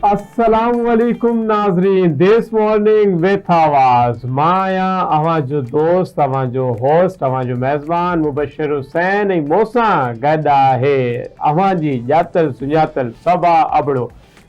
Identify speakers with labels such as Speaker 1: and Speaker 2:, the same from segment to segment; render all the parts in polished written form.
Speaker 1: अस्सलामुअलैकुम नाज़रीन, this morning with आवाज़ माया अवाजो दोस्त अवाजो होस्ट अवाजो मेज़बान मुबशर हुसैन ऐं मूंसां गॾु आहे अवांजी ॼातल सुञातल सबा अबड़ो।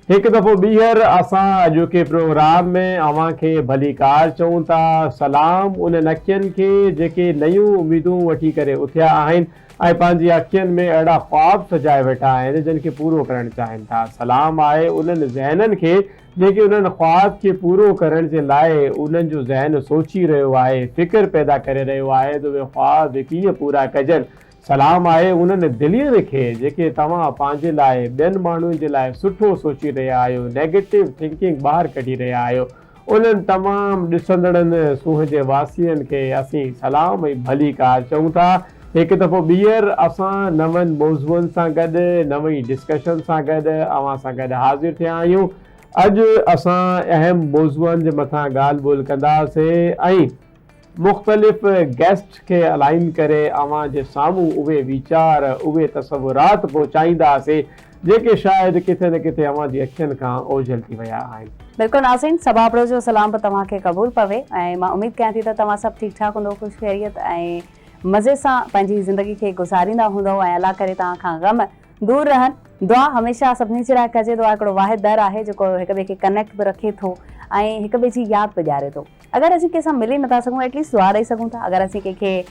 Speaker 1: हिकु दफ़ो ॿीहर असां अॼोके प्रोग्राम में अव्हांखे भली कार चऊं था। सलाम उन्हनि अखियुनि खे जेके नयूं उमेदूं वठी करे उथिया आहिनि ऐं पंहिंजी अखियुनि में अहिड़ा ख्वाब सजाए वेठा आहिनि जिन खे पूरो करणु चाहिनि था। सलाम आहे उन्हनि ज़हननि खे जेके उन्हनि ख्वाब खे पूरो करण जे लाइ उन्हनि जो ज़हन सोची रहियो आहे, फ़िक्र पैदा करे रहियो आहे त उहे ख्वाब कीअं पूरा कजनि। सलाम आहे उन्हनि दिलियुनि खे जेके तव्हां पंहिंजे लाइ ॿियनि माण्हुनि जे लाइ सुठो सोची रहिया आहियो, नेगेटिव थिंकिंग ॿाहिरि कढी रहिया आहियो। उन्हनि तमामु ॾिसंदड़नि सूंह जे वासियुनि खे असीं सलाम ऐं भली कार चऊं था। हिकु दफ़ो ॿीहर असां नवनि मौज़ूअनि सां गॾु नवई डिस्कशन सां गॾु अव्हां सां गॾु हाज़िर थिया आहियूं। अॼु असां अहम मौज़ूअनि जे मथां ॻाल्हि ॿोल कंदासीं ऐं मुख़्तलिफ़ गेस्ट खे अलाइन करे अव्हां जे साम्हूं उहे वीचार उहे तसवुरात पहुचाईंदासीं जेके शायदि किथे न किथे अव्हां जी अखियुनि खां ओझल थी विया आहिनि।
Speaker 2: बिल्कुलु नाज़रीन, सबा अबड़ो जो सलाम बि तव्हांखे क़बूल पवे ऐं मां उमेद कयां थी त तव्हां सभु ठीकु ठाक हूंदो, ख़ुशि ख़ैरियत ऐं मज़े सां पंहिंजी ज़िंदगी खे गुज़ारींदा हूंदव ऐं अल्लाह करे तव्हां खां ग़म दूरि रहनि। दुआ हमेशह सभिनी जे लाइ कजे। दुआ हिकिड़ो वाहिद दर आहे जेको हिक ॿिए खे कनेक्ट बि रखे थो ऐं हिक ॿिए जी यादि बि ॾियारे थो। अगरि असीं कंहिंसां मिली नथा सघूं एटलीस्ट दुआ ॾेई सघूं था। अगरि असीं कंहिंखे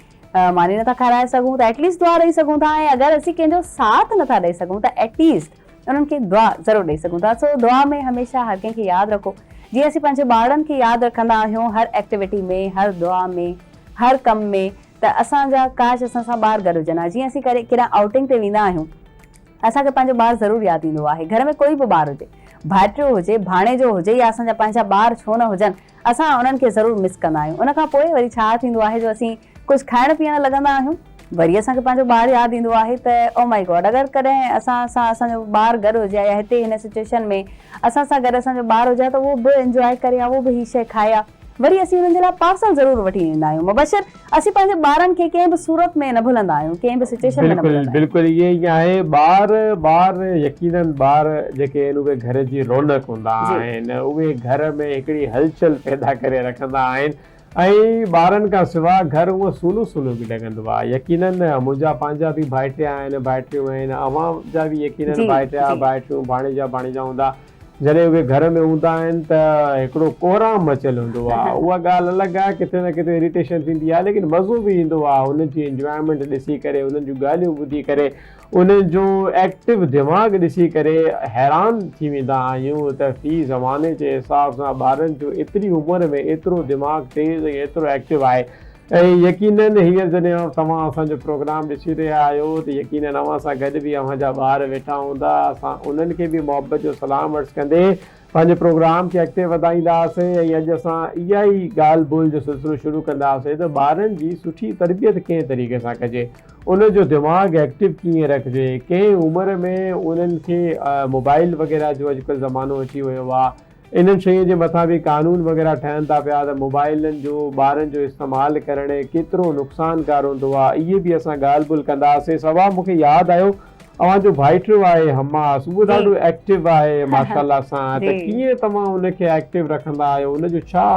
Speaker 2: मानी नथा खाराए सघूं त एटलीस्ट दुआ ॾेई सघूं था ऐं अगरि असीं कंहिंजो साथ नथा ॾेई सघूं त एटलीस्ट उन्हनि खे दुआ ज़रूरु ॾेई सघूं था। सो दुआ में हमेशह हर कंहिंखे यादि रखो। जीअं असीं पंहिंजे ॿारनि खे यादि रखंदा आहियूं हर एक्टिविटी में, हर दुआ में, हर कम में, त असांजा काश असां सां ॿार गॾु हुजनि। जीअं असीं करे केॾा आउटिंग ते वेंदा आहियूं असांखे पंहिंजो ॿारु ज़रूरु यादि ईंदो आहे। घर में कोई बि ॿारु हुजे, भाइटियो हुजे, भाणे जो हुजे या असांजा पंहिंजा ॿार छो न हुजनि, असां उन्हनि खे ज़रूरु मिस कंदा आहियूं। उन खां पोइ वरी छा थींदो आहे जो असीं कुझु खाइण पीअण लॻंदा आहियूं वरी असांखे पंहिंजो ॿारु यादि ईंदो आहे त ओ माई गॉड, अगरि कॾहिं असांजो ॿारु गॾु हुजे या हिते हिन सिचुएशन में असां सां गॾु असांजो ॿारु हुजे त उहो बि इंजॉय करे या उहो बि हीअ शइ खाए वरी असीं हुननि जे लाइ पार्सल ज़रूरु वठी ईंदा आहियूं। मुबशर असीं पंहिंजे ॿारनि खे कंहिं बि सूरत में न भुलंदा आहियूं, कंहिं बि सिचुएशन में न भुलंदा आहियूं।
Speaker 1: बिल्कुलु इहे ई आहे। ॿार यकीनन ॿार जेके आहिनि उहे घर जी रौनक हूंदा आहिनि, उहे घर में हिकिड़ी हलचल पैदा करे रखंदा आहिनि ऐं ॿारनि खां सवाइ घर उहो सुनो सुनो बि लॻंदो आहे। यकीनन मुंहिंजा पंहिंजा बि भाइटिया आहिनि, भाइटियूं आहिनि, अव्हां जा बि यकीनन भाइटिया भाइटियूं भाणेजा भाणेजा हूंदा। जॾहिं उहे घर में हूंदा आहिनि त हिकिड़ो कोहराम मचियलु हूंदो आहे। उहा ॻाल्हि अलॻि आहे, किथे न किथे इरिटेशन थींदी आहे, लेकिन मज़ो बि ईंदो आहे हुननि जी इंजॉयमेंट ॾिसी करे, उन्हनि जूं ॻाल्हियूं ॿुधी करे, उन्हनि जो एक्टिव दिमाग़ ॾिसी करे हैरान थी वेंदा आहियूं त फ़ी ज़माने जे हिसाब सां ॿारनि जो एतिरी उमिरि में एतिरो दिमाग़ तेज़ ऐं एतिरो एक्टिव आहे। ऐं यकीनन हींअर जॾहिं तव्हां असांजो प्रोग्राम ॾिसी रहिया आहियो त यकीनन अव्हां सां गॾु बि अव्हांजा ॿार वेठा हूंदा। असां उन्हनि खे बि मोहबत जो सलाम अर्ज़ु कंदे पंहिंजे प्रोग्राम खे अॻिते वधाईंदासीं ऐं अॼु असां इहा ई ॻाल्हि ॿोल जो सिलसिलो शुरू कंदासीं त ॿारनि जी सुठी तरबियत कंहिं तरीक़े सां कजे, उनजो दिमाग़ एक्टिव कीअं रखिजे, कंहिं उमिरि में उन्हनि खे मोबाइल वग़ैरह जो अॼुकल्ह ज़मानो अची वियो आहे। इन्हनि शयुनि जे मथां बि कानून वग़ैरह ठहनि था पिया त मोबाइलनि जो ॿारनि जो इस्तेमालु करणु केतिरो नुक़सानकार हूंदो आहे, इहे बि असां ॻाल्हि ॿोल कंदासीं। सवाइ मूंखे यादि आयो अव्हांजो भाइटियो आहे हमास, उहो ॾाढो एक्टिव आहे माशाअल्लाह सां, त कीअं तव्हां उनखे एक्टिव रखंदा आहियो, उनजो छा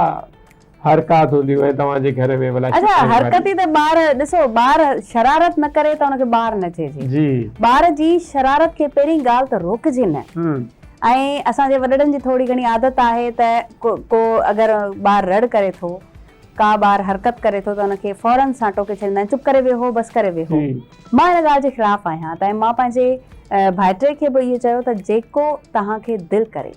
Speaker 1: हरकत हूंदियूं आहिनि तव्हांजे घर में? भला
Speaker 2: हरकत त ॿार ॾिसो, ॿार शरारत न करे त हुनखे ॿार न चइजे जी। ॿार जी शरारत खे पहिरीं ॻाल्हि त रोकजे न। ऐं असांजे वॾड़नि जी थोरी घणी आदत आहे त को अगरि ॿारु रड़ करे थो, का ॿारु हरकत करे थो त हुनखे फौरन सां टोके छॾींदा आहिनि, चुप करे वेहो, बसि करे वेहो। मां हिन ॻाल्हि जे ख़िलाफ़ु आहियां त मां पंहिंजे भाइटे खे बि इहो चयो त जेको तव्हांखे दिलि करे,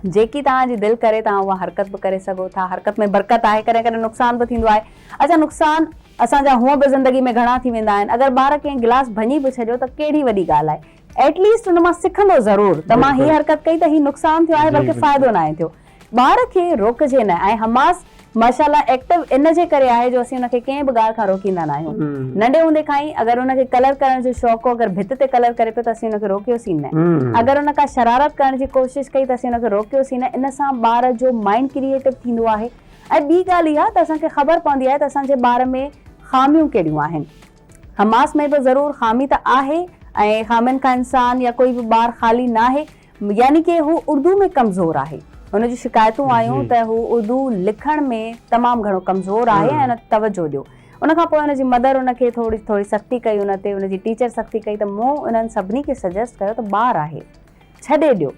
Speaker 2: जेकी तव्हांजी दिलि करे तव्हां उहा हरकत बि करे सघो था। हरकत में बरकत आहे, कॾहिं कॾहिं नुक़सान बि थींदो आहे। अच्छा, नुक़सान असांजा हूअं बि ज़िंदगी में घणा थी वेंदा आहिनि। अगरि ॿार कंहिं गिलास भञी बि छॾियो त कहिड़ी वॾी ॻाल्हि आहे, एटलीस्ट हुन मां सिखंदो ज़रूरु त मां हीअ हरकत कई त हीअ नुक़सान थियो आहे बल्कि फ़ाइदो न आहे थियो। ॿार खे रोकजे न। ऐं हमास माशाअल्लाह एक्टिव इन जे करे आहे जो असीं हुनखे कंहिं बि ॻाल्हि खां रोकींदा न आहियूं। नंढे हूंदे खां ई अगरि हुनखे कलर करण जो शौक़ु हो, अगरि भित ते कलर करे पियो त असीं हुनखे रोकियोसीं न। अगरि हुन का शरारत करण जी कोशिशि कई त असीं हुनखे रोकियोसीं न। इन सां ॿार जो माइंड क्रिएटिव थींदो आहे। ऐं ॿी ॻाल्हि इहा त असांखे ख़बर पवंदी आहे त असांजे ॿार में ख़ामियूं कहिड़ियूं आहिनि। हमास में बि ज़रूरु ख़ामी त आहे ऐं ख़ामियुनि खां इंसान या कोई बि ॿारु ख़ाली न आहे, यानी कि हू उर्दू में कमज़ोर आहे, हुन जी शिकायतूं आयूं त हू उर्दू लिखण में तमामु घणो कमज़ोर आहे ऐं तवजो ॾियो। उन खां पोइ हुनजी मदर हुनखे थोरी सख़्ती कई, हुन ते हुनजी टीचर सख़्ती कई, त मूं उन्हनि सभिनी खे सजेस्ट कयो त ॿारु आहे छॾे ॾियो,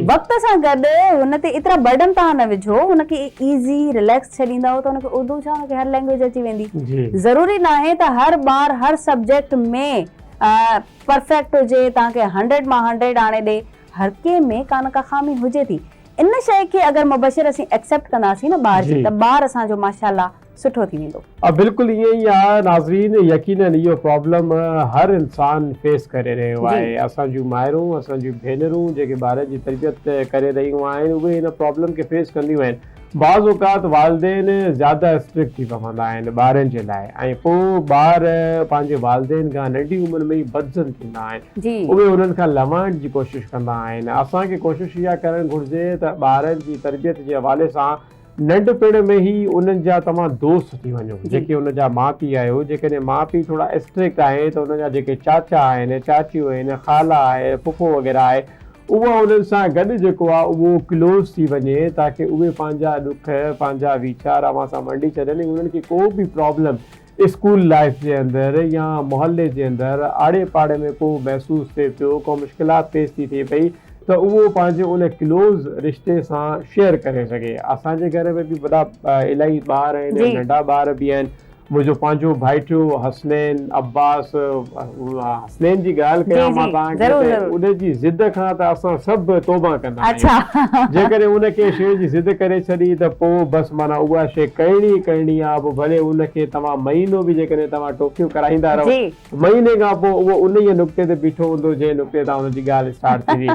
Speaker 2: वक़्त सां गॾु हुन ते एतिरा बर्डन तव्हां न विझो, हुनखे ईज़ी रिलैक्स छॾींदव त हुनखे उर्दू छा हुनखे हर लैंग्वेज अची वेंदी। ज़रूरी न आहे त हर ॿारु हर सब्जेक्ट में परफेक्ट हुजे, तव्हांखे 100 मां 100 आणे ॾे, हर कंहिं में का न का ख़ामी हुजे थी। इन शइ खे अगरि मुबशिर असीं एक्सेप्ट कंदासीं न ॿार जी, त ॿारु असांजो माशाअल्लाह सुठो थी वेंदो।
Speaker 1: बिल्कुलु ईअं ई आहे नाज़रीन, यकीनन इहो प्रॉब्लम हर इंसान फेस करे रहियो आहे। असांजूं माइरूं, असांजूं भेनरूं जेके ॿार जी तरबियत करे रहियूं आहिनि, उहे हिन प्रॉब्लम खे फेस कंदियूं आहिनि। बाज़ औक़ात वालिदेन ज़्यादा स्ट्रिक्ट थी पवंदा आहिनि ॿारनि जे लाइ, ऐं पोइ ॿार पंहिंजे वालिदेन खां नंढी उमिरि में ई बदज़न थींदा आहिनि, उहे उन्हनि खां लवाइण जी कोशिशि कंदा आहिनि। असांखे कोशिशि इहा करणु घुरिजे त ॿारनि जी तरबियत जे हवाले सां नंढपिण में ई उन्हनि जा तव्हां दोस्त थी वञो, जेके उन जा माउ पीउ आहियो। जेकॾहिं माउ पीउ थोरा स्ट्रिक्ट आहे त उन जा जेके चाचा आहिनि, चाचियूं आहिनि, ख़ाला आहे, फुफो वग़ैरह आहे, उहा उन्हनि सां गॾु जेको आहे उहो क्लोज़ थी वञे, ताकी उहे पंहिंजा ॾुख, पंहिंजा वीचार अव्हां सां वंडी छॾनि। उन्हनि खे को बि प्रॉब्लम स्कूल लाइफ जे अंदरि या मोहल्ले जे अंदरि आड़े पाड़े में को महसूसु थिए पियो, को मुश्किलात पेश थी थिए पई, त उहो पंहिंजे उन क्लोज़ रिश्ते सां शेयर करे सघे। असांजे घर में बि वॾा इलाही ॿार आहिनि, नंढा ॿार बि आहिनि। मुंहिंजो पंहिंजो भाइटियो हसनैन अब्बास, हसनैन जी ॻाल्हि कयां मां तव्हांखे, त उनजी ज़िद खां त असां सभु तौबा कंदा आहियूं। जेकॾहिं उन कंहिं शइ जी ज़िद करे छॾी त पोइ बसि माना उहा शइ करणी आहे। पोइ भले उनखे तव्हां महीनो बि जेकॾहिं तव्हां टोकियूं कराईंदा रहो, महीने खां पोइ उहो उन ई नुक़्ते ते बीठो हूंदो जंहिं नुक़्ते तां हुनजी ॻाल्हि स्टार्ट थी हुई।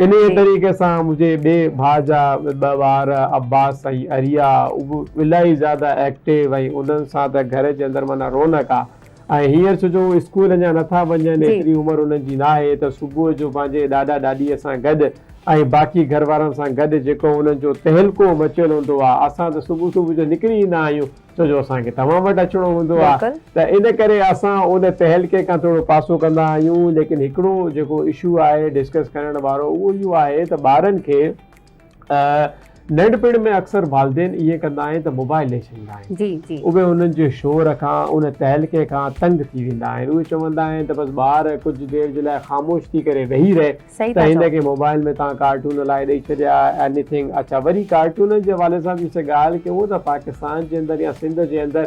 Speaker 1: इन तरीक़े सां मुंहिंजे ॿिए भाउ जा 2 ॿार अब्बास ऐं अरिया, उहे इलाही ज़्यादा एक्टिव, ऐं उन्हनि सां त घर जे अंदरि माना रौनक आहे। ऐं हींअर छो जो स्कूल अञा नथा वञनि, एतिरी उमिरि उन्हनि जी न आहे, त सुबुह जो पंहिंजे ॾाॾा ॾाॾीअ सां गॾु ऐं बाक़ी घर वारनि सां गॾु जेको उन्हनि जो तहलको मचियलु हूंदो आहे, असां त सुबुह जो निकिरी ईंदा आहियूं, छो जो असांखे तव्हां वटि अचिणो हूंदो आहे। त इन करे असां उन तहलके खां थोरो पासो कंदा आहियूं। लेकिन हिकिड़ो जेको इशू आहे डिस्कस करण वारो, उहो इहो आहे त ॿारनि खे नंढपिण में अक्सर वालिदेन इहे कंदा आहिनि त मोबाइल ॾेई छॾींदा आहिनि। उहे उन्हनि जे शोर खां, उन तहलके खां तंग थी वेंदा आहिनि। उहे चवंदा आहिनि त बसि ॿार कुझु देरि जे लाइ ख़ामोश थी करे वेही रहे, त हिनखे मोबाइल में तव्हां कार्टून लाइ ॾेई छॾिया, एनीथिंग। अच्छा, वरी कार्टून जे हवाले सां बि ॻाल्हि कयूं त पाकिस्तान जे अंदरि या सिंध जे अंदरि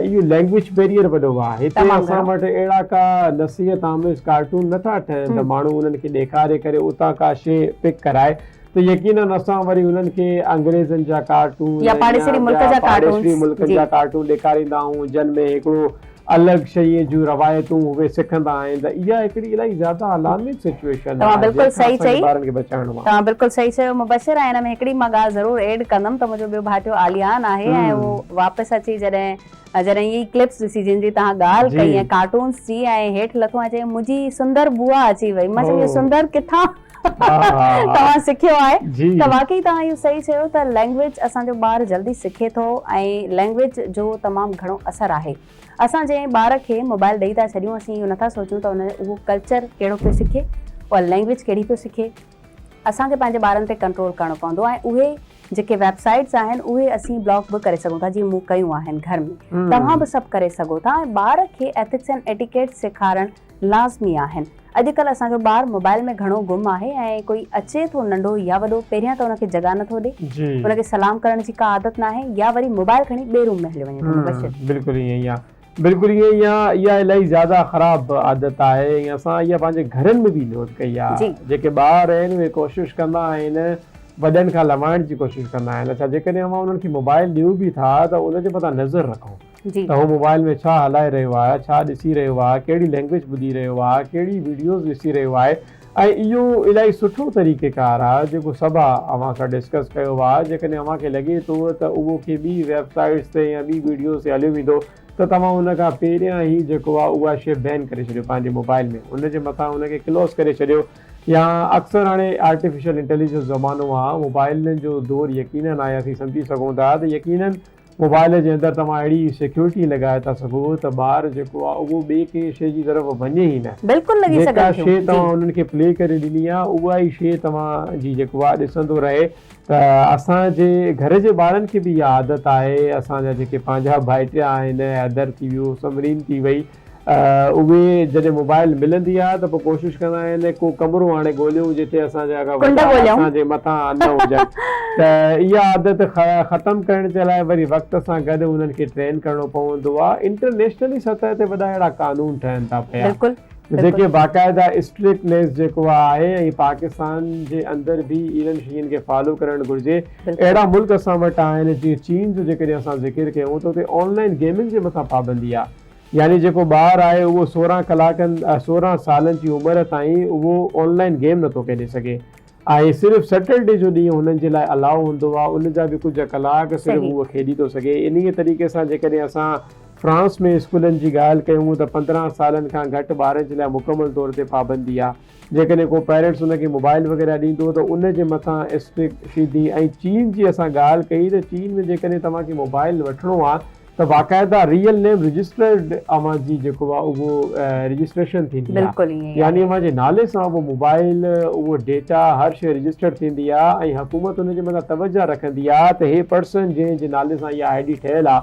Speaker 1: इहो लैंग्वेज बैरियर वॾो आहे। हिते असां वटि अहिड़ा का नसीहत आमेज़ कार्टून नथा ठहनि त माण्हू उन्हनि खे ॾेखारे करे उतां का शइ पिक कराए, त यकीनन असां वरी उन्हनि खे अंग्रेज़नि जा कार्टून या पाड़ेसरी मुल्क जा कार्टून ॾेखारींदा आहियूं, जिन में हिकिड़ो अलॻि शइ जूं रवायतूं उहे सिखंदा आहिनि। त इहा हिकिड़ी इलाही ज़्यादा अलार्मिंग सिचुएशन आहे।
Speaker 2: बिल्कुलु सही चई,
Speaker 1: ॿारनि खे बचाइणो आहे।
Speaker 2: तव्हां बिल्कुलु सही चयो मुबशिर। ऐं हिन में हिकिड़ी मां ॻाल्हि ज़रूरु एड कंदमि त मुंहिंजो ॿियो भाइटियो आलियान आहे, ऐं उहो वापसि अची जॾहिं इहे क्लिप्स ॾिसी जिन जी तव्हां ॻाल्हि कई ऐं कार्टून्स जी, ऐं हेठि लथो ऐं चई मुंहिंजी सुंदर बुआ अची वई। मां चई सुंदर किथां तव्हां सिखियो आहे? त वाकई तव्हां इहो सही चयो त लैंग्वेज असांजो ॿारु जल्दी सिखे थो, ऐं लैंग्वेज जो तमामु घणो असरु आहे। असां जंहिं ॿार खे मोबाइल ॾेई था छॾियूं, असीं इहो नथा सोचूं त उहो कल्चर कहिड़ो पियो सिखे और लैंग्वेज कहिड़ी पियो सिखे। असांखे पंहिंजे ॿारनि ते कंट्रोल करणो पवंदो, ऐं उहे जेके वेबसाइट्स आहिनि उहे असीं ब्लॉक बि करे सघूं था, जीअं मूं कयूं आहिनि घर में। तव्हां बि सभु करे सघो था, ऐं ॿार खे एथिक्स एंड एटिकेट सेखारणु लाज़मी आहिनि। अॼुकल्ह असांजो ॿारु मोबाइल में घणो गुम आहे, ऐं कोई अचे थो नंढो या वॾो, पहिरियां त हुनखे जॻह नथो ॾे, हुनखे सलाम करण जी का आदत न आहे, या वरी मोबाइल खणी ॿिए रूम में हली वञे।
Speaker 1: बिल्कुलु ईअं ई आहे, बिल्कुलु ईअं ई आहे। इहा इलाही ज़्यादा ख़राबु आदत आहे, ऐं असां इहा पंहिंजे घरनि में बि नोट कई आहे। जेके ॿार आहिनि उहे कोशिशि कंदा आहिनि वॾनि खां लवाइण जी कोशिशि कंदा आहिनि। अच्छा, जेकॾहिं असां उन्हनि खे मोबाइल ॾियूं बि था त उनजे मथां नज़र रखूं त उहो मोबाइल में छा हलाए रहियो आहे, छा ॾिसी रहियो आहे, कहिड़ी लैंग्वेज ॿुधी रहियो आहे, कहिड़ी वीडियोज़ ॾिसी रहियो आहे। ऐं इहो इलाही सुठो तरीक़ेकार आहे जेको सभु अव्हां सां डिस्कस कयो आहे। जेकॾहिं अव्हांखे लॻे थो त उहो खे ॿी वेबसाइट्स ते या ॿी वीडियोज़ ते हलियो वेंदो, त तव्हां उन खां पहिरियां ई जेको आहे उहा शइ बैन करे छॾियो पंहिंजे मोबाइल में, उनजे मथां उनखे क्लोज़ करे छॾियो। या अक्सर हाणे आर्टिफिशियल इंटेलिजेंस ज़मानो आहे, मोबाइलनि जो दौरु यकीनन आहे, असीं सम्झी सघूं था त यकीनन मोबाइल जे अंदरि तव्हां अहिड़ी सिक्योरिटी लॻाए था सघो त ॿार जेको आहे उहो ॿिए कंहिं शइ जी तरफ़ वञे ई न।
Speaker 2: बिल्कुलु लॻी
Speaker 1: जेका
Speaker 2: सघनि थियूं
Speaker 1: शइ तव्हां उन्हनि खे प्ले करे ॾिनी आहे उहा ई शइ तव्हांजी जेको आहे ॾिसंदो रहे। त असांजे घर जे ॿारनि खे बि इहा आदत आहे। असांजा जेके पंहिंजा भाइटिया आहिनि, हैदर थी वियो, समरीन थी वई, उहे जॾहिं मोबाइल मिलंदी आहे त पोइ कोशिशि कंदा आहिनि को कमिरो हाणे ॻोल्हियूं जिते असांजा असांजे मथां न हुजनि। त इहा आदत ख़तमु करण जे लाइ वरी वक़्त सां गॾु उन्हनि खे ट्रेन करणो पवंदो आहे। इंटरनेशनली सतह ते वॾा अहिड़ा कानून ठहनि था पिया जेके बाक़ाइदा स्ट्रिक्टनेस जेको आहे, ऐं पाकिस्तान जे अंदरि बि इन्हनि शयुनि खे फॉलो करणु घुरिजे। अहिड़ा मुल्क असां वटि आहिनि जीअं चीन जो जेकॾहिं असां ज़िक्र कयूं त उते ऑनलाइन गेमिंग जे मथां पाबंदी आहे। यानी जेको ॿारु आहे उहो 16 सालनि जी उमिरि ताईं उहो ऑनलाइन गेम नथो खेॾे सघे ऐं सिर्फ़ु सैटरडे जो ॾींहुं हुननि जे लाइ अलाउ हूंदो आहे। उन जा बि कुझु कलाक सिर्फ़ु उहो खेॾी थो सघे। इन तरीक़े सां जेकॾहिं असां फ्रांस में स्कूलनि जी ॻाल्हि कयूं त 15 सालनि खां घटि ॿारनि जे लाइ मुकमल तौर ते पाबंदी आहे। जेकॾहिं को पेरेंट्स हुनखे मोबाइल वग़ैरह ॾींदो त उन जे मथां स्ट्रिक्ट थींदी। ऐं चीन जी असां ॻाल्हि कई त चीन में जेकॾहिं तव्हांखे मोबाइल वठिणो आहे त बाक़ाइदा रियल नेम रजिस्टर्ड अव्हां जी जेको आहे उहो रजिस्ट्रेशन थींदी आहे। यानी अव्हां जे नाले सां उहो मोबाइल, उहो डेटा, हर शइ रजिस्टर्ड थींदी आहे ऐं हुकूमत उन जे मथां तवजो रखंदी आहे त हे पर्सन जंहिंजे नाले सां इहा आई डी ठहियलु आहे,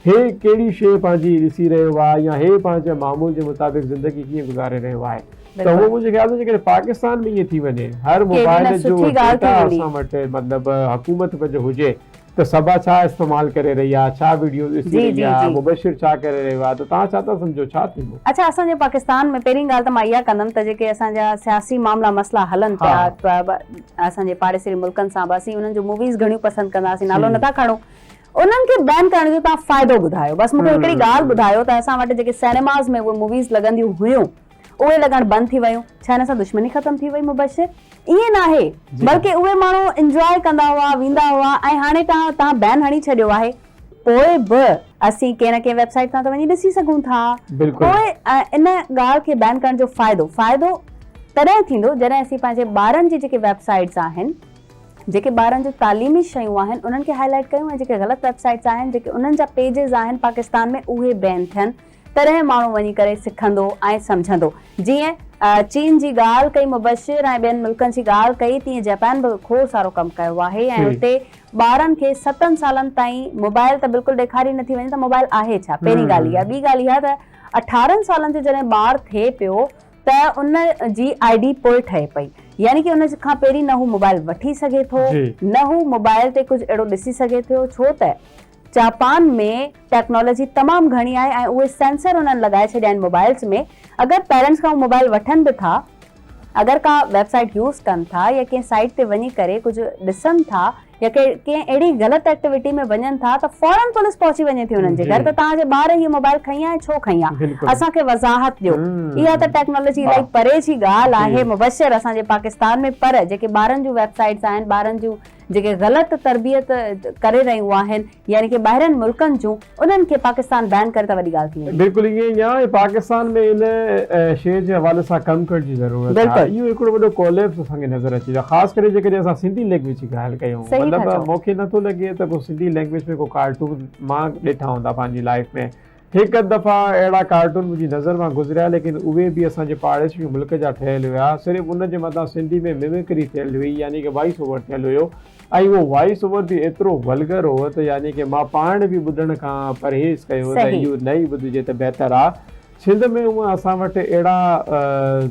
Speaker 1: हे कहिड़ी शइ पंहिंजी ॾिसी रहियो आहे या हे पंहिंजे मामूल जे मुताबिक़ ज़िंदगी कीअं गुज़ारे रहियो आहे। त उहो मुंहिंजे ख़्याल में जेकॾहिं पाकिस्तान में इएं थी वञे, हर मोबाइल जो डेटा असां वटि मतिलबु हुकूमत वटि हुजे त सबा छा इस्तेमाल करे रही आहे, छा वीडियो ॾिसी रही आहे, मुबशिर छा करे रहियो आहे, त तव्हां छा था सम्झो छा थींदो?
Speaker 2: अच्छा, असांजे पाकिस्तान में पहिरीं ॻाल्हि त मां इहा कंदमि त जेके असांजा सियासी मामला मसला हलनि पिया असांजे पाड़ेसरी मुल्कनि सां, बसि उन्हनि जो मूवीज़ घणियूं पसंदि कंदासीं, नालो नथा खणूं, उन्हनि खे बैन करण जो तव्हां फ़ाइदो ॿुधायो। बसि मूंखे हिकिड़ी ॻाल्हि ॿुधायो त असां वटि जेके सिनेमाज़ में उहे मूवीज़ लॻंदियूं हुयूं उहे लॻण बंदि थी वियूं, छा हिन सां दुश्मनी ख़तमु थी वई मुबशिर? ईअं न आहे, बल्कि उहे माण्हू इंजॉय कंदा हुआ, वेंदा हुआ ऐं हाणे तव्हां बैन हणी छॾियो आहे। पोइ बि असीं कंहिं न कंहिं वेबसाइट तां त वञी ॾिसी सघूं था। पोइ इन ॻाल्हि खे बैन करण जो फ़ाइदो तॾहिं थींदो जॾहिं असीं पंहिंजे ॿारनि जी जेके वेबसाइट्स आहिनि, जेके ॿारनि जो तालीमी शयूं आहिनि, उन्हनि खे हाईलाइट कयूं ऐं जेके ग़लति वेबसाइट्स आहिनि, जेके उन्हनि जा पेजिस आहिनि पाकिस्तान में, उहे बैन थियनि। तॾहिं माण्हू वञी करे सिखंदो ऐं सम्झंदो। जीअं चीन जी ॻाल्हि कई मुबशिर ऐं ॿियनि मुल्कनि जी ॻाल्हि कई, तीअं जापान बि खोड़ सारो कमु कयो आहे ऐं हुते ॿारनि खे 7 सालनि ताईं मोबाइल त बिल्कुलु ॾेखारी नथी वञे त मोबाइल आहे छा। पहिरीं ॻाल्हि इहा। ॿी ॻाल्हि इहा त 18 सालनि जो जॾहिं ॿारु थिए पियो त उन जी ID पोइ ठहे पई, यानी कि उन खां पहिरीं न हू मोबाइल वठी सघे थो, न हू मोबाइल ते कुझु अहिड़ो ॾिसी सघे थो, छो त जापान में टेक्नोलॉजी तमामु घणी आहे ऐं उहे सेंसर उन्हनि लॻाए छॾिया आहिनि मोबाइल्स में। अगरि पेरेंट्स खां मोबाइल वठनि बि था, अगरि का वेबसाइट यूज़ कनि था या कंहिं साइट ते वञी करे कुझु ॾिसनि था या कंहिं अहिड़ी ग़लति एक्टिविटी में वञनि था त फौरन पुलिस पहुची वञे थी उन्हनि जे घर त तव्हांजे ॿार हीअ मोबाइल खईं आहे, छो खईं आहे, असांखे वज़ाहत ॾियो। इहा त टेक्नोलॉजी इलाही परे जी ॻाल्हि आहे मुबशिर असांजे पाकिस्तान में। पर जेके ॿारनि जूं वेबसाइट्स आहिनि, ॿारनि जूं जेके ग़लति तरबियत करे रहियूं आहिनि, यानी कि ॿाहिरनि मुल्कनि जूं, उन्हनि खे पाकिस्तान बैन करे त वॾी ॻाल्हि थी वई।
Speaker 1: बिल्कुलु ईअं ई आहे। पाकिस्तान में इन शइ जे हवाले सां कमु करण जी ज़रूरत आहे। इहो हिकिड़ो वॾो कोलैप्स असांखे नज़र अचे थो, ख़ासि करे जेकॾहिं असां सिंधी लैंग्वेज जी ॻाल्हि कयूं। मतिलबु मूंखे नथो लॻे त को सिंधी लैंग्वेज में को कार्टून मां ॾिठा हूंदा पंहिंजी लाइफ में। हिकु दफ़ा अहिड़ा कार्टून मुंहिंजी नज़र मां गुज़रिया, लेकिन उहे बि असांजे पाड़ेसरी मुल्क जा ठहियल हुआ। सिर्फ़ु उन जे मथां सिंधी में मिमिक्री थियल हुई, यानी कि वॉइस ओवर थियल हुयो ऐं उहो वॉइस ओवर बि एतिरो वल्गर हो त यानी कि मां पाण बि ॿुधण खां परहेज़ कयो त इहो न ई ॿुधिजे त बहितर आहे। सिंध में हूअं असां वटि अहिड़ा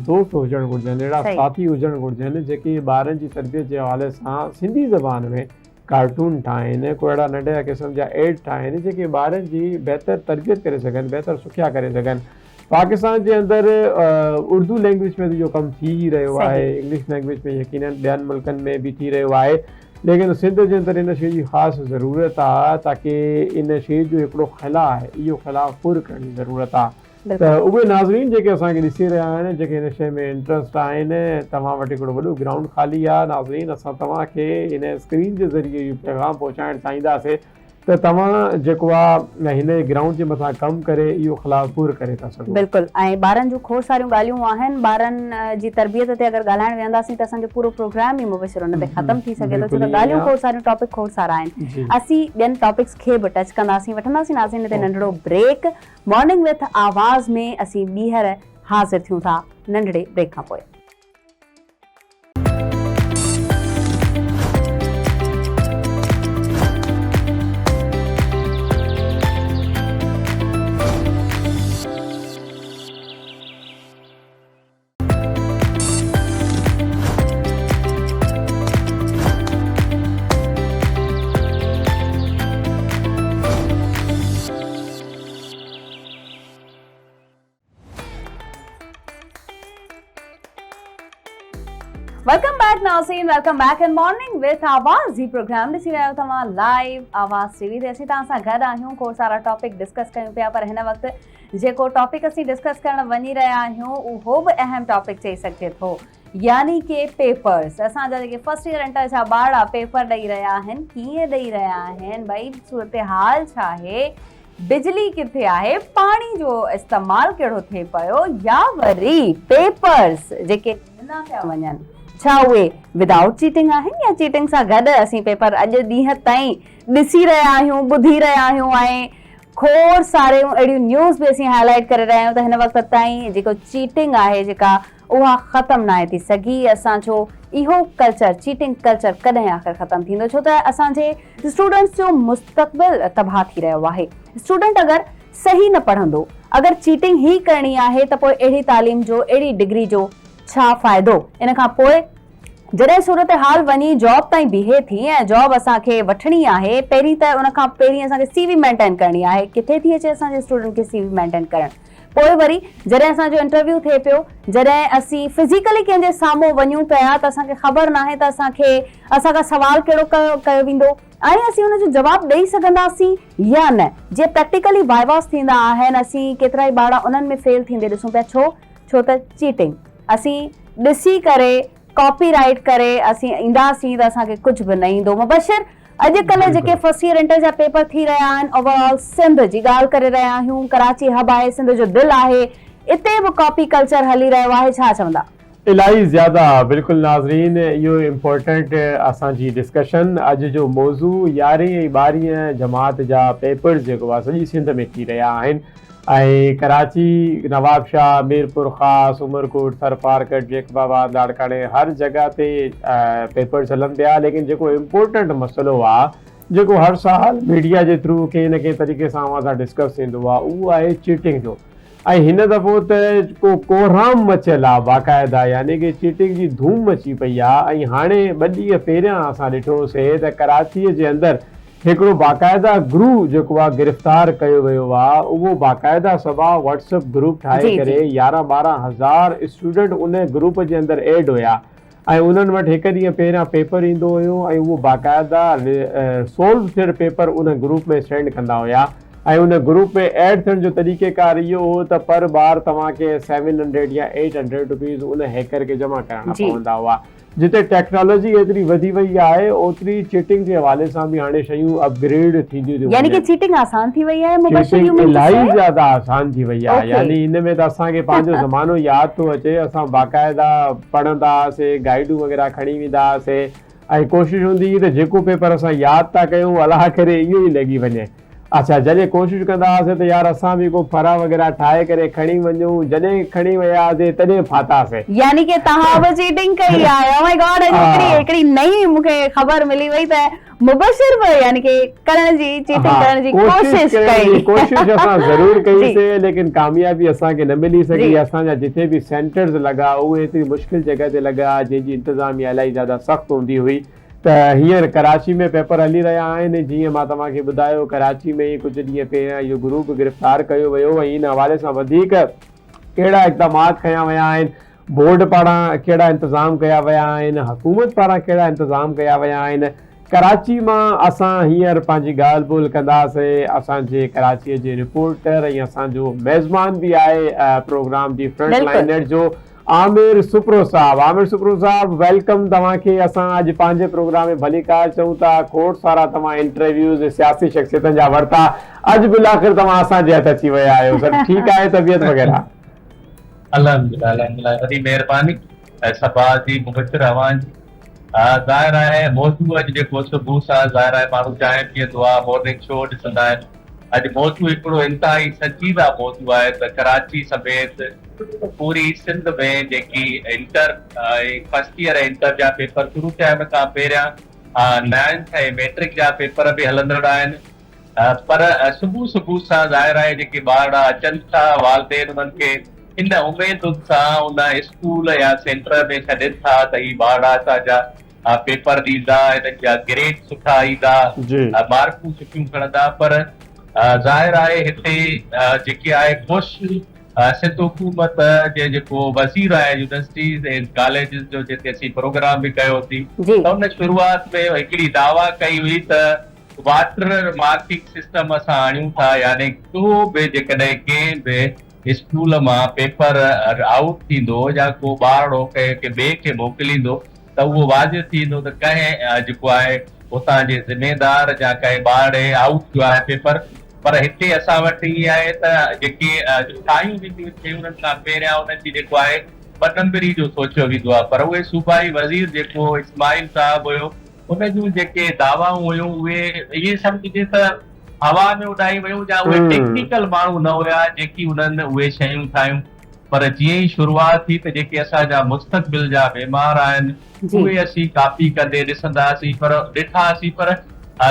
Speaker 1: दोस्त हुजणु घुरिजनि, अहिड़ा साथी हुजणु घुरिजनि जेके ॿारनि जी तरबियत जे हवाले सां सिंधी ज़बान में कार्टून ठाहिनि, को अहिड़ा नंढा क़िस्म जा एड ठाहिनि जेके ॿारनि जी बहितर तरबियत करे सघनि, बहितर सुखिया करे सघनि। पाकिस्तान जे अंदरि उर्दू लैंग्वेज में इहो कमु थी रहियो आहे, इंग्लिश लैंग्वेज में यकीनन ॿियनि मुल्कनि में बि थी रहियो आहे, लेकिन सिंध जे अंदरि इन शइ जी ख़ासि ज़रूरत आहे ताकी इन शइ जो हिकिड़ो ख़ला आहे, इहो ख़ला पुर करण जी ज़रूरत आहे। त उहे नाज़रीन जेके असांखे ॾिसी रहिया आहिनि, जेके हिन शइ में इंट्रस्ट आहिनि, तव्हां वटि हिकिड़ो वॾो ग्राउंड ख़ाली आहे नाज़रीन। असां तव्हांखे हिन स्क्रीन जे ज़रिए इहो पैगाम पहुचाइणु चाहींदासीं त त तव्हां जेको आहे हिन ग्राउंड जे मथां कमु करे इहो ख़िलाफ़ पूरो करे था सघो।
Speaker 2: बिल्कुलु, ऐं ॿारनि जूं खोड़ सारियूं ॻाल्हियूं आहिनि। ॿारनि जी तरबियत ते अगरि ॻाल्हाइण वेहंदासीं त असांजो पूरो प्रोग्राम ई मुबशिर हुन ते ख़तमु थी सघे थो, छो त ॻाल्हियूं खोड़ सारियूं, टॉपिक खोड़ सारा आहिनि। असीं ॿियनि टॉपिक्स खे बि टच कंदासीं, वठंदासीं नाज़रीन हिते नंढिड़ो ब्रेक। मॉर्निंग विथ आवाज़ में असीं ॿीहर हाज़िर थियूं था नंढिड़े ब्रेक खां पोइ। वेलकम बैक नाज़रीन, welcome back in morning with आवाज़। ही प्रोग्राम ॾिसी रहियो तव्हां लाइव आवाज़ टीवी ते। असीं तव्हां सां गॾु आहियूं, खोड़ सारा टॉपिक डिस्कस कयूं पिया, पर हिन वक़्तु जेको टॉपिक असीं डिस्कस करण वञी रहिया आहियूं उहो बि अहम टॉपिक चई सघिजे थो, यानी कि पेपर्स। असांजा जेके फर्स्ट ईयर इंटर जा ॿार पेपर ॾेई रहिया आहिनि, कीअं ॾेई रहिया आहिनि, भई सूरत हाल छा आहे, बिजली किथे आहे, पाणी जो इस्तेमालु कहिड़ो थिए पियो, या वरी पेपर्स जेके ॾिना पिया वञनि छा उहे विदाउट चीटिंग आहिनि या चीटिंग सां गॾु। असीं पेपर अॼु ॾींहं ताईं ॾिसी रहिया आहियूं, ॿुधी रहिया आहियूं, ऐं खोड़ सारियूं अहिड़ियूं न्यूज़ बि असीं हाईलाइट करे रहिया आहियूं त हिन वक़्त ताईं जेको चीटिंग आहे जेका उहा ख़तमु न आहे थी सघी। असांजो इहो कल्चर, चीटिंग कल्चर कॾहिं आख़िर ख़तमु थींदो, छो त असांजे स्टूडेंट्स जो मुस्तक़बिल तबाह थी रहियो आहे। स्टूडेंट अगरि सही न पढ़ंदो, अगरि चीटिंग ई करणी आहे त पोइ अहिड़ी तालीम जो, अहिड़ी डिग्री जो छा फ़ाइदो। इन खां पोइ जॾहिं सूरत हाल वञी जॉब ताईं बीहे थी ऐं जॉब असांखे वठणी आहे, पहिरीं त उन खां पहिरीं असांखे CV मेंटेन करणी आहे। किथे थी अचे असांजे स्टूडेंट खे CV मेंटेन करणु। पोइ वरी जॾहिं असांजो इंटरव्यू थिए पियो, जॾहिं असीं फिज़िकली कंहिंजे साम्हूं वञूं पिया त असांखे ख़बर न आहे त असांखां सवाल कहिड़ो कयो वेंदो ऐं असीं हुनजो जवाबु ॾेई सघंदासीं या न। जीअं प्रैक्टिकली वाइवास थींदा आहिनि, असीं केतिरा ई ॿार उन्हनि में फेल थींदे ॾिसूं पिया। छो त चीटिंग। असीं ॾिसी करे, कॉपी राइट करे असीं ईंदासीं त असांखे कुझु बि न ईंदो। मुबशिर अॼुकल्ह जेके फर्स्ट ईयर इंटर जा पेपर थी रहिया आहिनि, ओवरऑल सिंध जी ॻाल्हि करे रहिया आहियूं, कराची हब आहे, सिंध जो दिलि आहे, इते बि कॉपी कल्चर हली रहियो आहे। छा चवंदा?
Speaker 1: इलाही ज़्यादा, बिल्कुलु नाज़रीन, इहो इम्पोर्टेंट असांजी डिस्कशन। अॼु जो मौज़ू 11हीं ऐं 12हीं जमात जा पेपर जेको आहे सॼी सिंध में थी रहिया आहिनि, ऐं कराची, नवाबशाह, मीरपुर ख़ासि, उमरकोट, थरपारकट, जेकबाबाद, लाड़काणे, हर जॻह ते पेपर्स हलनि पिया। लेकिन जेको इम्पोर्टेंट मसइलो आहे, जेको हर साल मीडिया जे थ्रू कंहिं न कंहिं तरीक़े सां अवां सां डिस्कस थींदो आहे, उहो आहे चीटिंग जो। ऐं हिन दफ़ो त को कोहराम मचियल आहे बाक़ाइदा, यानी कि चीटिंग जी धूम मची पई आहे। ऐं हाणे 2 ॾींहं पहिरियां असां ॾिठोसीं त कराचीअ जे अंदरि हिकिड़ो बाक़ाइदा ग्रुप जेको आहे गिरफ़्तार कयो वियो आहे। उहो बाक़ाइदा सभा व्हाट्सएप ग्रुप ठाहे करे 11-12 हज़ार स्टूडेंट उन ग्रुप जे अंदरि एड हुया ऐं उन्हनि वटि हिकु ॾींहुं पहिरियां पेपर ईंदो हुयो ऐं उहो बाक़ाइदा सोल्व थियल पेपर उन ग्रुप में सेंड कंदा हुया। ऐं उन ग्रुप में एड थियण जो तरीक़ेकार इहो हो त पर ॿार तव्हांखे 700 या 800 रुपीज़ उन हैकर खे जमा करणा पवंदा हुआ। जिते टेक्नोलॉजी एतिरी वधी वई आहे, ओतिरी चीटिंग जे हवाले सां बि हाणे शयूं अपग्रेड थींदियूं थियूं।
Speaker 2: यानी कि चीटिंग आसान थी वई आहे,
Speaker 1: चीटिंग इलाही ज़्यादा आसान थी वई आहे। यानी हिन में त असांखे पंहिंजो ज़मानो यादि थो अचे। असां बाक़ाइदा पढ़ंदा हुआसीं, गाइडूं वग़ैरह खणी वेंदा हुआसीं ऐं कोशिशि हूंदी हुई त जेको पेपर असां यादि था कयूं, अलाह करे इहो ई लॻी वञे। अच्छा, जॾहिं कोशिशि कंदा हुआसीं त यार असां बि को फरा वग़ैरह ठाहे करे खणी वञूं, जॾहिं खणी वियासीं तॾहिं फातासीं।
Speaker 2: यानी कि तव्हां बि चीटिंग कई आहे। ओ माय गॉड, हिकिड़ी नई मूंखे ख़बर मिली वई त मुबशिर बि यानी कि करण जी, चीटिंग करण जी
Speaker 1: कोशिशि असां ज़रूर कईसीं, लेकिन कामयाबी असांखे न मिली सघी। असांजा जिथे बि सेंटर्स लॻा उहे एतिरी मुश्किल जॻह ते लॻा जंहिंजी इंतिज़ामिया इलाही ज़्यादा सख़्तु हूंदी हुई। त हींअर कराची में पेपर हली रहिया आहिनि। जीअं मां तव्हांखे ॿुधायो, कराची में ई कुझु ॾींहं पहिरियां इहो ग्रुप गिरफ़्तार कयो वियो ऐं इन हवाले सां वधीक कहिड़ा इक़दामात खयां विया आहिनि, बोर्ड पारां कहिड़ा इंतज़ाम कया विया आहिनि, हुकूमत पारां कहिड़ा इंतज़ाम कया विया आहिनि। कराची मां असां हींअर पंहिंजी ॻाल्हि ॿोल कंदासीं। असांजे कराचीअ जे रिपोर्टर ऐं असांजो मेज़बान बि आहे प्रोग्राम जी फ्रंट लाइनर जो आमिर सुप्रो साहब वेलकम तव्हांखे असां अॼु पंहिंजे प्रोग्राम में भलीकार चऊं था। खोड़ सारा तव्हां इंटरव्यूज़ सियासी शख्सियतनि जा वरिता, अॼु बिलाखिर तव्हां असांजे हथ अची विया आहियो। सभु ठीकु आहे, तबियत वग़ैरह?
Speaker 3: अल्हम्दुलिल्लाह वॾी महिरबानी सभा जी मुबशर अवां जी। ज़ाहिर आहे मौजू अॼु जेको सुबुह सां ज़ाहिर आहे माण्हू चांहि पीअंदो आहे, मॉर्निंग शो ॾिसंदा आहिनि। अॼु मौजू हिकिड़ो इंतिहाई संजीदा मौजू आहे त कराची समेत पूरी सिंध में जेकी इंटर फर्स्ट ईयर इंटर जा पेपर शुरू थिया हिन खां पहिरियां 9th ऐं मैट्रिक जा पेपर बि हलंदड़ आहिनि। पर सुबुह सां ज़ाहिर आहे जेके ॿार अचनि था वालदेन उन्हनि खे इन उमेद सां उन स्कूल या सेंटर में छॾनि था त ही ॿार असांजा पेपर ॾींदा, हिननि जा ग्रेड सुठा ईंदा, मार्कूं सुठियूं खणंदा। पर ज़ाहिर आहे हिते जेके आहे बुश सिंध हुकूमत जे जेको वज़ीर आहे यूनिवर्सिटीज़ ऐं कॉलेजिस जो जिते असीं प्रोग्राम बि कयोसीं त उन शुरूआत में हिकिड़ी दावा कई हुई त वाटर मार्किंग सिस्टम असां आणियूं था, यानी को बि जेकॾहिं कंहिं बि स्कूल मां पेपर आउट थींदो या को ॿारड़ो कंहिं ॿिए खे मोकिलींदो त उहो वाजिबु थींदो त कंहिं जेको आहे उतां जे ज़िमेदार या कंहिं ॿार आउट थियो आहे पेपर। पर हिते असां वटि इहा आहे त जेके ठाहियूं वेंदियूं थियूं उन्हनि खां पहिरियां उन्हनि जी जेको आहे 2 नंबरी जो सोचियो वेंदो आहे। पर उहे सूबाई वज़ीर जेको इस्माइल साहिबु हुयो उन जूं जेके दावाऊं हुयूं उहे इहे सम्झजे त हवा में उॾाई वियूं या उहे टेक्निकल माण्हू न हुया जेकी उन्हनि उहे शयूं ठाहियूं। पर जीअं ई शुरूआत थी त जेके असांजा मुस्तक़बिल जा बीमार आहिनि उहे असीं कापी कंदे ॾिसंदासीं, पर ॾिठासीं। पर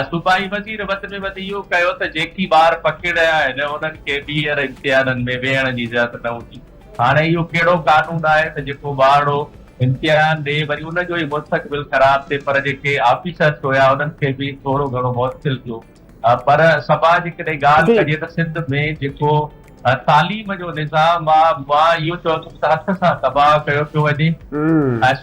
Speaker 3: सूबाई वज़ीर वधि में वधि इहो कयो त जेकी ॿार पकड़ रहिया आहिनि उन्हनि खे ॿीहर इम्तिहाननि में वेहण जी इजाज़त न हूंदी। हाणे इहो कहिड़ो कानून आहे त जेको ॿारड़ो इम्तिहान ॾे वरी उनजो ई मुस्तक़बिल ख़राब थिए। पर जेके ऑफिसर्स हुया उन्हनि खे बि थोरो घणो मुश्किल थियो। पर सभा जी कॾहिं ॻाल्हि कजे त सिंध में जेको तालीम जो निज़ाम आहे मां इहो चवंदुमि त हथ सां तबाह कयो पियो वञे।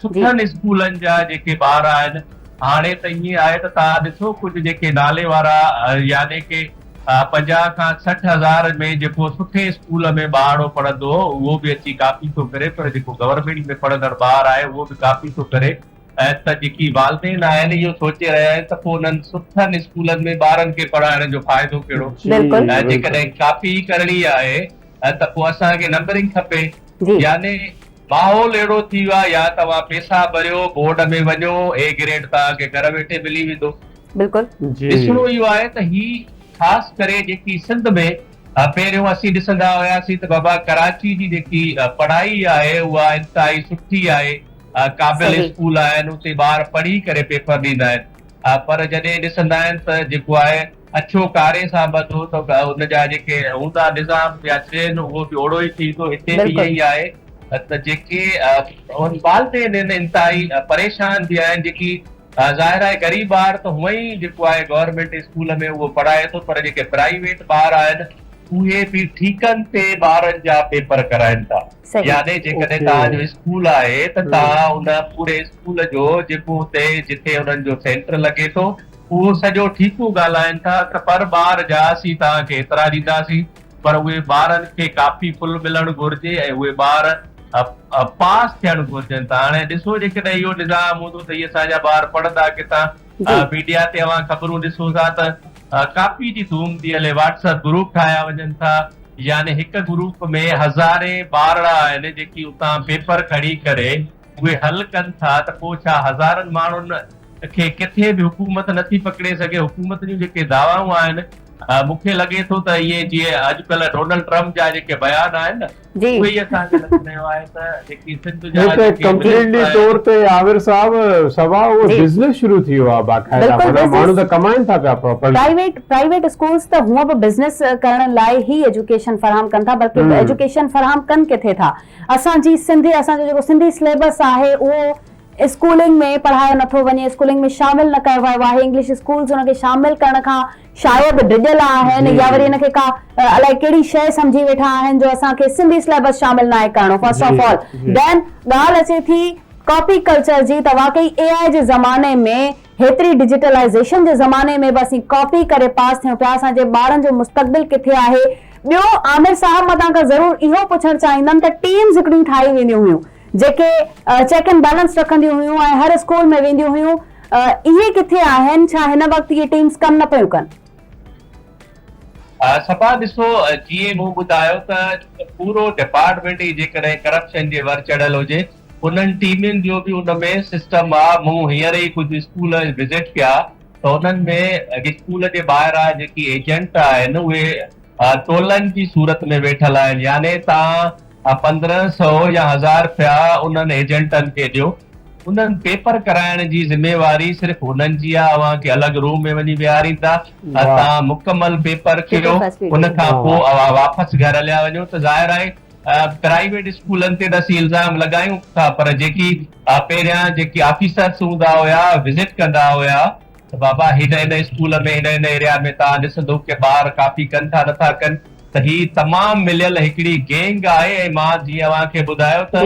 Speaker 3: सुठनि स्कूलनि जा जेके ॿार आहिनि हाणे त ईअं आहे त तव्हां ॾिसो कुझु जेके नाले वारा यानी की 50 खां 60 हज़ार में जेको सुठे स्कूल में ॿारड़ो पढ़ंदो उहो बि अची कापी थो करे, पर जेको गवर्नमेंट में पढ़ंदड़ ॿार आहे उहो बि कापी थो करे। त जेकी वालदेन आहिनि इहो सोचे रहिया आहिनि त पोइ उन्हनि सुठनि स्कूलनि में ॿारनि खे पढ़ाइण जो फ़ाइदो कहिड़ो। जेकॾहिं कापी करणी आहे त पोइ असांखे नंबरिंग खपे, यानी माहौल अहिड़ो थी वियो आहे या तव्हां पैसा भरियो बोर्ड में वञो ए ग्रेड तव्हांखे घर वेठे मिली वेंदो।
Speaker 2: बिल्कुलु
Speaker 3: ॾिसणो इहो आहे त ही ख़ासि करे जेकी सिंध में पहिरियों असीं ॾिसंदा हुयासीं त बाबा कराची जी जेकी पढ़ाई आहे उहा इंतिहाई सुठी आहे, क़ाबिल स्कूल आहिनि, उते ॿार पढ़ी करे पेपर ॾींदा आहिनि। पर जॾहिं ॾिसंदा आहिनि त जेको आहे अछो कारे सां ॿधो त उनजा जेके हूंदा निज़ाम या ट्रेन उहो बि ओड़ो ई थींदो। हिते बि इहो ई आहे त जेके वालदेन इंतिहाई परेशान थी आहिनि, जेकी ज़ाहिर आहे गरीब ॿार त हूअं ई जेको आहे गवर्नमेंट स्कूल में उहो पढ़ाए थो, पर जेके प्राइवेट ॿार आहिनि उहे बि ठीकनि ते ॿारनि जा पेपर कराइनि था। यानी जेकॾहिं तव्हांजो स्कूल आहे त तव्हां उन पूरे स्कूल जो जेको हुते जिथे उन्हनि जो सेंटर लॻे थो उहो सॼो ठीकु ॻाल्हाइनि था त पर ॿार जा असीं तव्हांखे एतिरा ॾींदासीं, पर उहे ॿारनि खे कापी फुल मिलणु घुरिजे ऐं उहे ॿार पास थियणु घुरिजनि। त हाणे ॾिसो जेकॾहिं इहो निज़ाम हूंदो त इहे असांजा ॿार पढ़ंदा किथां। मीडिया ते अवां ख़बरूं ॾिसो था त कापी जी धूम थी हले, व्हाट्सएप ग्रुप ठाहिया वञनि था, यानी हिकु ग्रुप में हज़ारे ॿारड़ा आहिनि जेकी उतां पेपर खणी करे उहे हल कनि था। त पोइ छा हज़ारनि माण्हुनि खे किथे बि हुकूमत नथी पकिड़े सघे? हुकूमत जूं जेके दावाऊं आहिनि मूंखे लॻे थो त इहे जीअं अॼुकल्ह डोनाल्ड ट्रम्प जा जेके बयान आहिनि न उहे ई असांखे लॻंदो आहे त जेकी सिंध जा
Speaker 1: कंप्लीटली तौर ते आमिर साहब सभा उहो बिज़नेस शुरू थी वियो आहे बाक़ाइदा, माण्हू त कमाइनि था पिया प्रॉपर्टी।
Speaker 2: प्राइवेट स्कूल्स त हूअं बि बिज़नेस करण लाइ ई एजुकेशन फराहम कनि था, बल्कि एजुकेशन फराहम कनि किथे था? असांजी सिंधी असांजो जेको सिंधी सिलेबस आहे उहो स्कूलिंग में पढ़ायो नथो वञे, स्कूलिंग में शामिल न कयो वियो आहे। इंग्लिश स्कूल्स उनखे शामिल करण खां शायदि डिॼल आहिनि या वरी हिनखे का अलाए कहिड़ी शइ सम्झी वेठा आहिनि जो असांखे सिंधी सिलेबस शामिल न आहे करणो। फर्स्ट ऑफ ऑल देन ॻाल्हि अचे थी कॉपी कल्चर जी, त वाकई AI जे ज़माने में हेतिरी डिजिटलाइज़ेशन जे ज़माने में बि असीं कॉपी करे पास थियूं पिया, असांजे ॿारनि जो मुस्तक़बिल किथे आहे? ॿियो आमिर साहब मां तव्हांखां ज़रूरु इहो पुछणु चाहींदमि त टीम्स हिकिड़ियूं ठाही वेंदियूं हुयूं जेके चेक एंड बैलेंस रखंदियूं हुयूं ऐं हर स्कूल में वेंदियूं हुयूं, इहे किथे आहिनि? छा हिन वक़्तु इहे टीम्स कमु न पियूं कनि?
Speaker 3: सभा ॾिसो, जीअं मूं ॿुधायो त पूरो डिपार्टमेंट ई जेकॾहिं करप्शन जे वर चढ़ियल हुजे, उन्हनि टीमुनि जो बि उनमें सिस्टम आहे। मूं हींअर ई कुझु स्कूल विज़िट कया त उन्हनि में स्कूल जे ॿाहिरां जेकी एजेंट आहिनि उहे टोलनि जी सूरत में वेठल आहिनि। यानी तव्हां 1500 या 1000 रुपया उन्हनि एजेंटनि खे ॾियो, उन्हनि पेपर कराइण जी ज़िम्मेवारी सिर्फ़ उन्हनि जी आहे। अव्हांखे अलॻि रूम में वञी विहारींदा, तव्हां मुकमल पेपर कयो, उन खां पोइ वापसि घर हलिया वञो। त ज़ाहिर आहे प्राइवेट स्कूलनि ते असीं इल्ज़ाम लॻायूं था, पर जेकी पहिरियां जेकी ऑफिसर्स हूंदा हुया, विज़िट कंदा हुया त बाबा हिन स्कूल में हिन एरिया में तव्हां ॾिसंदो की ॿार काफ़ी कनि था नथा कनि। त ही तमामु मिलियल हिकिड़ी गैंग आहे। ऐं मां जीअं अव्हांखे ॿुधायो त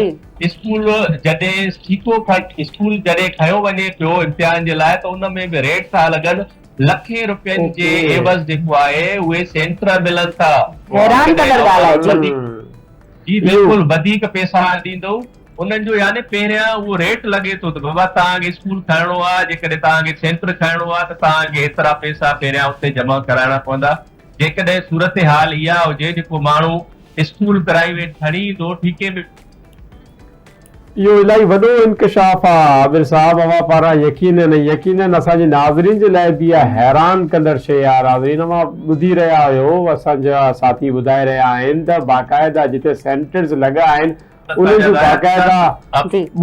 Speaker 3: स्कूल जॾहिं स्कूल जॾहिं खयो वञे पियो इम्तिहान जे लाइ, त उन में बि रेट था लॻनि। लखे रुपयनि जे एवज़ जेको आहे उहे सेंटर मिलनि था। जी बिल्कुलु वधीक पैसा ॾींदो उन्हनि जो। यानी पहिरियां उहो रेट लॻे थो त बाबा तव्हांखे स्कूल खणणो आहे, जेकॾहिं तव्हांखे सेंटर खणणो आहे त तव्हांखे एतिरा पैसा पहिरियां उते जमा कराइणा पवंदा। जेकॾहिं सूरत हाल इहा हुजे जेको माण्हू स्कूल प्राइवेट खणी ईंदो ठीके में,
Speaker 1: इहो इलाही वॾो इंकशाफ आहे आबिर साहब अवां पारां। यकीनन असांजे नाज़रीन जे लाइ बि इहा हैरान कंदड़ शइ आहे। नाज़रीन, मां ॿुधी रहिया आहियो, असांजा साथी ॿुधाए रहिया आहिनि त बाक़ाइदा जिते सेंटर्स लॻा आहिनि उन्हनि जूं बाक़ाइदा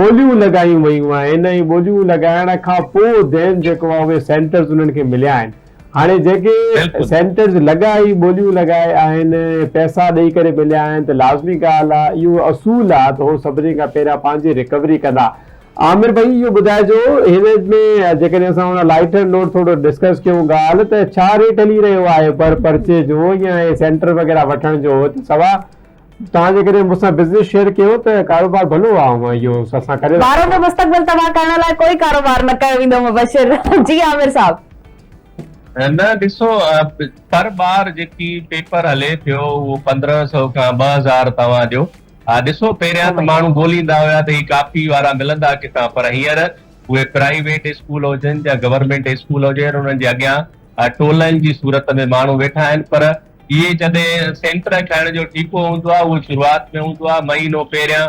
Speaker 1: ॿोलियूं लॻायूं वयूं आहिनि। ऐं ॿोलियूं लॻाइण खां पोइ देन जेको आहे उहे सेंटर्स उन्हनि खे मिलिया आहिनि। हाणे जेके सेंटर्स लॻाई ॿोलियूं लगाए आहिनि, पैसा ॾेई करे मिलिया आहिनि, त लाज़मी ॻाल्हि आहे, इहो असूल आहे त उहो सभिनी खां पहिरियां पंहिंजी रिकवरी कंदा। आमिर भाई, इहो ॿुधाइजो हिन में जेकॾहिं असां हुन लाइटर नोट थोरो डिस्कस कयूं ॻाल्हि, त छा रेट हली रहियो आहे पर पर्चे जो या सेंटर वग़ैरह वठण जो? त सवा तव्हां जेकॾहिं मूंसां बिज़नेस शेयर कयो त कारोबार भलो आहे, इहो असां करे
Speaker 2: ॿारनि जो मुस्तक़बिल तबाह करण लाइ कोई कारोबार न कयो वेंदो मुबशिर। जी आमिर साहब।
Speaker 3: न ॾिसो, पर ॿार जेकी पेपर हले पियो उहो 1500 खां 2000 तव्हां ॾियो। ॾिसो पहिरियां त माण्हू ॻोल्हींदा हुया त ही कापी वारा मिलंदा किथां, पर हींअर उहे प्राइवेट स्कूल हुजनि या गवर्नमेंट स्कूल हुजनि, उन्हनि जे अॻियां टोलनि जी सूरत में माण्हू वेठा आहिनि। पर इहे जॾहिं सेंटर खणण जो टीपो हूंदो आहे, उहो शुरूआत में हूंदो आहे। महीनो पहिरियां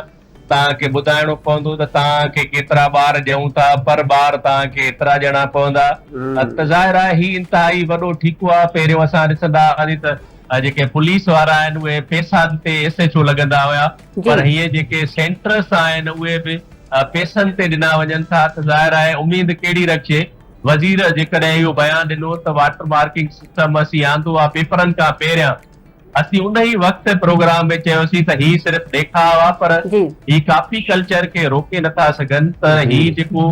Speaker 3: तव्हांखे ॿुधाइणो पवंदो त तव्हांखे केतिरा ॿार ॾियूं था, पर ॿार तव्हांखे एतिरा ॾियणा पवंदा। त ज़ाहिर आहे ही इंतिहाई वॾो ठीकु आहे। पहिरियों असां ॾिसंदा हुआसीं त जेके पुलिस वारा आहिनि उहे पैसनि ते SHO लॻंदा हुया, पर हीअ जेके सेंटर्स आहिनि उहे बि पैसनि ते ॾिना वञनि था। त ज़ाहिर आहे उमेद कहिड़ी रखिजे। वज़ीर जेकॾहिं इहो बयानु ॾिनो त वाटर मार्किंग सिस्टम असीं आंदो आहे पेपरनि खां पहिरियां, असीं उन ई वक़्तु प्रोग्राम में चयोसीं त ही सिर्फ़ ॾेखाव आहे, पर ही कापी कल्चर खे रोके नथा सघनि। त ही जेको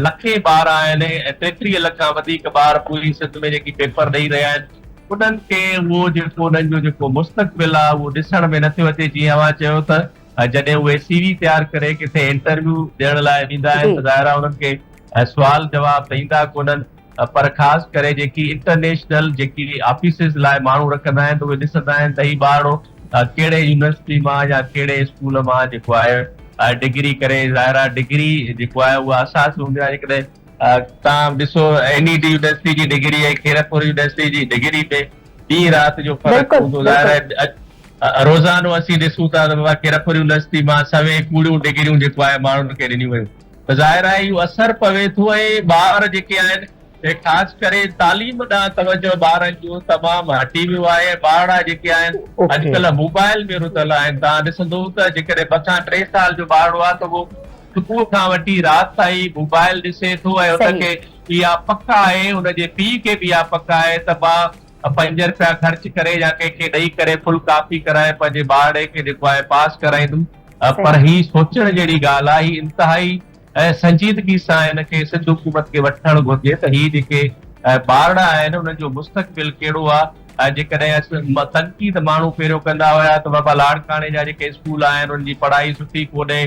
Speaker 3: लखे ॿार आहिनि, 33 लख खां वधीक ॿार पूरी सिंध में जेकी पेपर ॾेई रहिया आहिनि, उन्हनि खे उहो जेको उन्हनि जो जेको मुस्तक़बिल आहे उहो ॾिसण में नथो अचे। जीअं अव्हां चयो त जॾहिं उहे CV तयारु करे किथे इंटरव्यू ॾियण लाइ वेंदा आहिनि, त ज़ाहिर आहे उन्हनि खे सुवाल जवाब त ईंदा कोन्हनि। पर ख़ासि करे जेकी इंटरनेशनल जेकी ऑफिसिस लाइ माण्हू रखंदा आहिनि, त उहे ॾिसंदा आहिनि त ही ॿारु कहिड़े यूनिवर्सिटी मां या कहिड़े स्कूल मां जेको आहे डिग्री करे। ज़ाहिर आहे डिग्री जेको आहे उहा असास हूंदी आहे। जेकॾहिं तव्हां ॾिसो NED यूनिवर्सिटी जी डिग्री ऐं खीरपुर यूनिवर्सिटी जी डिग्री में ॾींहुं राति जो फ़र्क़ु हूंदो। ज़ाहिर आहे रोज़ानो असीं ॾिसूं था त बाबा खीरपुर यूनिवर्सिटी मां सवे कूड़ियूं डिग्रियूं जेको आहे माण्हुनि खे ॾिनियूं वयूं। त ज़ाहिर आहे इहो असरु पवे थो। ऐं ॿार जेके आहिनि ख़ासि करे तालीम ॾांहुं तवजो ॿारनि जो तमामु हटी वियो आहे। ॿार जेके आहिनि अॼुकल्ह मोबाइल में रुधल आहिनि। तव्हां ॾिसंदो त जेकॾहिं 2-3 साल जो ॿारु आहे त उहो सुबुह खां वठी राति ताईं मोबाइल ॾिसे थो। ऐं हुनखे इहा पक आहे, हुनजे पीउ खे बि इहा पक आहे त मां 5 रुपया ख़र्च करे या कंहिंखे ॾेई करे फुल कॉपी कराए पंहिंजे ॿार खे जेको आहे पास कराईंदुमि। पर ही सोचण जहिड़ी ॻाल्हि आहे। ही इंतिहाई संजीदगी सां हिनखे सिंध हुकूमत खे वठणु घुरिजे त ही जेके ॿार आहिनि उन्हनि जो मुस्तक़बिल कहिड़ो आहे। जेकॾहिं तनक़ीद माण्हू पहिरियों कंदा हुया त बाबा लाड़काणे जा जेके स्कूल आहिनि उनजी पढ़ाई सुठी कोन्हे,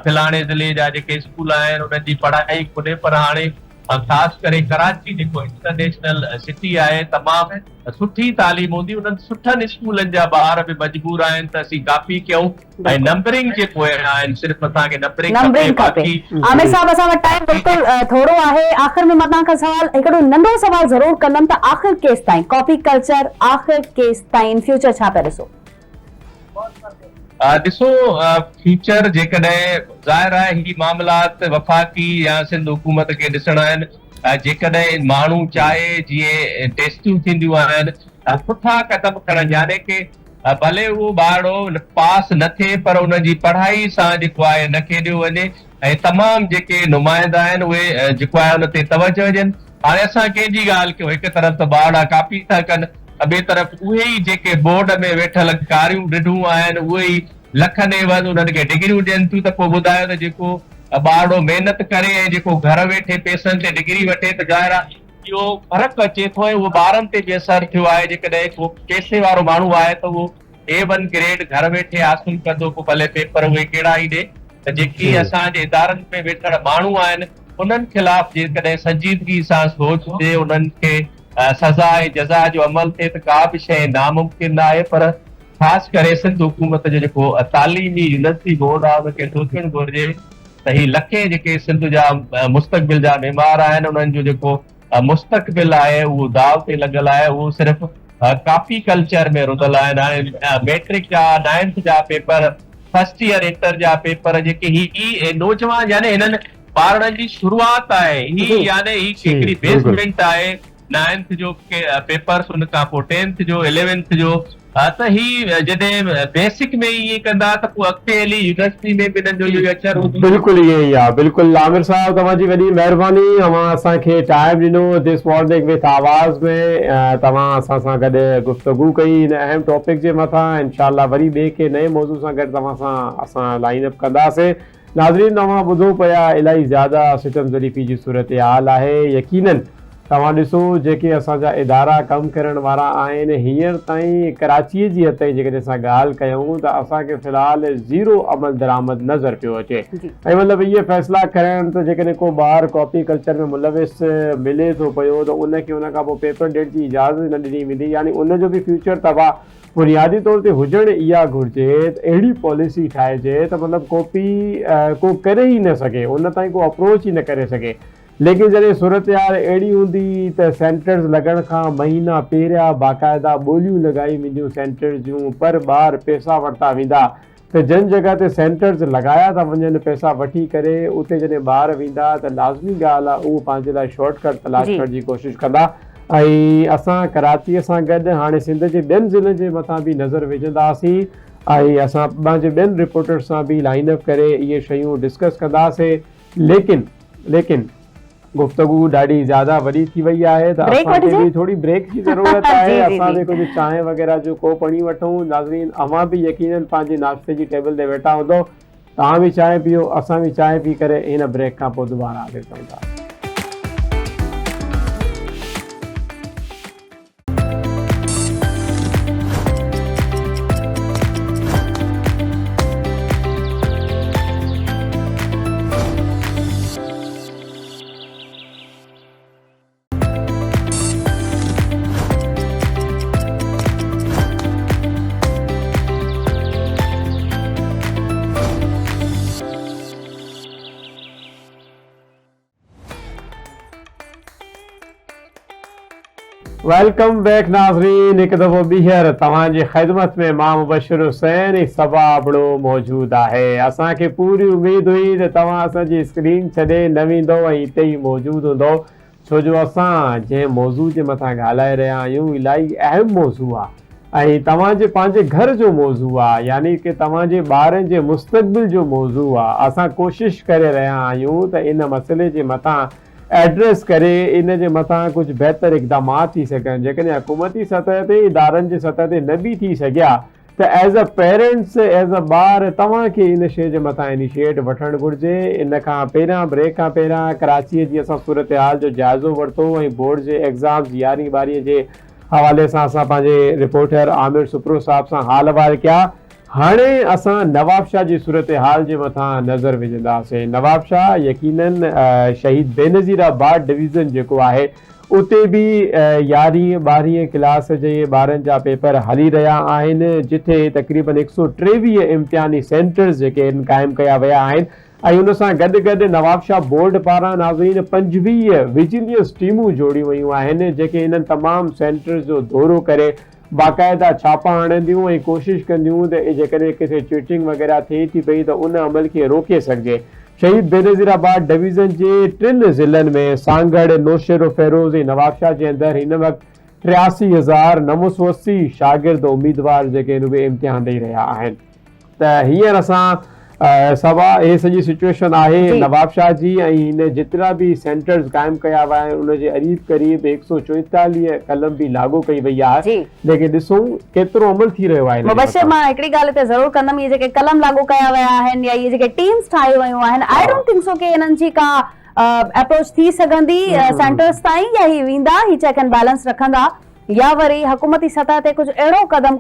Speaker 3: फिलाणे ज़िले जा जेके स्कूल आहिनि उन्हनि जी पढ़ाई कोन्हे, पर हाणे ख़ासि करे कराची जेको इंटरनेशनल सिटी आहे, तमामु सुठी तालीम हूंदी, उन्हनि सुठनि स्कूलनि जा ॿार बि मजबूर आहिनि त असीं कॉपी कयूं ऐं नंबरिंग जेको आहिनि सिर्फ़ु असांखे नंबरिंग
Speaker 2: खपे। आमिर साहब, असां वटि टाइम बिल्कुलु थोरो आहे। आख़िर में मां तव्हांखां सवाल हिकिड़ो नंढो सवाल ज़रूरु कंदमि त आख़िर केसि ताईं कॉपी कल्चर, आख़िर केसि ताईं फ्यूचर छा पिया ॾिसो?
Speaker 3: ॾिसो, फ्यूचर जेकॾहिं ज़ाहिर आहे ही मामलात वफ़ाक़ी या सिंध हुकूमत खे ॾिसणा आहिनि। जेकॾहिं माण्हू चाहे जीअं टेस्टियूं थींदियूं आहिनि, सुठा क़दम खणनि, यानी कि भले उहो ॿारड़ो पास न थिए पर उनजी पढ़ाई सां जेको आहे न खेॾियो वञे ऐं तमामु जेके नुमाइंदा आहिनि उहे जेको आहे उन ते तवजो ॾियनि। हाणे असां कंहिंजी ॻाल्हि कयूं, हिकु तरफ़ त ॿारड़ा कॉपी था कनि, ॿिए तरफ़ उहे ई जेके बोर्ड में वेठल कारियूं ॾिढूं आहिनि उहे ई लखनि एवज़ उन्हनि खे डिग्रियूं ॾियनि थियूं। त पोइ ॿुधायो त जेको ॿारड़ो महिनत करे ऐं जेको घर वेठे पैसनि ते डिग्री वठे, त ज़ाहिर आहे इहो फ़र्क़ु अचे थो ऐं उहो ॿारनि ते बि असरु थियो आहे। जेकॾहिं को पैसे वारो माण्हू आहे त उहो A1 ग्रेड घर वेठे हासिल कंदो, पोइ भले पेपर उहे कहिड़ा ई ॾे। त जेकी असांजे इदारनि में वेठल माण्हू आहिनि उन्हनि ख़िलाफ़ जेकॾहिं संजीदगी सां सोचे उन्हनि खे सज़ा ऐं जज़ा जो अमल थिए त का बि शइ नामुमकिन न आहे। पर ख़ासि करे सिंध हुकूमत जो जेको तालीमी यूनिवर्सिटी बोर्ड आहे उनखे सोचणु घुरिजे त ही लखे जेके सिंध जा मुस्तक़बिल जा बीमार आहिनि, उन्हनि जो जेको मुस्तक़बिल आहे उहो दाव ते लॻल आहे, उहो सिर्फ़ु कॉपी कल्चर में रुधल आहिनि। हाणे मैट्रिक जा 9th जा पेपर, फर्स्ट ईयर इंटर जा पेपर जेके ही नौजवान यानी हिननि ॿारनि जी शुरूआत आहे, ही यानी ही हिकिड़ी बेसमेंट आहे 9th जो पेपर्स, उन खां पोइ 10th जो 11th जो। त ही जॾहिं बेसिक में ईअं कंदा त पोइ अॻिते हली यूनिवर्सिटी में बि हिननि जो इहो अचरु हूंदो।
Speaker 1: बिल्कुलु ईअं ई आहे। बिल्कुलु आमिर साहब, तव्हांजी वॾी महिरबानी, तव्हां असांखे टाइम ॾिनो दिस मॉर्निंग विथ आवाज़ में। तव्हां असां सां गॾु गुफ़्तगू कई हिन अहम टॉपिक जे मथां। इंशाअल्लाह वरी ॿिए के नए मौज़ू सां गॾु तव्हां सां असां लाइन अप कंदासीं। नाज़रीन, तव्हां ॿुधो पिया इलाही ज़्यादा सितम ज़रीफ़ी जी सूरत हाल आहे। यकीनन तव्हां ॾिसो जेके असांजा इदारा कमु करण वारा आहिनि, हींअर ताईं कराचीअ जी हद ताईं जेकॾहिं असां ॻाल्हि कयूं त असांखे फ़िलहालु ज़ीरो अमल दरामद नज़र पियो अचे। ऐं मतिलबु इहे फ़ैसिला करणु त जेकॾहिं को ॿार कॉपी कल्चर में मुलविस मिले थो पियो त उनखे उन खां पोइ पेपर ॾियण जी इजाज़त न ॾिनी वेंदी, यानी उनजो बि फ्यूचर तबाह बुनियादी तौर ते हुजणु इहा घुरिजे त अहिड़ी पॉलिसी ठाहिजे त मतिलबु कॉपी को करे ई न सघे, उन ताईं को अप्रोच ई न करे सघे। लेकिन जॾहिं सूरत हाल अहिड़ी हूंदी त सेंटर्स लॻण खां महीना पहिरियां बाक़ाइदा ॿोलियूं लॻाई वेंदियूं सेंटर्स जूं, पर ॿार पैसा वरिता वेंदा, त जिन जॻह ते सेंटर्स लॻाया था वञनि पैसा वठी करे, उते जॾहिं ॿार वेंदा त लाज़मी ॻाल्हि आहे उहो पंहिंजे लाइ शॉर्टकट तलाश करण जी कोशिशि कंदा। ऐं असां कराचीअ सां गॾु हाणे सिंध जे ॿियनि ज़िलनि जे मथां बि नज़र विझंदासीं ऐं असां पंहिंजे ॿियनि रिपोर्टर सां बि लाइन अप करे इहे शयूं डिस्कस कंदासीं। लेकिन गुफ्तगू ॾाढी ज़्यादा वॾी थी वई आहे त असांखे बि थोरी ब्रेक जी ज़रूरत आहे। असां बि कुझु चांहि वग़ैरह जो कोप हणी वठूं। नाज़रीन, अवां बि यकीनन पंहिंजे नाश्ते जी टेबल ते वेठा हूंदो, तव्हां बि चांहि पीओ, असां बि चांहि पी करे हिन ब्रेक खां पोइ दुबारा हाज़िर थियूं था। वेलकम बैक नाज़रीन, हिकु दफ़ो ॿीहर तव्हांजी ख़िदमत में मां मुबशिर हुसैन सबा बड़ो मौजूदु आहे। असांखे पूरी उमेद हुई त तव्हां असांजी स्क्रीन छॾे न वेंदो ऐं हिते ई मौजूदु हूंदो, छो जो असां जंहिं मौज़ू जे मथां ॻाल्हाए रहिया आहियूं इलाही अहम मौज़ू आहे ऐं तव्हांजे पंहिंजे घर जो मौज़ू आहे, यानी कि तव्हांजे ॿारनि जे मुस्तक़बिल जो मौज़ू आहे। असां कोशिशि करे रहिया आहियूं त इन मसइले जे मथां एड्रेस करे इन जे मथां कुझु बहितर इक़दामात थी सघनि। जेकॾहिं हुकूमती सतह ते इदारनि जे सतह ते न बि थी सघिया त as a parents as a ॿार तव्हांखे इन शइ जे मथां इनिशिएट वठणु घुरिजे। इन खां पहिरियां ब्रेक खां पहिरियां कराचीअ जी असां सूरत हाल जो जाइज़ो वरितो ऐं बोर्ड जे एग्ज़ाम्स 11वीं 12वीं जे हवाले सां असां पंहिंजे रिपोर्टर आमिर सुप्रो साहब सां हाल अहिवाल कया। हाणे असां नवाब शाह जी सूरत हाल जे मथां नज़र विझंदासीं। नवाब शाह यकीनन शहीद बेनज़ीराबाद डिवीज़न जेको आहे उते बि 11वीं 12वीं क्लास जे ॿारनि जा पेपर हली रहिया आहिनि, जिथे तक़रीबन 123 इम्तिहानी सेंटर्स जेके आहिनि क़ाइमु कया विया आहिनि ऐं उन सां गॾु गॾु नवाब शाह बोर्ड पारां नाज़रीन 25 विजिलियंस टीमूं जोड़ियूं वयूं आहिनि, जेके इन्हनि तमामु सेंटर्स जो दौरो करे बाक़ाइदा छापा हणंदियूं ऐं कोशिशि कंदियूं त जेकॾहिं किथे चीटिंग वग़ैरह थिए थी पई त उन अमल खे रोके सघिजे। शहीद बेनज़ीराबाद डिवीज़न जे 3 ज़िलनि में सांगड़, नौशेरो फेरोज़ ऐं नवाबशाह जे अंदरि हिन वक़्तु 83,980 शागिर्द उम्मीदवार जेके आहिनि उहे इम्तिहान ॾेई रहिया आहिनि। त हींअर असां सवा हे सॼी सिचुएशन आहे नवाब शाह जी ऐं हिन जेतिरा बि सेंटर्स क़ाइमु कया विया आहिनि उनजे क़रीब 144 कलम बि लागू कई वई आहे, लेकिन ॾिसूं केतिरो अमल थी रहियो आहे।
Speaker 2: मुबशिर, मां हिकिड़ी ॻाल्हि ते ज़रूरु कंदमि, इहे जेके कलम लागू कया विया आहिनि या इहे जेके टीम्स ठाहियूं वयूं आहिनि, आई डोंट थिंक सो कि इन्हनि जी का अप्रोच थी सघंदी सेंटर्स ताईं, या ही वेंदा, ही चेक एंड बैलेंस रखंदा, या वरी हुकूमती सतह ते कुझु अहिड़ो कदम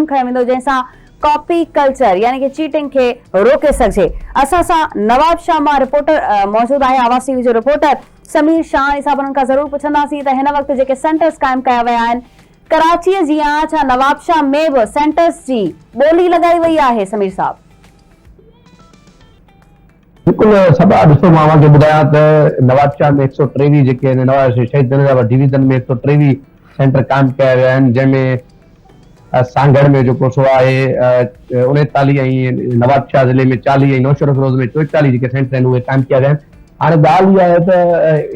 Speaker 2: खयो वेंदो जंहिंसां कॉपी कल्चर यानी कि चीटिंग के रोके सके। असा सा नवाब शाह मां रिपोर्टर मौजूद है, आवाज़ टीवी जो रिपोर्टर समीर शाह साहब, उनका जरूर पुछंदासीं त हिन वक्त जेके सेंटर्स कायम कया विया आहिनि कराची जी छा नवाब शाह में भी सेंटर्स जी बोली लगाई वही है? समीर साहब
Speaker 4: बिल्कुल सबा ॾिसो, मां तव्हांखे ॿुधायां त नवाब शाह में 123 जेके आहिनि, नवाब शहीद बेनज़ीराबाद डिवीज़न में 123 सेंटर कायम कया विया आहिनि, जंहिंमें सांगड़ में जो सो आहे 39 ऐं नवाब शाह ज़िले में 40 ऐं नौशेरो फिरोज़ में 44 जेके सेंटर आहिनि उहे कायम कया विया आहिनि। हाणे ॻाल्हि इहा आहे त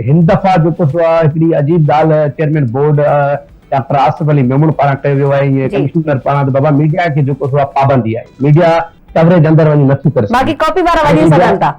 Speaker 4: हिन दफ़ा जो सो आहे हिकिड़ी अजीब ॻाल्हि chairman board doctor Asif Ali Memon पारां कयो वियो आहे, ऐं कमिश्नर पारां त बाबा मीडिया खे जो सो आहे पाबंदी आहे, मीडिया कवरेज अंदरि वञी नथी करे सघे,
Speaker 2: बाक़ी कॉपी वारा वञी सघनि था,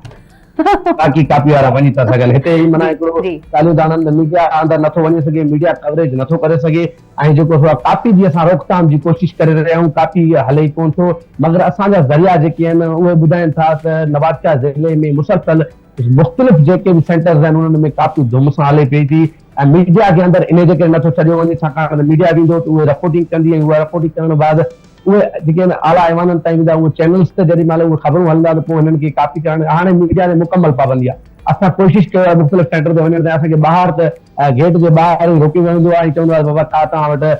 Speaker 4: बाक़ी कापी वारा वञी था सघनि। हिते ई माना हिकिड़ो ॻाल्हियूं था आहिनि, मीडिया अंदरि नथो वञी सघे, मीडिया कवरेज नथो करे सघे, ऐं जेको सो आहे कापी जी असां रोकथाम जी कोशिशि करे रहिया आहियूं, कापी हले ई कोन थो, मगर असांजा ज़रिया जेके आहिनि उहे ॿुधाइनि था त नवाब शाह ज़िले में मुसलसल मुख़्तलिफ़ जेके बि सेंटर्स आहिनि उन्हनि में कापी धूम सां हले पई थी, ऐं मीडिया के अंदरि इन जे करे नथो छॾियो वञे, छाकाणि त मीडिया वेंदो त उहे रिपोर्टिंग कंदी, ऐं उहा रिपोर्टिंग करण बाद उहे जेके आला ऐवाननि ताईं वेंदा, उहे चैनल्स ते जेॾी महिल उहे ख़बरूं हलंदा त पोइ हिननि खे कापी करण हाणे मीडिया ते मुकमल पाबंदी आहे। असां कोशिशि कयो आहे मुख़्तलिफ़ सेंटर ते वञण ते, असांखे ॿाहिरि त गेट जे ॿाहिरि रोकी वेंदो आहे ऐं चवंदो आहे बाबा का तव्हां वटि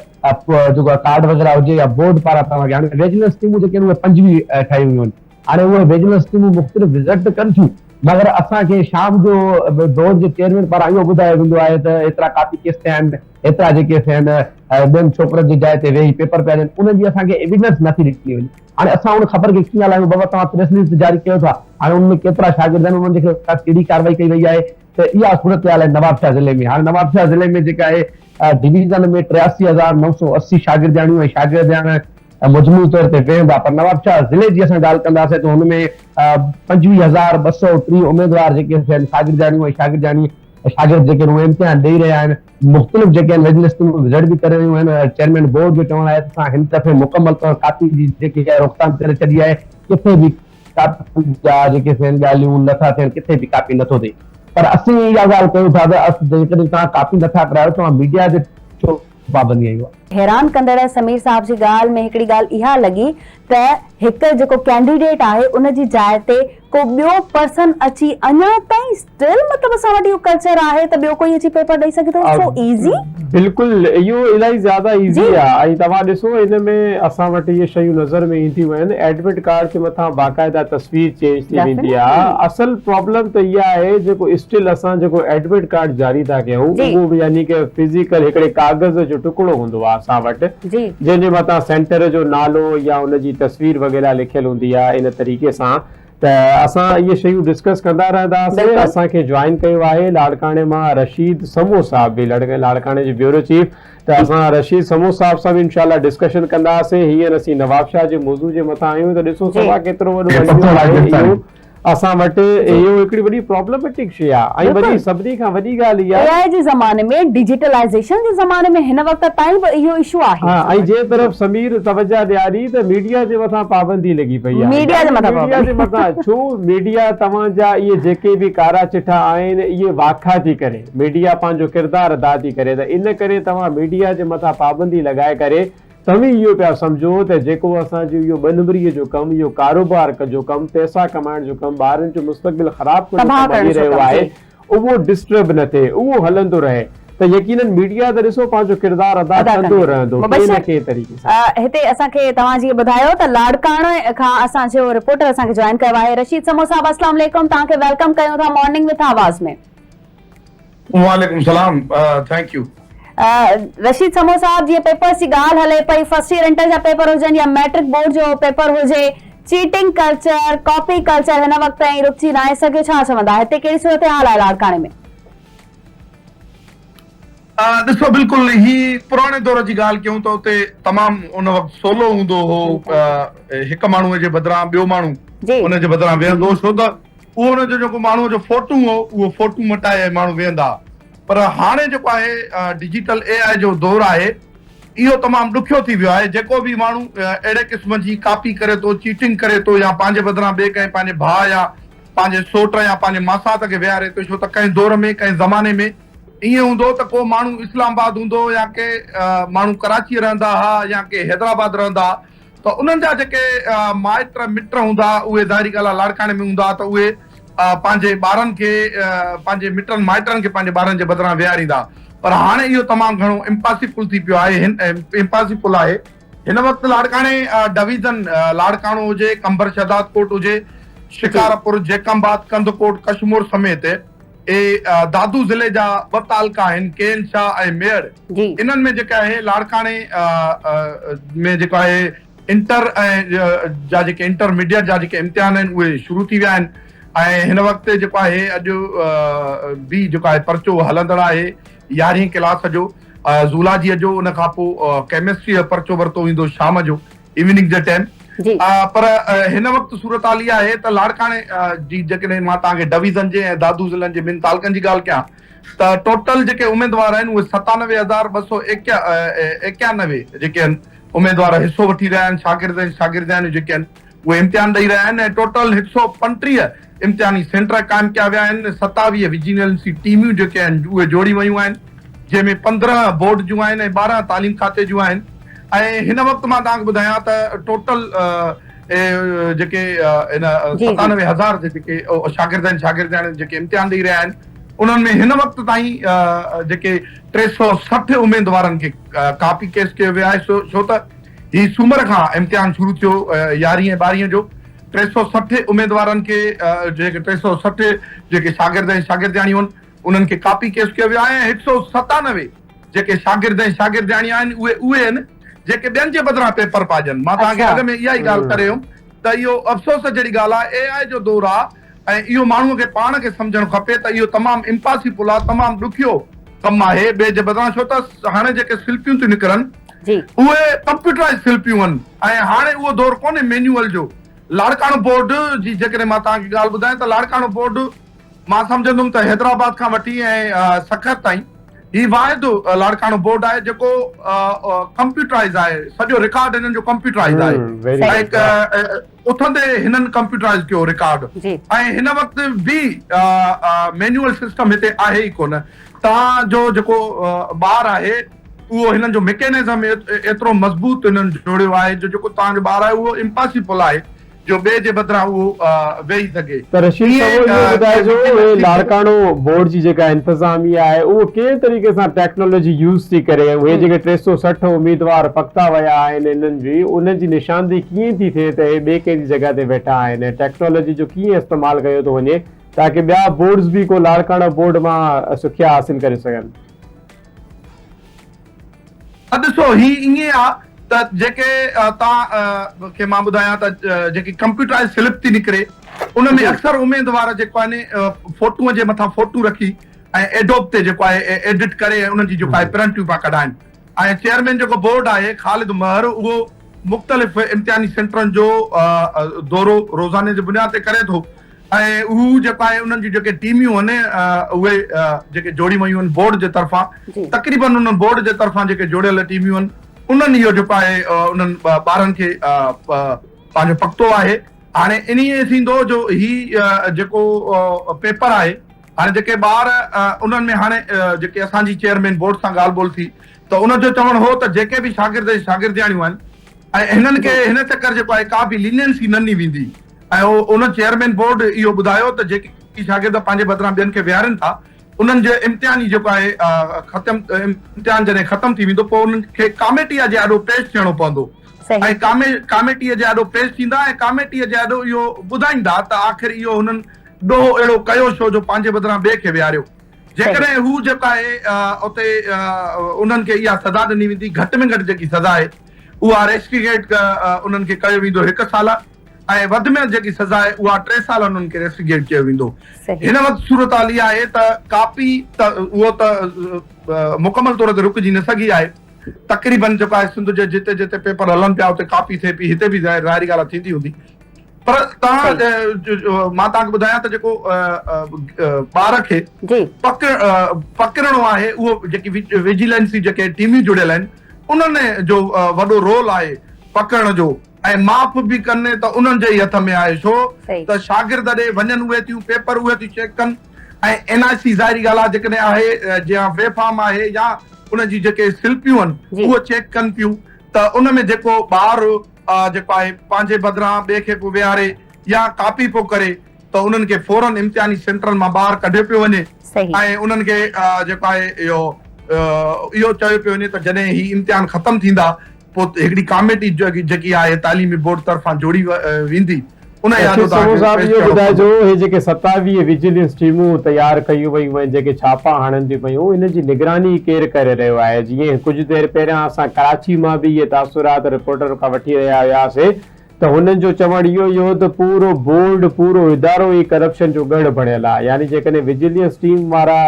Speaker 4: जेको कार्ड वग़ैरह हुजे या बोर्ड पारां तव्हांखे, हाणे विजिलेंस टीमूं जेके आहिनि उहे 25 ठाहियूं वयूं आहिनि, हाणे उहे विजिलेंस टीमूं मुख़्तलिफ़ विज़िट कनि थियूं, मगर असांखे शाम जो बोर्ड जे चेयरमैन पारां इहो ॿुधायो वेंदो आहे त एतिरा कापी केस थिया आहिनि, एतिरा जेके थियनि ॿियनि छोकिरनि जी जाइ ते वेही पेपर पिया ॾियनि, उन्हनि जी असांखे एविडेंस नथी ॾिनी वञे। हाणे असां उन ख़बर खे कीअं लाहियूं, बाबा तव्हां प्रेस रिलीज़ जारी कयो था, हाणे उनमें केतिरा शागिर्द आहिनि, उन्हनि जे कहिड़ी कार्रवाई कई वई आहे, त इहा सूरत हाल आहे नवाब शाह ज़िले में। हाणे नवाब शाह ज़िले में जेका आहे डिवीज़न में 83,980 शागिर्दियाणियूं ऐं शागिर्द मजमूई तौर ते वेहंदा, पर नवाब शाह ज़िले जी असां ॻाल्हि कंदासीं त हुनमें 25,230 उम्मीदवार जेके शागिर्दियाणियूं ऐं शागिर्द जेके उहे इम्तिहान ॾेई रहिया आहिनि, मुख़्तलिफ़ जेके आहिनि विजिलेंस टीमूं विज़िट बि करे रहियूं आहिनि। चेयरमैन बोर्ड जो चवणु आहे त असां हिन दफ़े मुकमल तौर कापी जी जेकी आहे रोकथाम करे छॾी आहे, किथे बि कापी जा जेके थियनि ॻाल्हियूं नथा थियनि, किथे बि कापी नथो थिए, पर असीं इहा ॻाल्हि कयूं था त जेकॾहिं तव्हां कापी नथा करायो तव्हां मीडिया ते छो पाबंदी आई आहे?
Speaker 2: हैरान कंदड़ समीर साहब जी ॻाल्हि में हिकिड़ी ॻाल्हि इहा लॻी त हिकु जेको कैंडिडेट आहे उन जी जाइ ते को ॿियो पर्सन अची अञा ताईं स्टिल मतिलबु असां वटि इहो कल्चर आहे त ॿियो कोई अची पेपर ॾेई सघे थो, सो ईज़ी।
Speaker 1: बिल्कुलु इहो इलाही ज़्यादा ईज़ी आहे, ऐं तव्हां ॾिसो हिन में असां वटि इहे शयूं नज़र में ईंदियूं आहिनि, एडमिट कार्ड जे मथां बाक़ाइदा तस्वीर चेंज थी वेंदी आहे। असल प्रॉब्लम त इहा आहे जेको स्टिल असां जेको एडमिट कार्ड जारी था कयूं उहो बि यानी कि फिज़िकल हिकिड़े कागज़ जो टुकड़ो हूंदो आहे असां वटि, जंहिंजे मथां सेंटर जो नालो या उनजी तस्वीर वग़ैरह लिखियल हूंदी आहे। इन तरीक़े सां त असां इहे शयूं डिस्कस कंदा रहंदासीं। असांखे ज्वाइन कयो आहे लाड़काणे मां रशीद समो साहब बि, लाड़काणे जे ब्यूरो चीफ, त असां रशीद समो साहब सां बि इंशाल्लाह डिस्कशन कंदासीं। हींअर असीं नवाब शाह जे मौज़ू जे मथां आहियूं त ॾिसो सवा केतिरो वॾो आहे असां वटि, इहो हिकिड़ी वॾी प्रॉब्लमेटिक शइ आहे। ऐं वरी सभिनी खां वॾी ॻाल्हि इहा
Speaker 2: एआई जे ज़माने में, डिजिटलाइज़ेशन जे ज़माने में हिन वक़्त ताईं बि इहो इशू आहे।
Speaker 1: हा, ऐं जे तरफ़ समीर तवज्जो ॾियारी त मीडिया जे मथां पाबंदी लॻी पई आहे।
Speaker 2: मीडिया जे मथां
Speaker 1: छो? मीडिया तव्हांजा इहे जेके बि कारा चिठा आहिनि इहे वाखा थी करे, मीडिया पंहिंजो किरदारु अदा थी करे, त इन करे तव्हां मीडिया जे मथां पाबंदी लॻाए करे तव्हीं इहो पिया सम्झो त जेको असांजो इहो 2 नंबरीअ जो कमु, इहो कारोबार जो कमु, पैसा कमाइण जो कमु, ॿारनि जो मुस्तक़बिल ख़राब करण जो रहियो आहे, उहो डिस्टर्ब न थिए, उहो हलंदो रहे, त यकीनन मीडिया त ॾिसो पंहिंजो किरदारु अदा कंदो रहंदो के तरीक़े सां।
Speaker 2: हिते असांखे तव्हां जीअं ॿुधायो त लाड़काणे खां असांजो रिपोर्टर असांखे जॉइन कयो आहे रशीद समो साहब। अस्सलाम वालेकुम, तव्हांखे वेलकम कयूं था मॉर्निंग विथ आवाज़ में।
Speaker 5: वालेकुम सलाम, थैंक यू।
Speaker 2: रशीद समो साहब, जीअं पेपर्स जी ॻाल्हि हले पई, फर्स्ट ईयर इंटर जा पेपर हुजनि या मैट्रिक बोर्ड जो पेपर हुजे, चीटिंग कल्चर, कॉपी कल्चर हिन वक़्त ताईं रुकी न आहे सघियो, छा चवंदा? हिते कहिड़ी सूरत हाल आहे लाड़काणे में?
Speaker 5: ॾिसो, बिल्कुलु ही पुराणे दौर जी ॻाल्हि कयूं त उते तमामु उन वक़्तु सोलो हूंदो हो, हिकु माण्हूअ जे बदिरां ॿियो माण्हू उन जे बदिरां वेहंदो, छो त उहो हुनजो जेको माण्हूअ जो फोटू हो उहो फोटू मटाए माण्हू वेहंदा। पर हाणे जेको आहे डिजिटल AI जो दौर आहे, इहो तमामु ॾुखियो थी वियो आहे। जेको बि माण्हू अहिड़े क़िस्म जी कापी करे थो, चीटिंग करे थो, या पंहिंजे बदिरां ॿिए कंहिं पंहिंजे भाउ या पंहिंजे सोट या पंहिंजे मासात खे विहारे थो, छो त कंहिं दौर में कंहिं ज़माने में ईअं हूंदो त को माण्हू इस्लामाबाद हूंदो या के माण्हू कराची रहंदा हुआ या के हैदराबाद रहंदा, त उन्हनि जा जेके माइट मिट हूंदा उहे ज़ाहिरी ॻाल्हि आहे लाड़काणे में हूंदा, त उहे पंहिंजे ॿारनि खे, पंहिंजे मिटनि माइटनि खे पंहिंजे ॿारनि जे बदिरां विहारींदा। पर हाणे इहो तमामु घणो इम्पॉसिबल थी पियो आहे, इम्पॉसिबल आहे। हिन वक़्तु लाड़काणे डिवीज़न लाड़काणो हुजे, कंबर शहदाद कोट हुजे, शिकारपुर, जेकमबाद, कंदकोट, कशमोर समेत दादू ज़िले जा 2 तालुका आहिनि, केन शाह ऐं मेड़। इन्हनि में जेका आहे लाड़काणे में जेका आहे इंटर ऐं जा जेके इंटरमीडिएट जा जेके इम्तिहान आहिनि उहे शुरू थी विया आहिनि। ऐं हिन वक़्तु जेको आहे अॼु बि जेको आहे परचो हलंदड़ आहे 11हीं क्लास जो, ज़ूलॉजीअ जो, उन खां पोइ केमिस्ट्री जो परचो वरितो वेंदो शाम जो, इवनिंग जे टाइम। पर हिन वक़्तु सूरत हाल इहा आहे त लाड़काणे जी जेकॾहिं मां तव्हांखे डिवीज़न जे ऐं दादू ज़िलनि जे 2 तालुकनि जी ॻाल्हि कयां त टोटल जेके उमेदवार आहिनि उहे 97,291 जेके आहिनि उमेदवार हिसो वठी रहिया आहिनि, शागिर्द आहिनि जेके आहिनि उहे इम्तिहान ॾेई रहिया आहिनि। ऐं टोटल 135 इम्तिहानी सेंटर क़ाइमु कया विया आहिनि, 27 विजिलेंसी टीमियूं जेके आहिनि उहे जोड़ी वयूं आहिनि, जंहिंमें 15 बोर्ड जूं आहिनि ऐं 12 तालीम खाते जूं आहिनि। ऐं हिन वक़्तु मां तव्हांखे ॿुधायां त टोटल जेके इन 97,000 जेके शागिर्द आहिनि जेके इम्तिहान ॾेई रहिया आहिनि, उन्हनि में हिन वक़्तु ताईं जेके 360 उमेदवारनि खे कापी केस कयो वियो आहे, छो त ही सूमर खां इम्तिहान शुरू थियो 11 ऐं 12 जो। 360 उमेदवारनि खे जेके 360 जेके शागिर्द ऐं शागिर्दियाणियूं आहिनि उन्हनि खे कापी केस कयो वियो आहे। 197 जेके शागिर्द ऐं शागिर्दियाणी आहिनि उहे आहिनि जेके ॿियनि जे बदिरां पेपर पाजनि। मां तव्हांखे अॻ में इहा ई ॻाल्हि करे हुयमि त इहो अफ़सोस जहिड़ी ॻाल्हि आहे, AI जो दौर आहे ऐं इहो माण्हूअ खे पाण खे सम्झणु खपे त इहो तमामु इम्पॉसिबल आहे, तमामु ॾुखियो कमु आहे ॿिए जे बदिरां, छो त हाणे जेके शिल्पियूं थियूं निकिरनि उहे कंप्यूटराइज़ शिल्पियूं आहिनि ऐं हाणे उहो दौर कोन्हे मैन्युअल जो। लाड़काणो बोर्ड जी जेकॾहिं मां तव्हांखे ॻाल्हि ॿुधायां त लाड़काणो बोर्ड मां सम्झंदुमि त हैदराबाद खां वठी ऐं सखत ताईं ही वाहिद लाड़काणो बोर्ड आहे जेको कंप्यूटराइज़ आहे, सॼो रिकॉर्ड हिननि जो कंप्यूटराइज़ आहे, उथंदे हिननि कंप्यूटराइज़ कयो रिकॉर्ड। ऐं हिन वक़्तु बि मैन्युअल सिस्टम हिते आहे ई कोन। तव्हांजो जेको ॿारु आहे उहो हिननि जो मैकेनिज़म एतिरो मज़बूत हिननि जोड़ियो आहे जो जेको तव्हांजो ॿारु आहे उहो इम्पॉसिबल आहे जो ॿिए जे बदिरां उहो वेही सघे।
Speaker 1: त रशीद साहब इहो ॿुधाइजो लाड़काणो बोर्ड जी जेका इंतज़ामिया आहे उहो कंहिं तरीक़े सां टेक्नोलॉजी यूज़ थी करे, उहे जेके 360 उम्मीदवार पकता विया आहिनि हिननि जी, उन्हनि जी निशानदी कीअं थी थिए त हे ॿिए कंहिं जॻह ते वेठा आहिनि, टेक्नोलॉजी जो कीअं इस्तेमालु कयो थो वञे ताकि ॿिया बोर्ड्स बि को लाड़काणो बोर्ड मां सिखिया हासिल करे सघनि?
Speaker 5: ॾिसो, ही ईअं आहे त जेके तव्हांखे मां ॿुधायां त जेकी कंप्यूटराइज़ स्लिप थी निकिरे उन में अक्सर उमेदवार जेको आहे फोटूअ जे मथां फोटू रखी ऐं एडोब ते जेको आहे एडिट करे उन्हनि जी जेको आहे प्रिंटियूं पिया कढाइनि। ऐं चेयरमैन जेको बोर्ड आहे ख़ालिद महर, उहो मुख़्तलिफ़ इम्तिहानी सेंटरनि जो दौरो रोज़ाने जे बुनियाद ते करे थो ऐं हू जेको आहे उन्हनि जी जेके टीमियूं आहिनि उहे जेके जोड़ी वयूं आहिनि बोर्ड जे तरफ़ां, तक़रीबन उन्हनि बोर्ड जे तरफ़ां जेके जोड़ियल टीमियूं आहिनि उन्हनि इहो जेको आहे उन्हनि ॿारनि खे पंहिंजो पकतो आहे। हाणे इन्हीअ थींदो जो ही जेको पेपर आहे, हाणे जेके ॿार उन्हनि में हाणे जेके असांजी चेयरमैन बोर्ड सां ॻाल्हि ॿोल थी त उनजो चवणु हो त जेके बि शागिर्दियाणियूं आहिनि ऐं हिननि खे हिन चकर जेको आहे का बि लीनियंसी न ॾिनी वेंदी ऐं उन चेयरमैन बोर्ड इहो ॿुधायो त जेके शागिर्द पंहिंजे बदिरां ॿियनि खे विहारनि था उन्हनि जो इम्तिहानी जेको आहे इम्तिहान जॾहिं ख़तमु थी वेंदो पोइ उन्हनि खे कामेटीअ जे आॾो पेश थियणो पवंदो ऐं कामेटीअ जे आॾो पेश थींदा ऐं कामेटीअ जे आॾो इहो ॿुधाईंदा त आख़िर इहो हुननि ॾोहो अहिड़ो कयो छो जो पंहिंजे बदिरां ॿिए खे विहारियो जेकॾहिं हू जेका आहे उते उन्हनि खे इहा सज़ा ॾिनी वेंदी घटि में घटि जेकी सज़ा आहे उहा रेस्ट्रिगेट उन्हनि खे कयो वेंदो 1 साल ऐं वधि में जेकी सज़ा आहे उहा 3 साल उन्हनि खे रेस्ट्रिगेट कयो वेंदो हिन वक़्तु सूरत हाल इहा आहे त कापी त उहो त मुकमल तौर ते रुकिजी न सघी आहे तक़रीबन जेको आहे सिंध जे जिते जिते पेपर हलनि पिया उते कापी थिए पई हिते बि ज़ाहिरी ॻाल्हि थींदी हूंदी पर तव्हां मां तव्हांखे ॿुधायां त जेको ॿार खे पकड़णो आहे उहो जेकी विजिलेंसी जेके टीमियूं जुड़ियल आहिनि उन्हनि जो वॾो रोल आहे पकड़ण जो ऐं माफ़ बि कनि त उन्हनि जे ई हथ में आहे छो त शागिर्द ॾे वञनि उहे थियूं पेपर उहे थियूं चेक कनि ऐं NIC ज़ाहिरी ॻाल्हि आहे जेकॾहिं आहे जीअं वेफार्म आहे या उनजी जेके शिल्पियूं आहिनि उहे चेक कनि पियूं त उन में जेको ॿार जेको आहे पंहिंजे बदिरां ॿिए खे पोइ विहारे या कापी पोइ करे त उन्हनि खे फौरन इम्तिहानी सेंटरनि मां ॿाहिरि कढियो पियो वञे ऐं उन्हनि खे जेको आहे इहो चयो पियो वञे त जॾहिं ही इम्तिहान ख़तमु थींदा पोइ हिकिड़ी कमेटी जेकी आहे तालीमी बोर्ड तरफ़ां जोड़ी वेंदी उन
Speaker 1: जेके 27 विजिलेंस टीमूं तयार कयूं वयूं आहिनि जेके छापा हणनि थियूं पयूं इन जी निगरानी केरु करे रहियो आहे जीअं कुझु देरि पहिरियां असां कराची मां बि इहे तासुरात रिपोर्टर खां वठी रहिया हुआसीं त हुननि जो चवणु इहो ई हो त पूरो बोर्ड पूरो इदारो ई करप्शन जो गढ़ बणियल आहे यानी जेकॾहिं विजिलेंस टीम वारा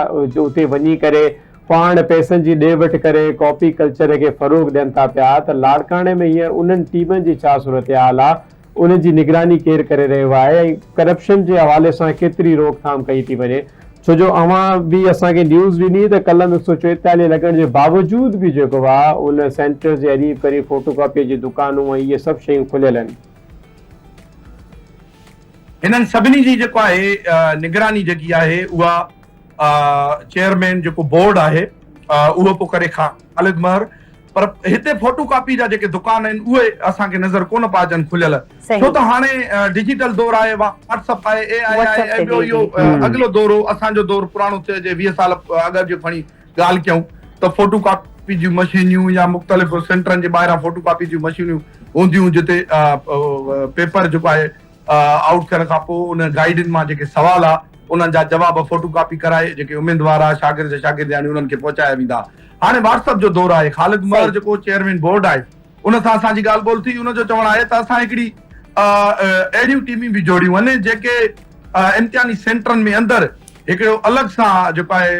Speaker 1: उते वञी करे पाण पैसनि जी ॾे वठि करे कॉपी कल्चर खे फ़रोग़ ॾियनि था पिया त लाड़काणे में हींअर उन्हनि टीमनि जी छा सूरत हाल आहे उन जी निगरानी केरु करे रहियो आहे ऐं करप्शन जे हवाले सां केतिरी रोकथाम कई थी वञे छो जो अवां बि असांखे न्यूज़ ॾिनी त कलम 144 लॻण जे बावजूद बि जेको आहे उन सेंटर जे अरीब करीब फोटोकॉपीअ जी दुकानूं ऐं इहे सभु शयूं खुलियल आहिनि
Speaker 5: हिननि सभिनी जी जेको आहे निगरानी जेकी आहे उहा चेयरमैन जेको बोर्ड आहे उहो पोइ करे ख़ालिद महर पर हिते फोटो कॉपी जा जेके दुकान आहिनि उहे असांखे नज़र कोन पिया अचनि खुलियल छो त हाणे डिजिटल दौर आहे व्हाट्सअप आहे AI आहे ऐं ॿियो इहो अॻिलो दौर हो असांजो दौर पुराणो थियो जे 20 साल अॻु जो खणी ॻाल्हि कयूं त फोटो कॉपी जूं मशीनियूं या मुख़्तलिफ़ सेंटरनि जे ॿाहिरां फोटो कॉपी जूं मशीनियूं हूंदियूं जिते पेपर जेको आहे आउट थियण खां पोइ उन गाइडनि मां जेके सवाल आहे उन्हनि जा जवाब फोटो कॉपी कराए जेके उमेदवार आहे शागिर्द आहिनि उन्हनि खे पहुचाया वेंदा हाणे व्हाट्सअप जो दौर आहे ख़ालिद महर जेको चेयरमैन बोर्ड आहे उन सां असांजी ॻाल्हि ॿोल थी उनजो चवणु आहे त असां हिकिड़ी अहिड़ियूं टीमियूं बि जोड़ियूं आहिनि जेके इम्तिहानी सेंटरनि में अंदरि हिकिड़ो अलॻि सां जेको आहे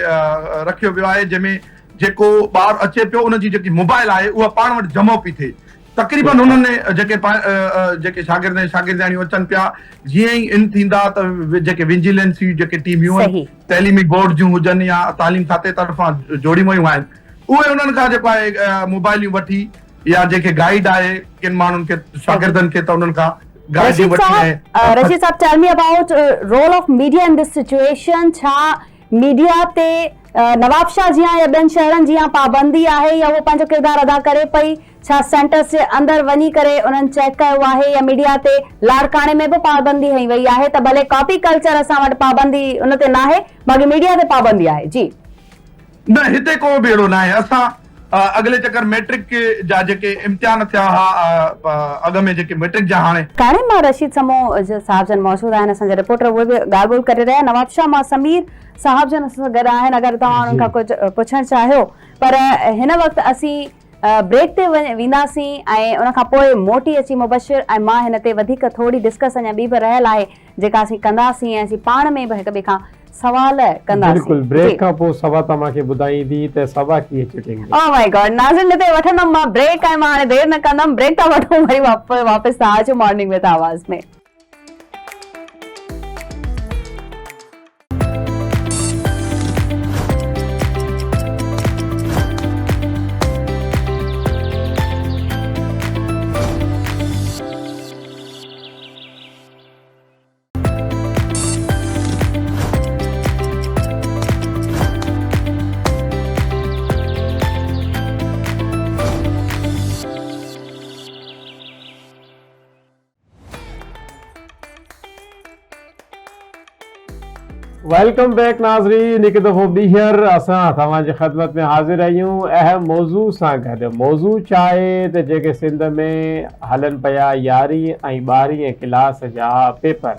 Speaker 5: रखियो वियो आहे जंहिंमें जेको ॿारु अचे पियो उनजी जेकी मोबाइल आहे उहा पाण वटि जमा पई थिए तक़रीबन उन्हनि जेके शागिर्दियाणियूं अचनि पिया जीअं ई इन थींदा त जेके विजिलेंसी जेके टीमियूं आहिनि तइलीमी बोर्ड जूं हुजनि या तालीम खाते तरफ़ां जोड़ी वयूं आहिनि उहे उन्हनि खां जेको आहे मोबाइलियूं वठी या जेके गाइड आहे किन माण्हुनि खे शागिर्दनि खे त उन्हनि खां गाइड वठी
Speaker 2: रशीद साहब tell me about role of media in this situation छा मीडिया ते नवाब शाह जी या ॿियनि शहरनि जी पाबंदी आहे या उहो पंहिंजो किरदारु अदा करे पई छा सेंटर्स जे अंदरि वञी करे उन्हनि चेक कयो आहे या मीडिया ते लाड़काणे में बि पाबंदी हई वई आहे त भले कॉपी कल्चर असां वटि पाबंदी उन ते नाहे बाक़ी मीडिया ते पाबंदी आहे जी
Speaker 5: न हिते को बि अहिड़ो न आहे असां अॻिले चकर मैट्रिक जा जेके इम्तिहान थिया हुआ अॻ में जेके मैट्रिक जा हाणे
Speaker 2: काणे मां रशीद समो साहब जन मौजूद आहिनि असांजा रिपोर्टर उहे बि ॻाल्हि ॿोल करे रहिया नवाब शाह मां समीर साहब जन सां गॾु आहिनि अगरि तव्हां उन्हनि खां कुझु पुछणु चाहियो पर हिन वक़्तु असीं ब्रेक ते वेंदासीं ऐं उन खां पोइ मोटी अची मुबशिर ऐं मां हिन ते वधीक थोरी डिस्कस अञा ॿी बि रहियल आहे जेका असीं कंदासीं ऐं असीं पाण में बि हिक ॿिए खां सवाल कंदासीं
Speaker 1: बिल्कुलु ब्रेक खां पोइ सभा तव्हांखे ॿुधाईंदी त सभा कीअं चिटिंग
Speaker 2: ओह माय गॉड नाज़रीन हिते वठंदमि मां ब्रेक ऐं मां हाणे देरि न कंदमि ब्रेक था वठूं वरी वापसि तव्हां अचो मॉर्निंग विद आवाज़ में
Speaker 1: वेलकम बैक नाज़रीन, हिकु दफ़ो ॿीहर असां तव्हांजी ख़िदमत में हाज़िर आहियूं अहम मौज़ू सां गॾु। मौज़ू छा आहे त जेके सिंध में हलनि पिया 11वीं ऐं 12वीं क्लास जा पेपर,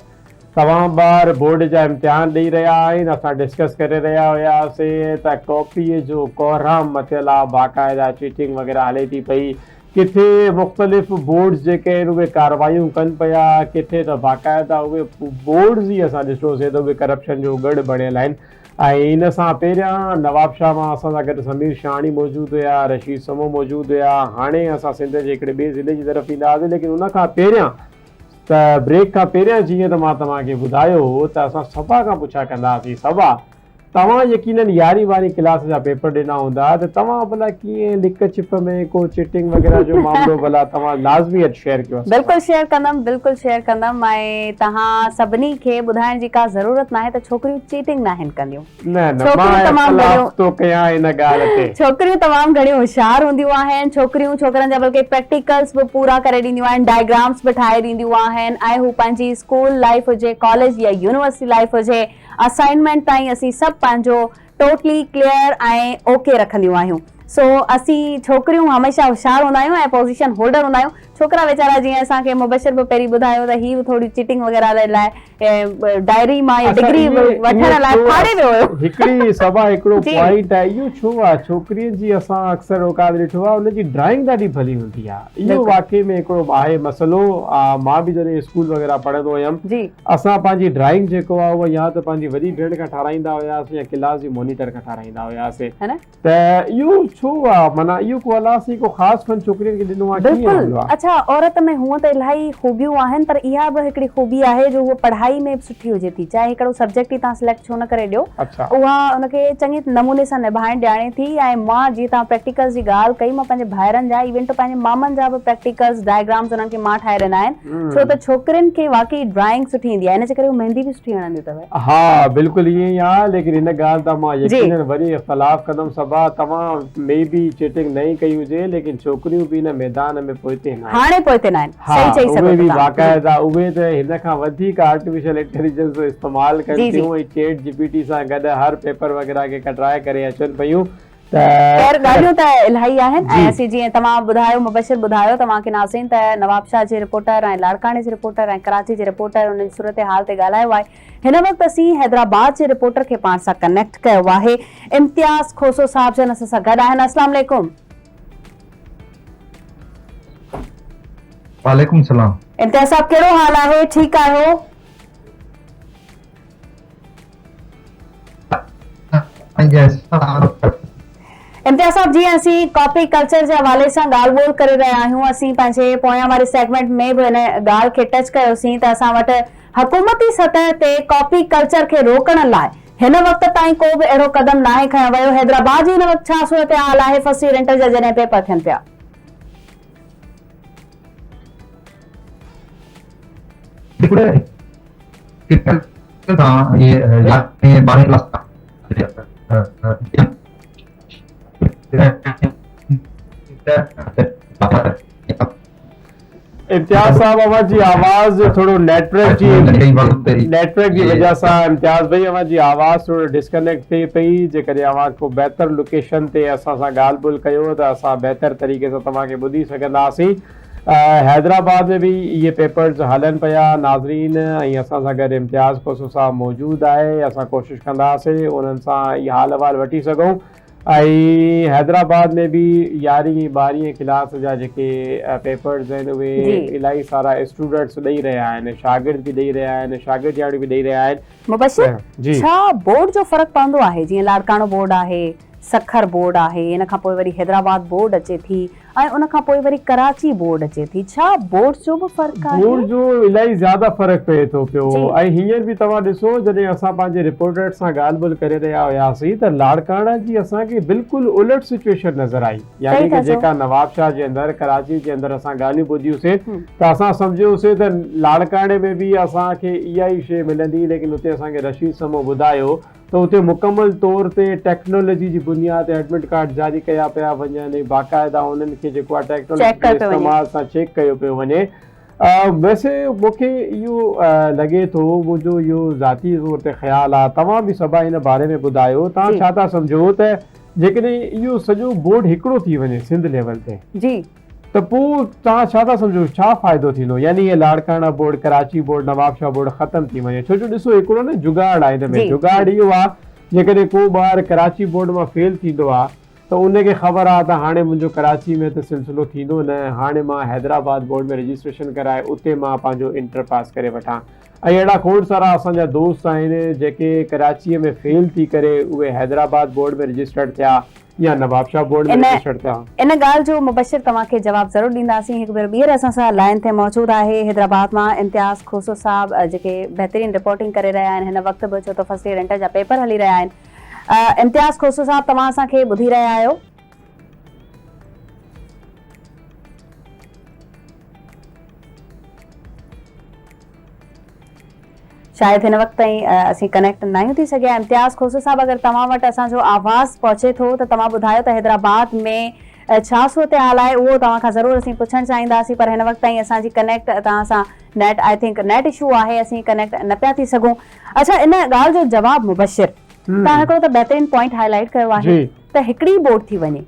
Speaker 1: तमामु ॿार बोर्ड जा इम्तिहान ॾेई रहिया आहिनि। असां डिस्कस करे रहिया हुयासीं त कॉपीअ जो कोहराम मथियल आहे, बाक़ाइदा चीटिंग वग़ैरह हले थी पई। किथे मुख़्तलिफ़ बोर्ड्स जेके आहिनि उहे कार्रवायूं कनि पिया, किथे त बाक़ाइदा उहे बोर्ड्स ई असां ॾिठोसीं त उहे करप्शन जो गढ़ बणियल आहिनि। ऐं इन सां पहिरियां नवाब शाह मां असां सां गॾु समीर शाणी मौजूदु हुया, रशीद समो मौजूदु हुया। हाणे असां सिंध जे हिकिड़े ॿिए ज़िले जी तरफ़ ईंदासीं, लेकिन उन खां पहिरियां त ब्रेक खां पहिरियां जीअं त मां तव्हांखे ॿुधायो त असां सभा खां पुछा कंदासीं। सभा, तव्हां यकीनन 11वीं 12वीं क्लास जा पेपर ॾिना हूंदा त तव्हां भला कीअं लिक चिप में को चीटिंग वग़ैरह जो मामलो भला तव्हां लाज़मी शेयर कयो?
Speaker 2: बिल्कुलु शेयर कंदमि ऐं तव्हां सभिनी खे ॿुधाइण जी का ज़रूरत नाहे त छोकिरियूं चीटिंग नाहिनि कंदियूं। छोकिरियूं तमामु घणियूं होशियार हूंदियूं आहिनि। छोकिरनि जा बल्कि प्रैक्टिकल्स बि पूरा करे ॾींदियूं आहिनि, डायग्राम्स बि ठाहे ॾींदियूं आहिनि। ऐं हू पंहिंजी स्कूल लाइफ हुजे, कॉलेज या यूनिवर्सिटी लाइफ हुजे, असाइनमेंट ताईं असीं सभु पंहिंजो टोटली क्लियर ऐं ओके रखंदियूं आहियूं। सो असीं छोकिरियूं हमेशह होशियार हूंदा आहियूं ऐं पोज़ीशन होल्डर हूंदा आहियूं। छोकिरा वीचारा जीअं असांखे मुबशर बि पहिरीं ॿुधायो त ही थोरी चीटिंग वग़ैरह लाइ डायरी मां डिग्री वठण लाइ फाड़े वियो हुयो।
Speaker 1: हिकिड़ी सभा हिकिड़ो पॉइंट आहे, इहो छो आहे छोकिरियुनि जी असां अक्सर औकात ॾिठो आहे उनजी ड्राइंग ॾाढी भली हूंदी आहे। इहो वाकई में हिकिड़ो आहे मसइलो। मां बि जॾहिं स्कूल वग़ैरह पढ़ंदो हुयमि, असां पंहिंजी ड्राइंग जेको आहे उहो या त पंहिंजी वॾी भेण खां ठाराईंदा हुयासीं या क्लास जी मॉनिटर खां ठाराईंदा हुयासीं। त इहो छो आहे? माना इहो को अलासी को ख़ासि फन छोकिरियुनि खे ॾिनो आहे?
Speaker 2: अच्छा, औरत में हूअं त इलाही खूबियूं आहिनि, पर इहा बि हिकिड़ी खूबी आहे जो उहा पढ़ाई में सुठी हुजे थी। चाहे हिकिड़ो सब्जेक्ट ई तव्हां सिलेक्ट छो न करे ॾियो, उहा उनखे चङी नमूने सां निभाइण ॼाणे थी। ऐं मां जीअं तव्हां प्रैक्टिकल्स जी ॻाल्हि कई, मां पंहिंजे भाइरनि जा इवन पंहिंजे मामनि जा बि प्रैक्टिकल्स डायग्राम्स उन्हनि खे मां ठाहे ॾिना आहिनि, छो त छोकिरियुनि खे वाकई ड्राइंग सुठी ईंदी आहे। इन जे करे मेहंदी बि सुठी हणंदियूं अथव।
Speaker 1: हा, बिल्कुलु ईअं ई आहे। लेकिन इन ॻाल्हि तां मां यकीनन वरी इख़्तिलाफ़ कंदुमि। सभा, तव्हां मे बी चीटिंग नहीं कई हुजे, लेकिन छोकिरियूं बि इन मैदान में पोइते न आहिनि।
Speaker 2: हाणे पोइते न आहिनि, सही चई सघो था।
Speaker 1: बाक़ाइदा उहे त हिन खां वधीक आर्टिफिशियल इंटेलिजेंस जो इस्तेमालु कनि थियूं ऐं चैट जीपीटी सां गॾु हर पेपर वग़ैरह खे कढाए करे अचनि पियूं।
Speaker 2: ख़ैर, ॻाल्हियूं त इलाही आहिनि। ऐं असीं जीअं तव्हां ॿुधायो, मुबशिर ॿुधायो तव्हांखे नाज़रीन त नवाब शाह जे रिपोर्टर ऐं लाड़काणे जे रिपोर्टर ऐं कराची जे रिपोर्टर उन जी सूरत हाल ते ॻाल्हायो आहे। हिन वक़्तु असीं हैदराबाद जे रिपोर्टर खे पाण सां कनेक्ट कयो आहे। इम्तियाज़ खोसो साहब जन असां सां गॾु आहिनि। अस्सलाम वालेकुम।
Speaker 6: वालेकुम सलाम।
Speaker 2: इम्तियाज़ साहब, कहिड़ो हाल आहे? ठीकु आहियो? इम्तियाज़ साहब, जीअं असीं कॉपी कल्चर जे हवाले सां ॻाल्हि ॿोल करे रहिया आहियूं, असीं पंहिंजे पोयां वारे सेगमेंट में बि हिन ॻाल्हि खे टच कयोसीं त असां वटि हुकूमती सतह ते कॉपी कल्चर खे रोकण लाइ हिन वक़्त ताईं को बि अहिड़ो कदम नाहे खयो वियो। हैदराबाद जी हिन वक़्तु छा सूरत हाल आहे फर्स्ट ईयर इंटर जा जॾहिं पेपर थियनि पिया?
Speaker 1: इम्तियाज़ साहब, अवां जी आवाज़ थोड़ो नेटवर्क जी वजह सां इम्तियाज़ भाई अवां जी आवाज़ थोड़ो डिस्कनेक्ट थिए पई। जेकॾहिं अवां को बहितर लोकेशन ते असां सां ॻाल्हि ॿोल कयो त असां बहितर तरीक़े सां तव्हांखे ॿुधी सघंदासीं। हैदराबाद में भी ये पेपर्स हलन पिया नाज़रीन, ऐं असां सां गॾु इम्तियाज़ खोसो साहब मौजूदु आहे। असां कोशिशि कंदासीं उन्हनि सां इहा हाल अहवाल वठी सघूं। ऐं हैदराबाद में भी 11वीं 12वीं क्लास जा जेके पेपर्स आहिनि उहे इलाही सारा स्टूडेंट्स ॾेई रहिया आहिनि, शागिर्द बि ॾेई रहिया आहिनि, शागिर्दियाणी बि ॾेई रहिया आहिनि।
Speaker 2: मुबशिर, छा बोर्ड जो फ़र्क़ु पवंदो आहे? जीअं लाड़काणो बोर्ड आहे, सखर बोर्ड आहे, इन खां पोइ वरी हैदराबाद बोर्ड अचे थी ऐं उन खां पोइ वरी कराची बोर्ड अचे थी। छा बोर्ड जो बि फ़र्क़ु आहे?
Speaker 1: बोर्ड जो इलाही ज़्यादा फ़र्क़ु पए थो पियो। ऐं हींअर बि तव्हां ॾिसो, जॾहिं असां पंहिंजे रिपोर्टर सां ॻाल्हि ॿोल करे रहिया हुयासीं त लाड़काणा जी असांखे बिल्कुलु उलट सिचुएशन नज़र आई। यानी कि जेका नवाब शाह जे अंदरि, कराची जे अंदरि असां ॻाल्हियूं ॿुधियूंसीं त असां सम्झियोसीं त लाड़काणे में बि असांखे इहा ई शइ मिलंदी, लेकिन उते असांखे रशीद समो ॿुधायो त उते मुकमल तौर ते टेक्नोलॉजी जी बुनियाद ते एडमिट कार्ड जारी कया पिया वञनि, बाक़ाइदा उन्हनि खे जेको आहे टेक्नोलॉजी इस्तेमाल सां चेक कयो पियो वञे। वैसे मूंखे इहो लॻे थो, मुंहिंजो इहो ज़ाती तौर ते ख़्यालु आहे, तव्हां बि सभा हिन बारे में ॿुधायो, तव्हां छा था सम्झो त जेकॾहिं इहो सॼो बोर्ड हिकिड़ो थी वञे सिंध लेवल ते
Speaker 2: जी
Speaker 1: त पोइ तव्हां छा था सम्झो छा फ़ाइदो थींदो? यानी इहे Larkana board, Karachi board, Nawabshah board ख़तमु थी वञे, छो जो ॾिसो हिकिड़ो न जुगाड़ आहे हिन में। जुगाड़ इहो आहे जेकॾहिं को ॿार कराची बोर्ड मां फेल थींदो आहे त उनखे ख़बर आहे त हाणे मुंहिंजो कराची में त सिलसिलो थींदो न, हाणे मां हैदराबाद बोर्ड में रजिस्ट्रेशन कराए उते मां पंहिंजो इंटर पास करे वठां। ऐं अहिड़ा खोड़ सारा असांजा दोस्त आहिनि जेके कराचीअ में फेल थी करे उहे हैदराबाद बोर्ड में रजिस्टर्ड थिया या नवाबशाह बोर्ड में रजिस्टर्ड थिया।
Speaker 2: इन ॻाल्हि जो मुबशिर तव्हांखे जवाबु ज़रूरु ॾींदासीं। हिकु भेरो ॿीहर असां सां लाइन ते मौजूदु आहे हैदराबाद मां इम्तियाज़ खोसो साहब, जेके बहितरीन रिपोर्टिंग करे रहिया आहिनि हिन वक़्तु बि, छो त फर्स्ट ईयर इंटर जा पेपर हली रहिया आहिनि। इम्तियाज़ खोसो साहब, तव्हां असांखे ॿुधी रहिया आहियो? शायदि हिन वक़्त ताईं असीं कनेक्ट न आहियूं थी सघिया। इम्तियाज़ खोसो साहब, अगरि तव्हां वटि असांजो आवाज़ पहुचे थो त तव्हां ॿुधायो त हैदराबाद में छा सूरत हाल आहे, उहो तव्हां खां ज़रूरु असीं पुछणु चाहींदासीं, पर हिन वक़्त ताईं असांजी कनेक्ट तव्हां सां net, I think net issue आहे, असीं कनेक्ट न पिया थी सघूं। अच्छा, इन ॻाल्हि जो जवाबु मुबशिर, तव्हां हिकिड़ो त बहितरीन पॉइंट हाईलाइट कयो आहे त हिकिड़ी बोर्ड थी वञे,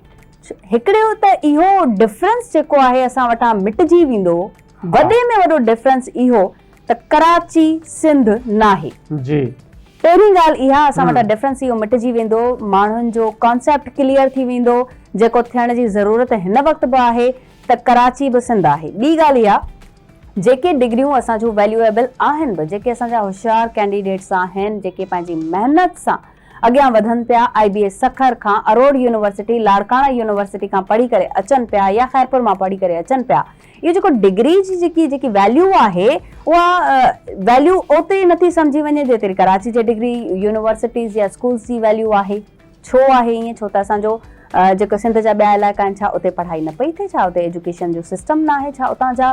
Speaker 2: हिकिड़ो त इहो डिफरेंस जेको आहे असां वटां मिटिजी वेंदो। वॾे में वॾो डिफरेंस इहो त कराची सिंध नाहे
Speaker 1: जी।
Speaker 2: पहिरीं ॻाल्हि इहा, असां वटां डिफरेंस इहो मिटिजी वेंदो, माण्हुनि जो कॉन्सेप्ट क्लियर थी वेंदो, जेको थियण जी ज़रूरत हिन वक़्तु बि आहे त कराची बि सिंध आहे। ॿी ॻाल्हि इहा, जेके डिग्रियूं असांजो वैल्यूएबल आहिनि बि, जेके असांजा होशियार कैंडिडेट्स आहिनि, जेके पंहिंजी महिनत सां अॻियां वधनि पिया, IBS सखर खां, अरोड़ यूनिवर्सिटी, लाड़काना यूनिवर्सिटी खां पढ़ी करे अचनि पिया या ख़ैरपुर मां पढ़ी करे अचनि पिया, इहो जेको डिग्री जी जेकी वैल्यू आहे उहा वैल्यू ओतिरी नथी सम्झी वञे जेतिरी कराची जे डिग्री यूनिवर्सिटीज़ या स्कूल्स जी वैल्यू आहे। छो आहे ईअं? छो त असांजो जेको सिंध जा ॿिया इलाइक़ा आहिनि, छा उते पढ़ाई न पई थिए, छा उते एजुकेशन जो सिस्टम न आहे, छा उतां जा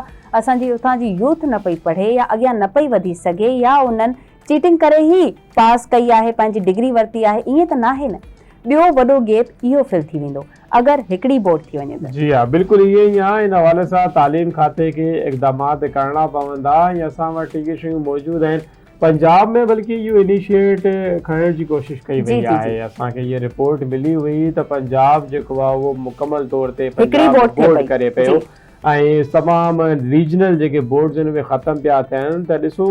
Speaker 2: उतां जी यूथ न पई पढ़े या अॻियां न पई वधी सघे, या उन्हनि चीटिंग करे ई पास कई आहे, पंहिंजी डिग्री वरिती आहे? ईअं त न आहे न। ॿियो वॾो गैप इहो फिल थी वेंदो अगरि हिकिड़ी बोर्ड थी वञे त। जी
Speaker 1: हा, बिल्कुलु ईअं ई आहे। इन हवाले सां तालीम खाते खे इक़दामात करणा पवंदा ऐं असां वटि इहे शयूं मौजूदु आहिनि। पंजाब में बल्कि इहो इनिशिएट खणण जी कोशिशि कई वई आहे। असांखे इहा रिपोर्ट मिली हुई त पंजाब जेको आहे उहो मुकमल तौर ते बोर्ड करे पियो ऐं तमामु रीजनल जेके बोर्ड्स आहिनि उहे ख़तमु पिया थियनि। त ॾिसो,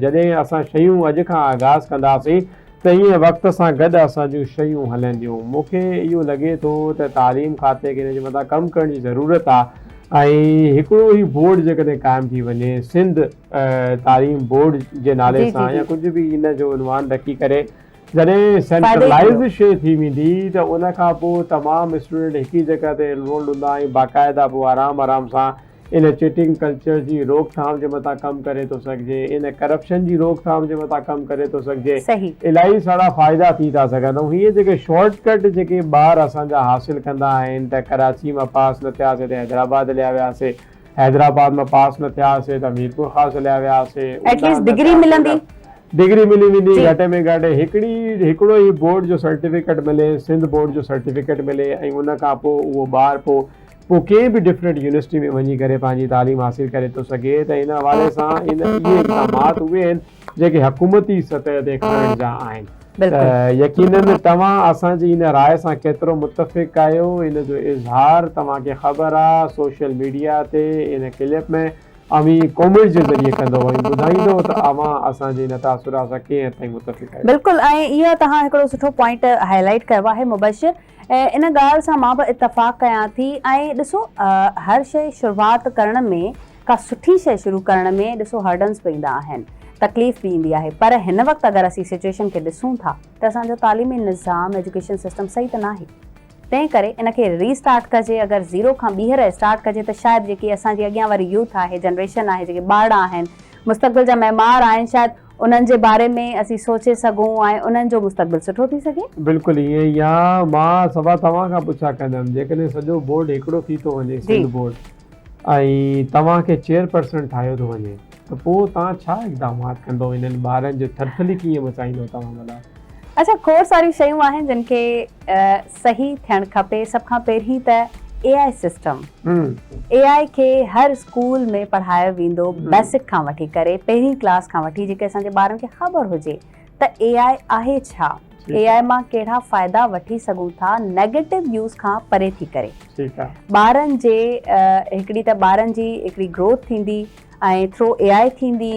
Speaker 1: जॾहिं असां शयूं अॼु खां आगाज़ कंदासीं त ईअं वक़्त सां गॾु असांजूं शयूं हलंदियूं। मूंखे इहो लॻे थो त तालीम खाते खे हिन जे मथां कमु करण जी ज़रूरत आहे ऐं हिकिड़ो ई बोर्ड जेकॾहिं क़ाइमु थी वञे, सिंध तालीम बोर्ड जे नाले सां या कुझु बि इन जो उनवान रखी करे, जॾहिं सेंट्रलाइज़ शइ थी वेंदी त उन खां पोइ तमामु स्टूडेंट हिकु ई जॻह ते इनरोल्ड हूंदा ऐं बाक़ाइदा पोइ आराम सां इन चीटिंग कल्चर जी रोकथाम जे मथां कमु करे थो सघिजे, इन करप्शन जी रोकथाम जे मथां कमु करे थो सघिजे। इलाही सारा फ़ाइदा थी था सघनि। ऐं हीअ जेके शॉर्टकट जेके ॿार असांजा हासिल कंदा आहिनि, त कराची मां पास न थियासीं त हैदराबाद हलिया वियासीं, हैदराबाद मां पास न थियासीं त मीरपुर ख़ासि हलिया वियासीं, डिग्री मिली वेंदी घटि में घटि, हिकिड़ो ई बोर्ड जो सर्टिफिकेट मिले, सिंध बोर्ड जो सर्टिफिकेट मिले ऐं उन खां पोइ उहो ॿार पोइ कंहिं बि डिफरेंट यूनिवर्सिटी में वञी करे पंहिंजी तालीम हासिल करे थो सघे। त इन हवाले सां इहे इक़दामात उहे आहिनि जेके हुकूमती सतह ते खणण जा आहिनि। त यकीनन तव्हां असांजी इन राय सां केतिरो मुतफ़िक़ आहियो, इन जो इज़हार तव्हांखे ख़बर आहे सोशल मीडिया ते इन क्लिप में अमी कॉमेंट जे ज़रिए कंदो ऐं ॿुधाईंदो त अवां असांजे इन तासुरात सां कीअं ताईं मुतफ़िक़ आहियो।
Speaker 2: बिल्कुलु, ऐं इहो तव्हां हिकिड़ो सुठो पॉइंट हाईलाइट कयो आहे मुबशिर। इन ॻाल्हि सां मां बि इतफ़ाक़ कयां थी। ऐं ॾिसो, हर शइ शुरूआति करण में, का सुठी शइ शुरू करण में ॾिसो हर्डन्स बि ईंदा आहिनि, तकलीफ़ बि ईंदी आहे, पर हिन वक़्तु अगरि असीं सिचुएशन खे ॾिसूं था त असांजो तालीमी निज़ाम, एजुकेशन सिस्टम सही त न आहे। तंहिं करे इनखे रीस्टार्ट कजे, अगरि ज़ीरो खां ॿीहर स्टार्ट कजे त शायदि जेकी असांजी अॻियां वारी यूथ आहे, जनरेशन आहे, जेके ॿार आहिनि, मुस्तक़बिल जा महिमार आहिनि, शायदि उन्हनि जे बारे में असीं सोचे सघूं ऐं उन्हनि जो मुस्तक़बिल सुठो थी सघे।
Speaker 1: बिल्कुलु ईअं ई आहे। मां सभा तव्हां खां पुछा कंदुमि, जेकॾहिं सॼो बोर्ड हिकिड़ो थी थो वञे, सिंध बोर्ड, ऐं तव्हांखे चेयरपर्सन ठाहियो थो वञे, त पोइ तव्हां छा इक़दामात कंदो? इन्हनि ॿारनि जो थरथली कीअं मचाईंदो तव्हां भला?
Speaker 2: अच्छा, खोड़ सारियूं शयूं आहिनि जिन खे सही थियणु खपे। सभ खां पहिरीं त AI सिस्टम, AI खे हर स्कूल में पढ़ायो वेंदो, बेसिक खां वठी करे पहिरीं क्लास खां वठी, जेके असांजे ॿारनि खे ख़बर हुजे त AI आहे छा, AI मां कहिड़ा फ़ाइदा वठी सघूं था नेगेटिव यूज़ खां परे थी करे। ॿारनि जे हिकिड़ी त ॿारनि जी हिकिड़ी ग्रोथ थींदी ऐं थ्रू AI थींदी,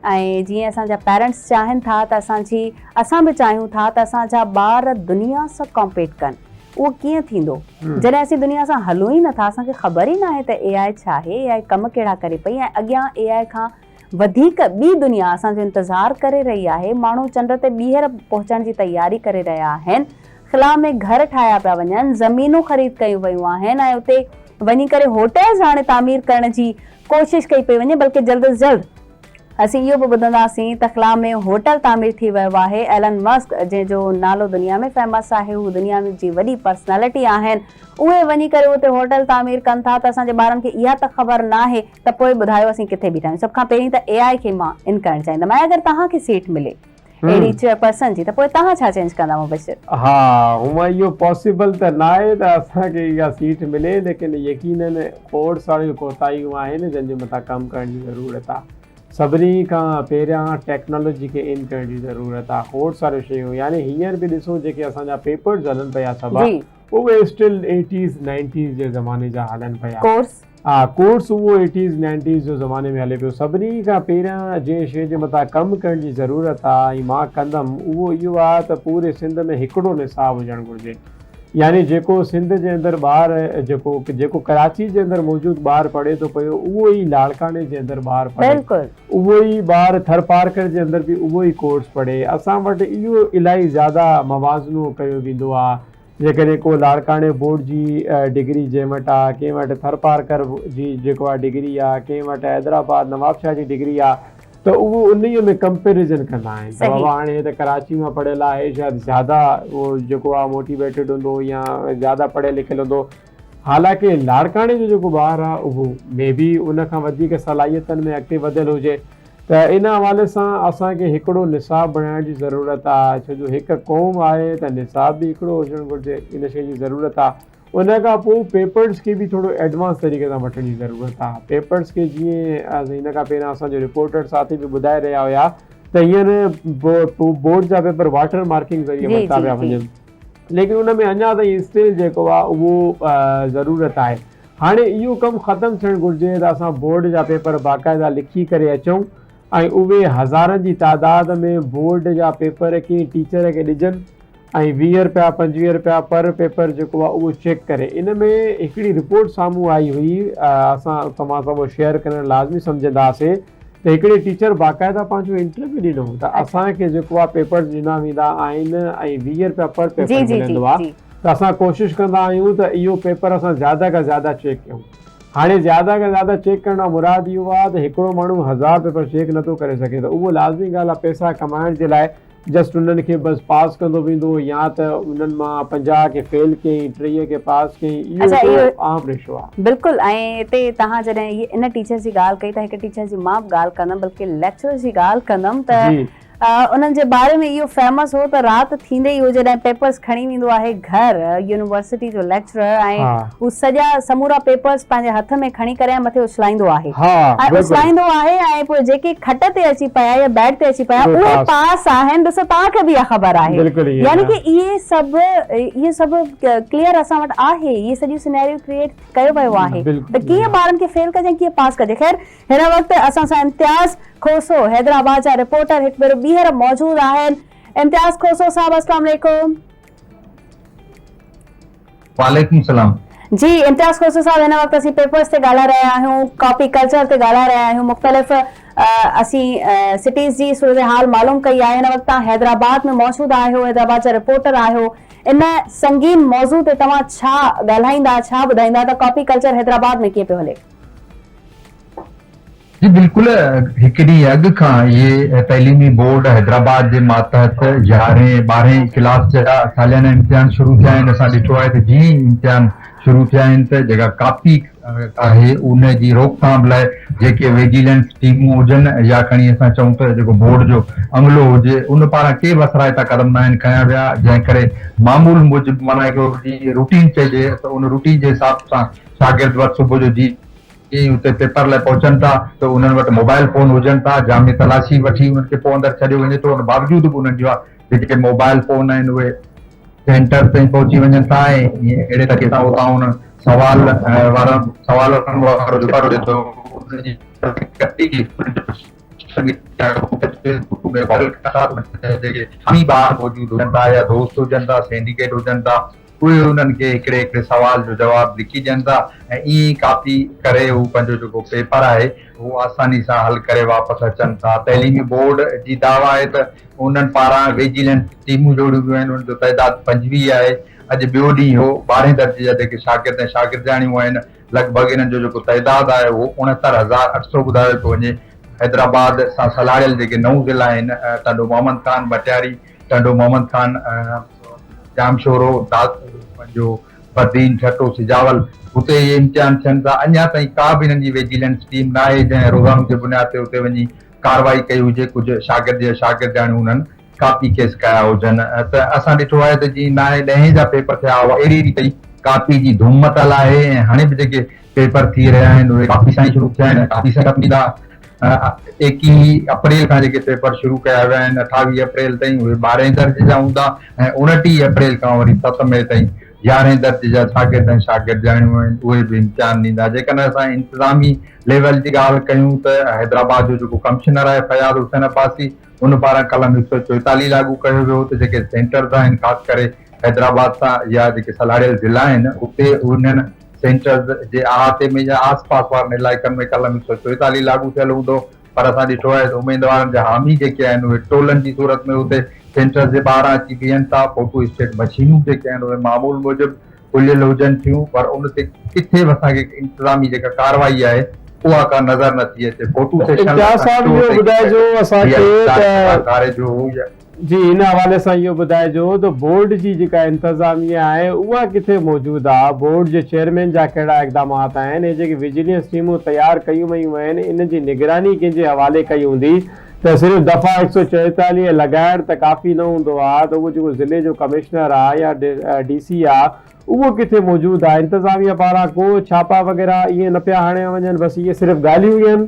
Speaker 2: ऐं जीअं असांजा पेरेंट्स चाहिनि था त असां बि चाहियूं था त असांजा ॿार दुनिया सां कॉम्पीट कनि, उहो कीअं थींदो जॾहिं असीं दुनिया सां हलूं ई नथा, असांखे ख़बर ई न आहे त AI छा आहे, AI कम कहिड़ा करे पई, ऐं अॻियां AI खां वधीक ॿी दुनिया असांजो इंतज़ारु करे रही आहे। माण्हू चंड ते ॿीहर पहुचण जी तयारी करे रहिया आहिनि, ख़िला में घर ठाहिया पिया वञनि, ज़मीनूं ख़रीद कयूं वियूं आहिनि, ऐं उते वञी करे होटल्स हाणे तामीर करण जी कोशिश कई पई वञे, बल्कि जल्द अज जल्द असीं इहो बि ॿुधंदासीं त ख़िला में होटल तामीर थी वियो आहे। एलन मस्क जंहिंजो नालो दुनिया में फेमस आहे, हू दुनिया में जी वॾी पर्सनैलिटी आहिनि, उहे वञी करे उते होटल तामीर कनि था। त असांजे ॿारनि खे इहा त ख़बर न आहे त पोइ ॿुधायो असीं किथे बीठा आहियूं। सभ खां पहिरीं त AI खे मां इन करणु चाहींदमि, ऐं अगरि तव्हांखे सीट मिले अहिड़ी चेयरपर्सन जी, त पोइ तव्हां छा चेंज कंदा मुबशिर?
Speaker 1: हा, हूअं इहो पॉसिबल त न आहे त असांखे इहा सीट मिले, लेकिन यकीनन खोड़ सारियूं कोताहियूं आहिनि जंहिंजे मथां कमु करण जी ज़रूरत आहे। सभिनी खां पहिरियां टेक्नोलॉजी खे इन करण जी ज़रूरत आहे। खोड़ सारियूं शयूं, यानी हींअर बि ॾिसो जेके असांजा पेपर्स हलनि पिया सभा, उहे स्टिल 80s 90s जे ज़माने जा हलनि पिया। कोर्स उहो 80s 90s जो ज़माने में हले पियो। सभिनी खां पहिरियां जंहिं शइ जे मथां कमु करण जी ज़रूरत आहे ऐं मां कंदमि, उहो इहो आहे त पूरे सिंध में हिकिड़ो निसाब हुजणु घुरिजे। यानी जेको सिंध जे अंदरि ॿार जेको कराची जे अंदरि मौजूदु ॿार पढ़े थो पियो, उहो ई लाड़काने जे अंदरि ॿार पढ़े, उहो ई ॿार थरपारकर जे अंदरि बि उहो ई कोर्स पढ़े। असां वटि इहो इलाही ज़्यादा मवाज़नो कयो वेंदो आहे। जेकॾहिं को लाड़काने बोर्ड जी डिग्री जंहिं वटि आहे, कंहिं वटि थरपारकर जी जेको आहे डिग्री आहे, कंहिं वटि हैदराबाद नवाबशाह जी डिग्री आहे, त उहो उन्हीअ में कंपेरिज़न कंदा आहिनि त बाबा हाणे त कराची मां पढ़ियल आहे, शायदि ज़्यादा उहो जेको आहे मोटिवेटेड हूंदो या ज़्यादा पढ़ियल लिखियल हूंदो। हालांकि लाड़काने जो जेको ॿारु आहे उहो मे बी उन खां वधीक सलाहियतनि में अॻिते वधियल हुजे। त इन हवाले सां असांखे हिकिड़ो निसाब बणाइण जी ज़रूरत आहे, छो जो हिकु क़ौम आहे त निसाब बि हिकिड़ो हुजणु घुरिजे। इन शइ जी ज़रूरत आहे। उन खां पोइ पेपर्स खे बि थोरो एडवांस तरीक़े सां वठण जी ज़रूरत आहे। पेपर्स खे जीअं हिन खां पहिरियां असांजो रिपोर्टर साथी बि ॿुधाए रहिया हुया त हींअर बोर्ड जा पेपर वाटर मार्किंग ज़रिए वरिता पिया वञनि, लेकिन उन में अञा ताईं स्टिल जेको आहे उहो ज़रूरत आहे। हाणे इहो कमु ख़तमु थियणु घुरिजे त असां बोर्ड जा पेपर बाक़ाइदा लिखी करे अचूं ऐं उहे हज़ारनि जी तादाद में बोर्ड जा पेपर खे टीचर खे ॾिजनि ऐं 20 रुपया 25 रुपया पर पेपर जेको आहे उहो चेक करे। इन में हिकिड़ी रिपोर्ट साम्हूं आई हुई, असां तव्हां सां उहो शेयर करणु लाज़मी सम्झंदासीं त हिकिड़े टीचर बाक़ाइदा पंहिंजो इंटरव्यू ॾिनो त असांखे जेको आहे पेपर ॾिना वेंदा आहिनि ऐं 20 रुपया पर पेपर मिलंदो आहे। त असां कोशिशि कंदा आहियूं त इहो पेपर असां ज़्यादा खां ज़्यादा चेक कयूं। हाणे ज़्यादा खां ज़्यादा चेक करण जो मुराद इहो आहे त हिकिड़ो माण्हू 1000 पेपर चेक नथो करे सघे, त उहो लाज़मी ॻाल्हि आहे पैसा कमाइण जे लाइ जस्ट उन्हनि खे बसि पास कंदो वेंदो, या त उन्हनि मां 50 खे फेल कयईं 30 खे पास कयईं, इहो आम रेशो आहे।
Speaker 2: बिल्कुलु। ऐं हिते तव्हां जॾहिं इन टीचर जी ॻाल्हि कई त हिकु टीचर जी मां बि ॻाल्हि कंदमि, बल्कि लेक्चर जी ॻाल्हि कंदमि त उन्हनि जे बारे में इहो फेमस हो त राति थींदे ई उहो जॾहिं पेपर्स खणी वेंदो आहे घर, यूनिवर्सिटी जो लेक्चरर, ऐं हू सॼा समूरा पेपर्स पंहिंजे हथ में खणी करे मथे उछलाईंदो आहे ऐं उछलाईंदो आहे, ऐं पोइ जेके खट ते अची पिया या बैट ते अची पिया उहे पास आहिनि। ॾिसो तव्हांखे बि इहा ख़बर आहे, यानी कि इहे सभु क्लियर असां वटि आहे, इहे सॼियूं सिनेरियो क्रिएट कयो वियो आहे त कीअं ॿारनि खे फेल कजे, कीअं पास कजे। ख़ैर हिन वक़्तु असां सां इम्तियाज़ खोसो हैदराबाद जा रिपोर्टर हिकु भेरो ॿीहर मौजूद आहिनि। इम्तियाज़ खोसो साहब, अस्सलाम वालेकुम।
Speaker 3: वालेकुम सलाम
Speaker 2: जी। इम्तियाज़ खोसो साहब, हिन वक़्तु असीं पेपर्स ते ॻाल्हाए रहिया आहियूं, कॉपी कल्चर ते ॻाल्हाए रहिया आहियूं, मुख़्तलिफ़ असीं सिटीज़ जी सूरत हाल मालूम कई आहे। हिन वक़्तु तव्हां हैदराबाद में मौजूद आहियो, हैदराबाद जा रिपोर्टर आहियो। इन संगीन मौज़ू ते तव्हां छा ॻाल्हाईंदा, छा ॿुधाईंदा त कॉपी कल्चर हैदराबाद में कीअं पियो हले?
Speaker 6: जी बिल्कुल, हिकिड़ी अॻु खां इहे तइलीमी बोर्ड हैदराबाद जे मातहत 11 12 क्लास जा सालियाना इम्तिहान शुरू थिया आहिनि। असां ॾिठो आहे त जीअं ई इम्तिहान शुरू थिया आहिनि त जेका कापी आहे उन जी रोकथाम लाइ जेके विजिलेंस टीमूं हुजनि या खणी असां चऊं त जेको बोर्ड जो अमलो हुजे उन पारां के बि असराइता क़दम न आहिनि खयां विया, जंहिं करे मामूल मूजिबि माना हिकिड़ो रूटीन चइजे त उन रूटीन जे हिसाब सां शागिर्द वटि सुबुह जो जी उते पेपर लाइ पहुचनि था त उन्हनि वटि मोबाइल फोन हुजनि था, जामे तलाशी वठी उन्हनि खे पोइ अंदरि छॾियो वञे थो। उन बावजूदि बि उन्हनि जा जेके मोबाइल फोन आहिनि उहे सेंटर ताईं पहुची वञनि था ऐं अहिड़े तरीक़े सां उतां उन सवाल मौजूद हुजनि था या दोस्त हुजनि था, सिंडिकेट हुजनि था, उहे उन्हनि खे हिकिड़े हिकिड़े सवाल जो जवाबु लिखी ॾियनि था ऐं ईअं ई कापी करे हू पंहिंजो जेको पेपर आहे उहो आसानी सां हल करे वापसि अचनि था। तइलीमी बोर्ड जी दावा आहे त उन्हनि पारां विजिलेंस टीमूं जोड़ियूं वियूं आहिनि, उनजो तइदाद 25 आहे। अॼु ॿियो ॾींहुं हो 12 दर्जे जा जेके शागिर्द ऐं शागिर्दियाणियूं आहिनि, लॻभॻि इन्हनि जो जेको तइदाद आहे उहो 69,800 ॿुधायो थो वञे। हैदराबाद सां सलाड़ियल जेके 9 ज़िला आहिनि, टंडो मोहम्मद खान मटियारी, टंडो मोहम्मद खान जामशोरो, पंहिंजो बदीन, ठटो, सिजावल, हुते इहे इम्तिहान थियनि था। अञा ताईं का बि हिननि जी विजिलेंस टीम न आहे जंहिं रोज़ानो जे बुनियाद ते हुते वञी कार्रवाई कई हुजे, कुझु शागिर्द या शागिर्दियाणियूं उन्हनि कापी केस कया हुजनि। त असां ॾिठो आहे त जीअं 9 10 जा पेपर थिया हुआ, अहिड़ी रीति कापी जी धूम मतल आहे ऐं हाणे बि जेके पेपर थी रहिया आहिनि उहे कापी सां ई शुरू थिया आहिनि। कापी सां कपीदा 21 अप्रैल खां जेके पेपर शुरू कया विया आहिनि, 28 अप्रैल ताईं उहे 12 दर्जे जा हूंदा ऐं 29 अप्रैल खां वरी 7 मई ताईं 11 दर्जे जा शागिर्द ऐं शागिर्दियाणियूं आहिनि उहे बि इम्तिहान ॾींदा। जेकॾहिं असां इंतिज़ामी लेवल जी ॻाल्हि कयूं त हैदराबाद जो जेको कमिश्नर आहे फयाद हुसैन अब्बासी, उन पारां कलम 144 लागू कयो वियो त जेके सेंटर्स आहिनि ख़ासि करे हैदराबाद सां या जेके सलाड़ियल ज़िला आहिनि उते उन्हनि सेंटर्स जे अहाते में या आस पास वारनि इलाइक़नि में कलम 144 लागू थियल हूंदो। पर असां ॾिठो आहे त उमेदवारनि जा हामी जेके आहिनि उहे टोलनि जी सूरत में उते सेंटर्स जे ॿाहिरां अची बीहनि था। फोटो स्टेट मशीनूं जेके आहिनि उहे मामूल मूजिबि खुलियल हुजनि थियूं, पर उन ते किथे बि असांखे इंतिज़ामी जेका कार्रवाई आहे उहा का नज़र नथी अचे। फोटो सेशन
Speaker 1: जी इन हवाले सां इहो ॿुधाइजो त बोर्ड जी जेका इंतिज़ामिया आहे उहा किथे मौजूदु आहे, बोर्ड जे चेयरमैन जा कहिड़ा इक़दामात आहिनि, जेके विजिलेंस टीमूं तयारु कयूं वयूं आहिनि इन जी निगरानी कंहिंजे हवाले कई हूंदी त सिर्फ़ु दफ़ा 144 लॻाइण त काफ़ी न हूंदो आहे, त उहो जेको ज़िले जो कमिश्नर आहे या DC आहे उहो किथे मौजूदु आहे। इंतिज़ामिया पारां को छापा वग़ैरह ईअं न पिया हणिया वञनि, बसि इहे सिर्फ़ु ॻाल्हियूं ई आहिनि।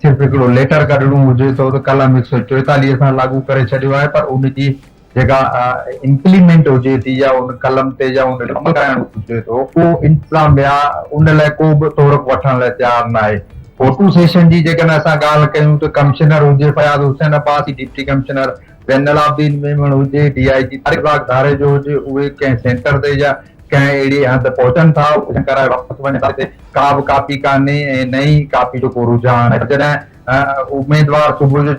Speaker 6: सिर्फ़ु हिकिड़ो लेटर कढणो हुजे त कलम 144 सां लागू करे छॾियो आहे, पर उनजी जेका इम्प्लीमेंट हुजे थी या उन कलम ते या उन कमु कराइणो हुजे थो उहो इंतिज़ामिया उन लाइ को बि तोरक वठण लाइ तयारु न आहे। फोटो सेशन जी जेकॾहिं असां ॻाल्हि कयूं त कमिश्नर हुजे Fayad Hussain Abbasi, deputy commissioner Zainul Abidin Memon हुजे, DIG तारिक धारे जो हुजे, उहे कंहिं सेंटर ते या कंहिं अहिड़ी हंधि पहुचनि था कराए वापसि वञनि था, का बि कापी कान्हे ऐं नई कापी जो को रुझान आहे। जॾहिं उमेदवार सुबुह जो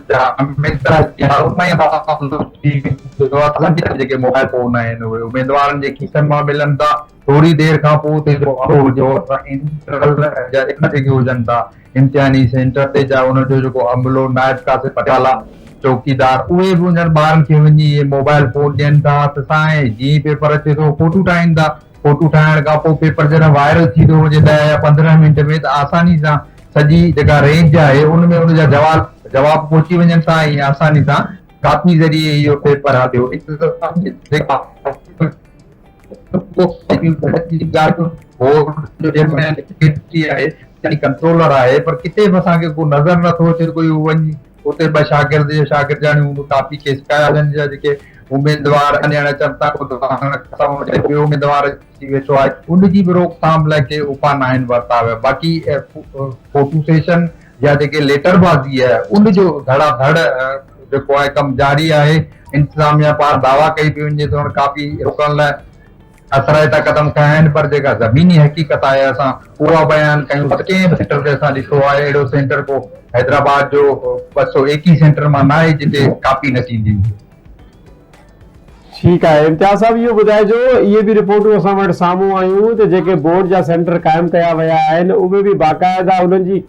Speaker 6: जेके मोबाइल फोन आहिनि उहे उमेदवारनि जे खीसनि मां मिलनि था, थोरी देरि खां पोइ जेके हुजनि था इम्तिहानी सेंटर ते जा उनजो जेको अमलो नायब कासिम पटियाला चौकीदार उहे बि उन्हनि ॿारनि खे वञी इहे मोबाइल फोन ॾियनि था त साईं जीअं पेपर अचे थो फोटू ठाहिनि था। फोटू ठाहिण खां पोइ पेपर जॾहिं वायरल थी थो वञे 10 या 15 मिंट में त आसानी सां सॼी जेका रेंज आहे उनमें उनजा जवाब पहुची वञनि था ऐं आसानी सां कापी ज़रिए इहो पेपर हलियो। कंट्रोलर आहे पर किथे बि असांखे को नज़र नथो अचे कोई वञी उते ॿ शागिर्द या शागिर्दियाणियूं कापी केस कया वञनि जा जेके उमेदवार अञा अचनि था ॿियो उमेदवार अची वेठो आहे उनजी बि रोकथाम लाइ के उपाय न आहिनि वरिता विया। बाक़ी फोटो सेशन या जेके लेटरबाज़ी आहे उनजो धड़ाधड़ जेको आहे कमु जारी आहे। इंतिज़ामिया पारां दावा कई पई वञे त कापी रोकण लाइ असराइता क़दम खया आहिनि, पर जेका ज़मीनी हक़ीक़त आहे असां उहा बयानु कयूं। कंहिं बि सेंटर ते असां ॾिठो आहे अहिड़ो सेंटर को हैदराबाद जो 221 सेंटर मां न आहे जिते कापी न थींदी हुजे।
Speaker 1: ठीकु आहे। इम्तियाज़ साहब इहो ॿुधाइजो, इहे बि रिपोर्टूं असां वटि साम्हूं आयूं त जेके बोर्ड जा सेंटर क़ाइमु कया विया आहिनि उहे बि बाक़ाइदा उन्हनि जी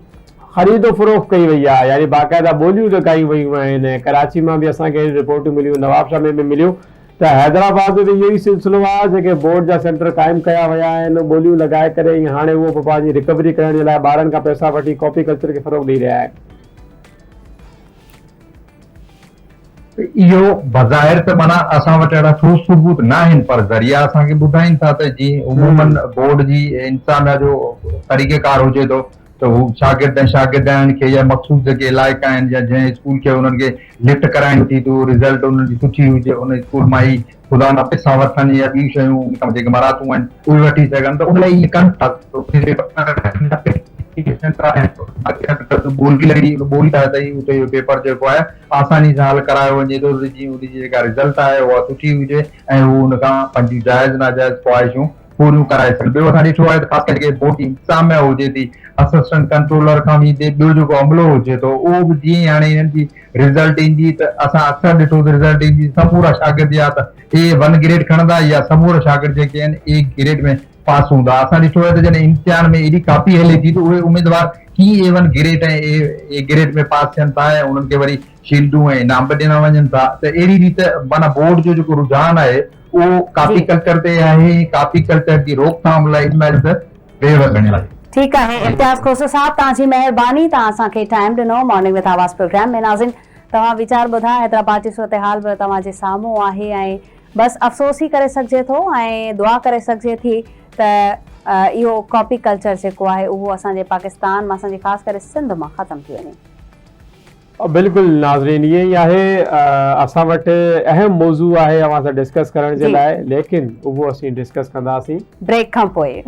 Speaker 1: ख़रीदो फ़रोख़्त कई वई आहे, यानी बाक़ाइदा ॿोलियूं लॻायूं वयूं आहिनि। कराची मां बि असांखे रिपोर्टूं मिलियूं, नवाबशाह में बि मिलियूं त हैदराबाद में बि इहो ई सिलसिलो आहे, जेके बोर्ड जा सेंटर क़ाइमु कया विया आहिनि ॿोलियूं लॻाए करे ऐं हाणे उहो बि पंहिंजी रिकवरी करण जे लाइ ॿारनि खां पैसा वठी कॉपी कल्चर खे फ़रोग़ ॾेई रहिया आहिनि।
Speaker 6: इहो बज़ाहिर त माना असां वटि अहिड़ा ठोस सबूत न आहिनि, पर ज़रिया असांखे ॿुधाइनि था त जीअं उमूमन बोर्ड जी इंसान जो तरीक़ेकार हुजे थो त हू शागिर्दनि खे या मख़सूस जेके इलाइक़ा आहिनि या जंहिं स्कूल खे उन्हनि खे लिफ्ट कराइणी थी तो रिज़ल्ट उन्हनि जी सुठी हुजे, उन स्कूल मां ई ख़ुदा न पैसा वठनि या ॿियूं शयूं जेके मरातूं आहिनि उहे वठी सघनि, त उन लाइ इहे कनि था। पेपर जेको आहे आसानी सां हल करायो वञे थो, उनजी जेका रिज़ल्ट आहे उहा सुठी हुजे ऐं हू उन खां पंहिंजी जाइज़ नाजाइज़ ख़्वाहिशूं पूरियूं कराए सघे। ॿियो असां ॾिठो आहे त ख़ासि करे बोर्ड जी इंतिज़ामिया हुजे थी, असिस्टेंट कंट्रोलर खां बि ॿियो जेको अमलो हुजे थो उहो बि जीअं हाणे हिननि जी रिज़ल्ट ईंदी त असां अक्सर ॾिठो त रिज़ल्ट ईंदी समूरा शागिर्द या त A1 ग्रेड खणंदा या समूरा शागिर्द जेके आहिनि A ग्रेड में पास हूंदा। असां ॾिठो आहे त जॾहिं इम्तिहान में एॾी कापी हले थी त उहे उमेदवार कीअं A1 ग्रेड ऐं A ग्रेड में पास थियनि था ऐं उन्हनि खे वरी शील्डूं ऐं इनाम बि ॾिना वञनि था। त अहिड़ी रीति माना बोर्ड जो जेको रुझान आहे उहो कापी कल्चर ते आहे, कापी कल्चर जी रोकथाम लाइ
Speaker 2: ठीकु आहे। इम्तियाज़ खोसो साहब, तव्हांजी महिरबानी, तव्हां असांखे टाइम ॾिनो मॉर्निंग विद आवाज़ प्रोग्राम में। नाज़िन, तव्हां वीचार ॿुधा, हैदराबाद जी सूरत हाल बि तव्हांजे साम्हूं आहे ऐं बसि अफ़सोस ई करे सघिजे थो ऐं दुआ करे सघिजे थी त इहो कॉपी कल्चर जेको आहे उहो असांजे पाकिस्तान मां, असांजे ख़ासि करे सिंध मां ख़तमु थी वञे।
Speaker 1: बिल्कुलु नाज़रीन, इहे ई आहे असां वटि अहम मौज़ू आहे अवां सां डिस्कस करण जे लाइ, लेकिन उहो असीं डिस्कस कंदासीं
Speaker 2: ब्रेक खां पोइ।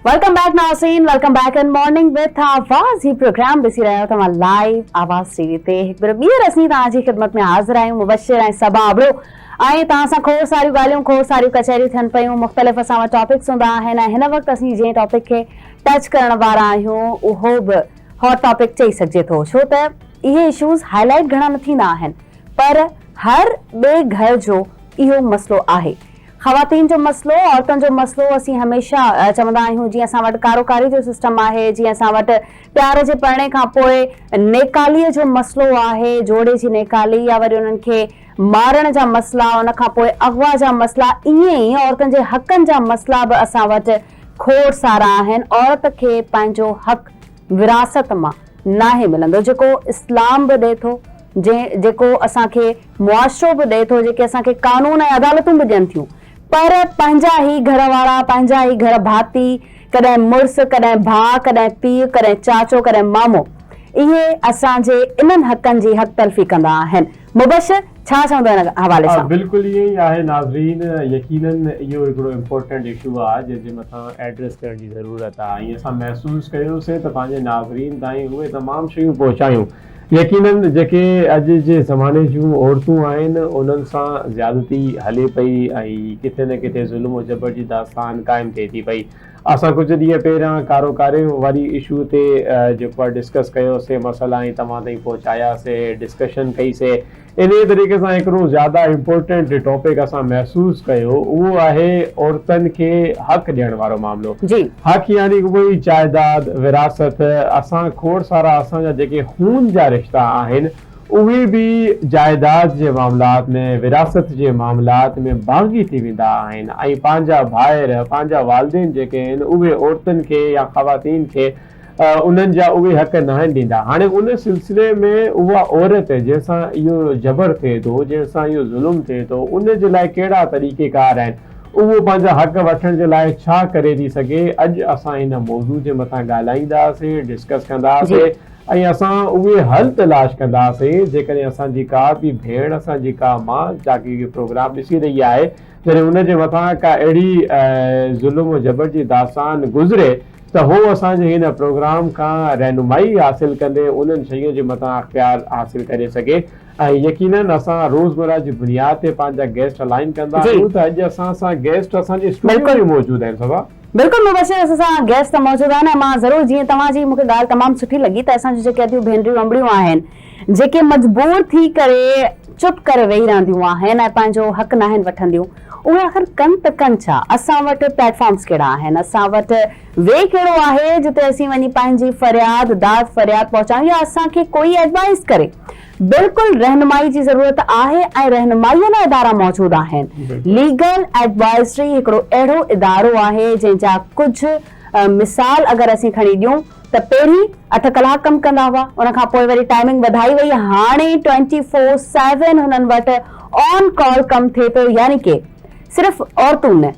Speaker 2: वेलकम बैक नाज़रीन, welcome back in morning with आवाज़। ही प्रोग्राम ॾिसी रहिया आहियो तव्हां लाइव आवाज़ टीवी ते। हिकु भेरो ॿीहर असीं तव्हांजी ख़िदमत में हाज़िर आहियूं, मुबशिर ऐं सबा आबड़ो, ऐं तव्हां सां खोड़ सारियूं ॻाल्हियूं, खोड़ सारियूं कचहरियूं थियनि पियूं, मुख़्तलिफ़ असां वटि टॉपिक्स हूंदा आहिनि ऐं हिन वक़्तु असीं जंहिं टॉपिक खे टच करण वारा आहियूं उहो बि हॉट टॉपिक चई सघिजे थो, छो त इहे इशूज़ हाईलाइट घणा न थींदा आहिनि, पर हर ॿिए घर जो इहो मसइलो आहे। ख़वातीन जो मसइलो, औरतुनि जो मसइलो असीं हमेशह चवंदा आहियूं, जीअं असां वटि कारोकारी जो सिस्टम आहे, जीअं असां वटि प्यार जे पढ़ने खां पोइ नेकालीअ जो मसइलो आहे, जोड़े जी नेकाली या वरी उन्हनि खे मारण जा मसइला, उन खां पोइ अगवा जा मसइला, ईअं ई औरतुनि जे हक़नि जा मसइला बि असां वटि खोड़ सारा आहिनि। औरत खे पंहिंजो हक़ विरासत मां नाहे मिलंदो, जेको इस्लाम बि ॾिए थो, जेको असांखे मुआशिरो बि ॾिए थो, जेके असांखे कानून ऐं अदालतूं बि ॾियनि थियूं, पर पंहिंजा ई घर वारा, पंहिंजा ई घर भाती, कॾहिं मुड़ुस, कॾहिं भाउ, कॾहिं पीउ, कॾहिं चाचो, कॾहिं मामो, इहे असांजे इन्हनि हक़नि जी हक़ तलफ़ी कंदा आहिनि। मुबशिर, छा चवंदो हिन हवाले सां?
Speaker 1: बिल्कुलु ईअं ई आहे नाज़रीन, यकीनन इहो हिकिड़ो इम्पोर्टेंट इशू आहे जंहिंजे मथां एड्रेस करण जी ज़रूरत आहे। ऐं असां महसूसु कयोसीं त पंहिंजे नाज़रीन ताईं उहे तमामु शयूं पहुचायूं। यकीनन जेके अॼु जे ज़माने जूं औरतूं आहिनि उन्हनि सां ज़्यादती हले पई ऐं किथे न किथे ज़ुल्म जबर जी दास्तान क़ाइमु थिए थी पई। असां कुझु ॾींहं पहिरियां कारोकारे वारी इशू ते जेको आहे डिस्कस कयोसीं, मसइला ऐं तव्हां ताईं पहुचायासीं, डिस्कशन कईसीं। इन तरीक़े सां हिकिड़ो ज़्यादा इम्पोर्टेंट टॉपिक असां महसूसु कयो, उहो आहे औरतुनि खे हक़ ॾियण वारो मामिलो। हक़ यानी उहे जाइदाद, विरासत। असां खोड़ सारा असांजा जेके खून जा रिश्ता आहिनि उहे बि जाइदाद जे मामलात में, विरासत जे मामलात में बाग़ी थी वेंदा आहिनि ऐं पंहिंजा भाइर, पंहिंजा वालिदैन जेके आहिनि उहे औरतुनि खे या ख़वातीन खे उन्हनि जा उहे हक़ न ॾींदा। हाणे उन सिलसिले में उहा औरत जंहिंसां इहो जबर थिए थो, जंहिंसां इहो ज़ुल्म थिए थो, उन जे लाइ कहिड़ा तरीक़ेकार आहिनि, उहो पंहिंजा हक़ वठण जे लाइ छा करे थी सघे। अॼु असां हिन मौज़ू जे मथां ॻाल्हाईंदासीं, डिस्कस कंदासीं ऐं असां उहे हल तलाश कंदासीं जेकॾहिं असांजी का बि भेण, असांजी का माउ जाकी इहो प्रोग्राम ॾिसी रही आहे, जॾहिं उनजे मथां का अहिड़ी ज़ुल्म जबर जी दास्तान गुज़रे त हो असांजे हिन प्रोग्राम खां रहनुमाई हासिल कंदे उन्हनि शयुनि जे मथां अख़्तियार हासिल करे सघे। ऐं यकीनन असां रोज़मर्रा जी बुनियाद ते पंहिंजा गेस्ट अलाइन कंदा आहियूं। त अॼु असां सां गेस्ट असांजे स्टूडियो में मौजूद आहिनि। सभा
Speaker 2: बिल्कुल मुबशिर, असां गेस्ट मौजूद आहिनि। मां ज़रूर जीअं तव्हांजी मूंखे ॻाल्हि तमामु सुठी लॻी त असांजी जेके अॼु भेनरियूं अंबड़ियूं आहिनि जेके मजबूर थी करे चुप करे वेही रहंदियूं आहिनि ऐं पंहिंजो हक़ न आहिनि वठंदियूं, उहे आख़िर कनि त कनि छा? असां वटि प्लेटफॉर्म्स कहिड़ा आहिनि, असां वटि वे कहिड़ो आहे जिते असीं वञी पंहिंजी फरियाद पहुचायूं या असांखे कोई एडवाइस करे? बिल्कुल रहनुमाई जी ज़रूरत आहे ऐं रहनुमाईअ लाइ इदारा मौजूद आहिनि। लीगल एडवाइज़री हिकिड़ो अहिड़ो इदारो आहे जंहिंजा कुझु मिसाल अगरि असीं खणी ॾियूं त पहिरीं 8 कलाक कमु कंदा हुआ, उन खां पोइ वरी टाइमिंग वधाई वई, हाणे 24/7 हुननि वटि ऑन कॉल कमु थिए थो। यानी कि सिर्फ़ औरतूं न,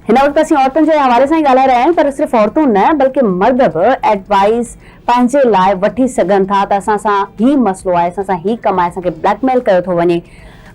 Speaker 2: हिन वक़्तु असीं औरतुनि जे हवाले सां ई ॻाल्हाए रहिया आहियूं, पर सिर्फ़ औरतूं न बल्कि मर्द बि एडवाइस पंहिंजे लाइ वठी सघनि था त असां सां ही मसलो आहे, असां सां ही कमु आहे, असांखे ब्लैकमेल कयो थो वञे,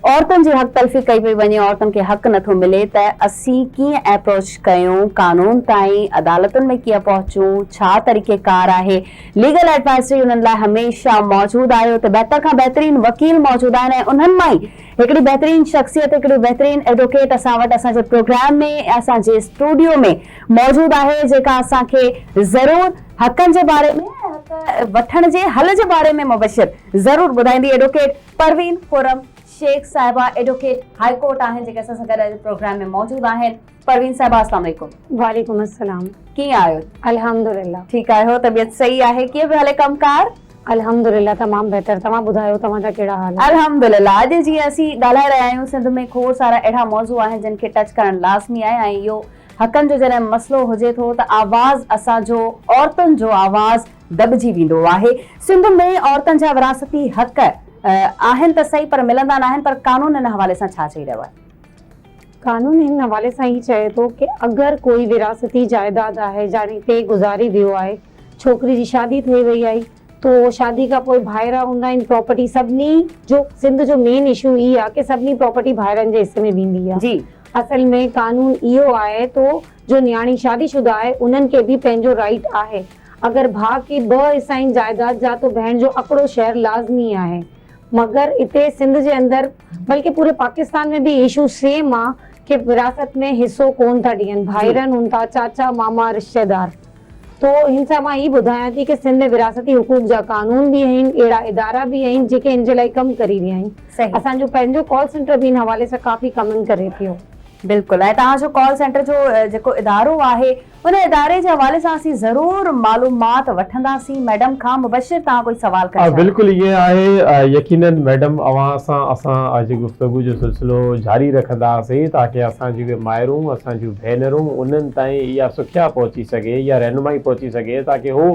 Speaker 2: औरतुनि जी हक़ तलफ़ी कई पई वञे, औरतुनि खे हक़ नथो मिले, त असीं कीअं अप्रोच कयूं कानून ताईं, अदालतुनि में कीअं पहुचूं, छा तरीक़ेकार आहे? लीगल एडवाइज़री उन्हनि लाइ हमेशह मौजूद आहे। उते बहितर खां बहितरीन वकील मौजूद आहिनि ऐं उन्हनि मां ई हिकिड़ी बहितरीन शख़्सियत, हिकिड़ी बहितरीन एडवोकेट असां वटि असांजे प्रोग्राम में, असांजे स्टूडियो में मौजूद आहे, जेका असांखे ज़रूर हक़नि जे बारे में, हक़ वठण जे हल जे बारे में मुबशिर ज़रूर ॿुधाईंदी। एडवोकेट परवीन खुर्रम शेख साहिबा, एडवोकेट हाई कोर्ट आहिनि, जेके असां सां गॾु प्रोग्राम में मौजूद आहिनि। परवीन साहिबा अस्सलाम वालेकुम।
Speaker 7: वालेकुम अस्सलाम।
Speaker 2: कीअं आहियो?
Speaker 7: अल्हम्दुलिल्लाह
Speaker 2: ठीकु आहियो? तबियत सही आहे? कीअं पियो हले कमकार?
Speaker 7: अल्हम्दुलिल्लाह तमामु बहितर। तव्हां ॿुधायो तव्हांजा कहिड़ा हाल आहे?
Speaker 2: अल्हम्दुलिल्लाह। अॼु जीअं असीं ॻाल्हाए रहिया आहियूं, सिंध में खोड़ सारा अहिड़ा मौज़ू आहिनि जिन खे टच करणु लाज़मी आहे ऐं इहो हक़नि जो जॾहिं मसलो हुजे थो त आवाज़ असांजो, औरतुनि जो आवाज़ दॿिजी वेंदो आहे। सिंध में औरतुनि जा विरासती हक़ आहिनि त सही, पर मिलंदा न आहिनि, पर कानून हिन हवाले सां छा चई रहियो आहे?
Speaker 7: कानून हिन हवाले सां ही चए थो कि अगरि कोई विरासती जायदाद आहे जाने ते गुज़ारी वियो आहे, छोकिरी जी शादी थी वई आहे, तो शादी खां पोइ भाइरा हूंदा आहिनि, प्रॉपर्टी सभिनी जो, सिंध जो मेन इशू ई आहे कि सभिनी प्रॉपर्टी भाइरनि जे हिस्से में वेंदी आहे।
Speaker 2: जी,
Speaker 7: असल में कानून इहो आहे तो जो न्याणी शादीशुदा आहे उन्हनि खे बि पंहिंजो राइट आहे। अगरि भाउ खे 2 हिस्सा आहिनि जायदाद जा तो भेण जो आकड़ो शेयर लाज़मी आहे, मगर इते सिंध जे अंदर बल्कि पूरे पाकिस्तान में भी इशू सेम आ कि विरासत में हिस्सो कोन था ॾियनि, भाइरन हूं था, चाचा मामा रिश्तेदार। तो हिन सां मां ई ॿुधायां थी कि सिंध में विरासती हुकूक जा कानून भी आहिनि, अहिड़ा इदारा भी आहिनि जेके इन जे लाइ कमु करे रहिया आहिनि। असांजो पंहिंजो कॉल सेंटर भी इन हवाले सां काफ़ी कमु करे पियो।
Speaker 2: बिल्कुल। ऐं तव्हांजो कॉल सेंटर जो जेको इदारो आहे उन इदारे जे हवाले सां असीं ज़रूर मालूमात वठंदासीं मैडम खां। मुबशिर, तव्हां कोई सवाल कयो?
Speaker 1: बिल्कुल ये आहे। यकीनन मैडम अवां सां असां अॼु गुफ़्तगू जो सिलसिलो जारी रखंदासीं ताकि असांजी माइरूं, असांजूं भेनरूं उन्हनि ताईं इहा सुख्या पहुची सघे या रहनुमाई पहुची सघे ताकि हू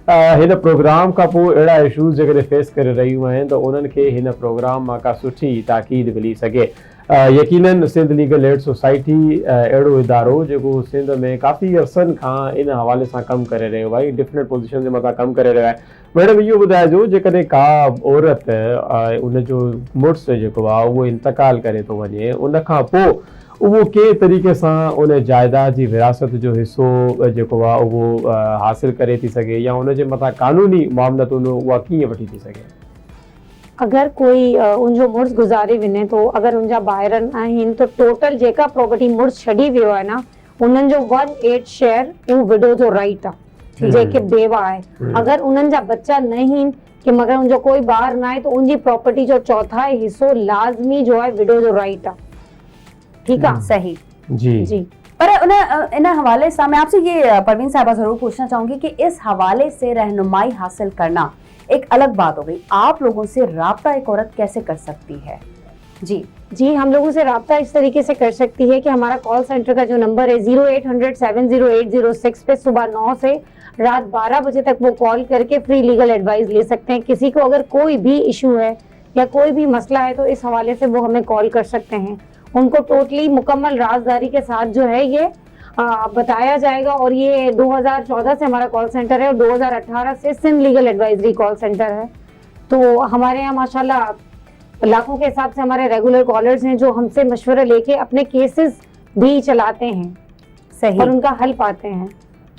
Speaker 1: हिन प्रोग्राम खां पोइ अहिड़ा इशूज़ जेकॾहिं फेस करे रहियूं आहिनि त उन्हनि खे हिन प्रोग्राम मां का सुठी ताक़ीद मिली सघे। यकीनन सिंध लीगल एड सोसाइटी अहिड़ो इदारो जेको सिंध में काफ़ी अरसनि खां इन हवाले सां कमु करे रहियो आहे, डिफरेंट पोज़ीशन जे मथां कमु करे रहियो आहे। मैडम इहो ॿुधाइजो, जेकॾहिं का औरत उनजो मुड़ुस जेको आहे उहो इंतकाल करे थो वञे, उन खां पोइ उहो के तरीक़े सां उन जायदाद जी विरासत जो हिसो जेको आहे उहो हासिल करे थी सघे या उनजे मथां कानूनी मामलतूं उहा कीअं वठी थी सघे?
Speaker 7: अगर कोई उनजो मुड़ुस गुज़ारे वञे तो, अगर उनजा ॿाहिरनि आहिनि तो टोटल जेका प्रॉपर्टी मुड़ुस छॾी वियो आहे न उन्हनि जो 1/8 शेयर उहो विडो जो राइट आहे, जेके बेवा आहे। अगर उन्हनि जा बच्चा न आहिनि कि मगर उनजो कोई ॿार न आहे तो उनजी प्रॉपर्टी जो 1/4 हिस्सो लाज़मी जो आहे विडो जो राइट आहे। ठीक है?
Speaker 2: सही
Speaker 1: जी
Speaker 7: जी।
Speaker 2: पर इन हवाले से मैं आपसे ये परवीन साहबा जरूर पूछना चाहूंगी कि इस हवाले से रहनुमाई हासिल करना एक अलग बात हो गई, आप लोगों से राब्ता एक औरत कैसे कर सकती है? जी
Speaker 7: जी, हम लोगों से राब्ता इस तरीके से कर सकती है कि हमारा कॉल सेंटर का जो नंबर है 0800-70806 पे सुबह 9 से रात 12 बजे तक वो कॉल करके फ्री लीगल एडवाइस ले सकते हैं। किसी को अगर कोई भी इशू है या कोई भी मसला है तो इस हवाले से वो हमें कॉल कर सकते हैं। उनको टोटली मुकम्मल राजदारी के साथ जो है ये बताया जाएगा। और ये 2014 से हमारा कॉल सेंटर है और 2018 से Sindh legal advisory call centre है। तो हमारे यहाँ माशाल्लाह लाखों के हिसाब से हमारे रेगुलर कॉलर्स हैं जो हमसे मशवरा लेके अपने केसेस भी चलाते हैं
Speaker 2: सही
Speaker 7: और उनका हल पाते हैं।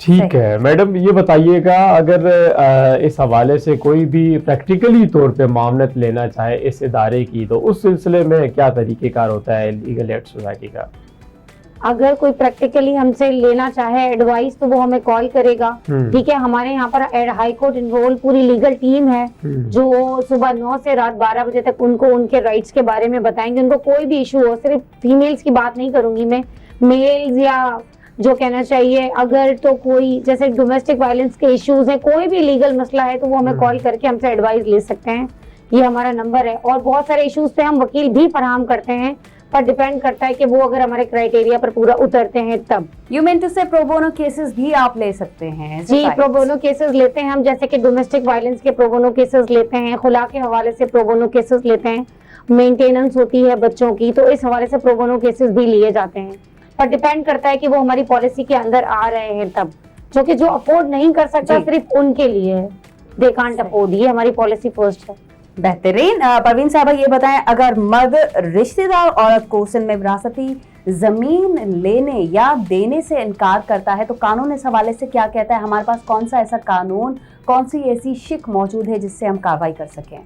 Speaker 1: ठीक है मैडम, ये बताइएगा अगर इस हवाले से कोई भी प्रैक्टिकली तौर पे मामलत लेना चाहे इस इदारे की, तो उस सिलसिले में क्या तरीक़ेकार होता है लीगल एड सोसाइटी का?
Speaker 7: अगर कोई प्रैक्टिकली हमसे लेना चाहे एडवाइस तो वो हमें कॉल करेगा। ठीक है, हमारे यहाँ पर हाई कोर्ट इन्वॉल्व पूरी लीगल टीम है जो सुबह 9 से रात 12 बजे तक उनको उनके राइट्स के बारे में बताएंगे। उनको कोई भी इशू हो, सिर्फ फीमेल्स की बात नहीं करूंगी मैं, मेल्स या जो कहना चाहिए अगर तो कोई जैसे डोमेस्टिक वायलेंस के इश्यूज हैं, कोई भी लीगल मसला है तो वो हमें कॉल करके हमसे एडवाइस ले सकते हैं। ये हमारा नंबर है। और बहुत सारे इश्यूज पे हम वकील भी फराहम करते हैं, पर डिपेंड करता है कि वो अगर हमारे क्राइटेरिया पर पूरा उतरते हैं तब।
Speaker 2: यू मीन टू से प्रोबोनो केसेस भी आप ले सकते हैं?
Speaker 7: जी, प्रोबोनो केसेस लेते हैं हम, जैसे कि डोमेस्टिक वायलेंस के प्रोबोनो केसेस लेते हैं, खुला के हवाले से प्रोबोनो केसेस लेते हैं, मेंटेनेंस होती है बच्चों की तो इस हवाले से प्रोबोनो केसेस भी लिए जाते हैं। पर डिपेंड करता है कि वो हमारी पॉलिसी के अंदर आ रहे हैं तब, जो कि जो अफोर्ड नहीं कर सकता सिर्फ उनके लिए है, दे कांट अफोर्ड, ये हमारी पॉलिसी फर्स्ट है।
Speaker 2: बेहतरीन। परवीन साहब ये बताएं, अगर मर्द रिश्तेदार औरत को सिंध में विरासती जमीन लेने या देने से इनकार करता है तो कानून इस हवाले से क्या कहता है? हमारे पास कौन सा ऐसा कानून, कौन सी ऐसी शिक मौजूद है जिससे हम कार्रवाई कर सकें?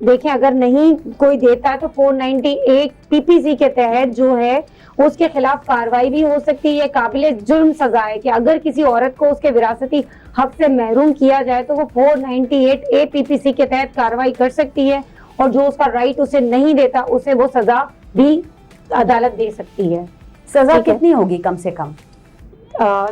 Speaker 7: देखिए, अगर नहीं कोई देता है तो 498 पीपीसी के तहत जो है उसके खिलाफ कार्रवाई भी हो सकती है। काबिले जुर्म सजा है कि अगर किसी औरत को उसके विरासती हक से महरूम किया जाए तो वो 498 ए पीपीसी के तहत कार्रवाई कर सकती है और जो उसका राइट उसे नहीं देता उसे वो सजा भी अदालत दे सकती है।
Speaker 2: सजा कितनी होगी कम से कम?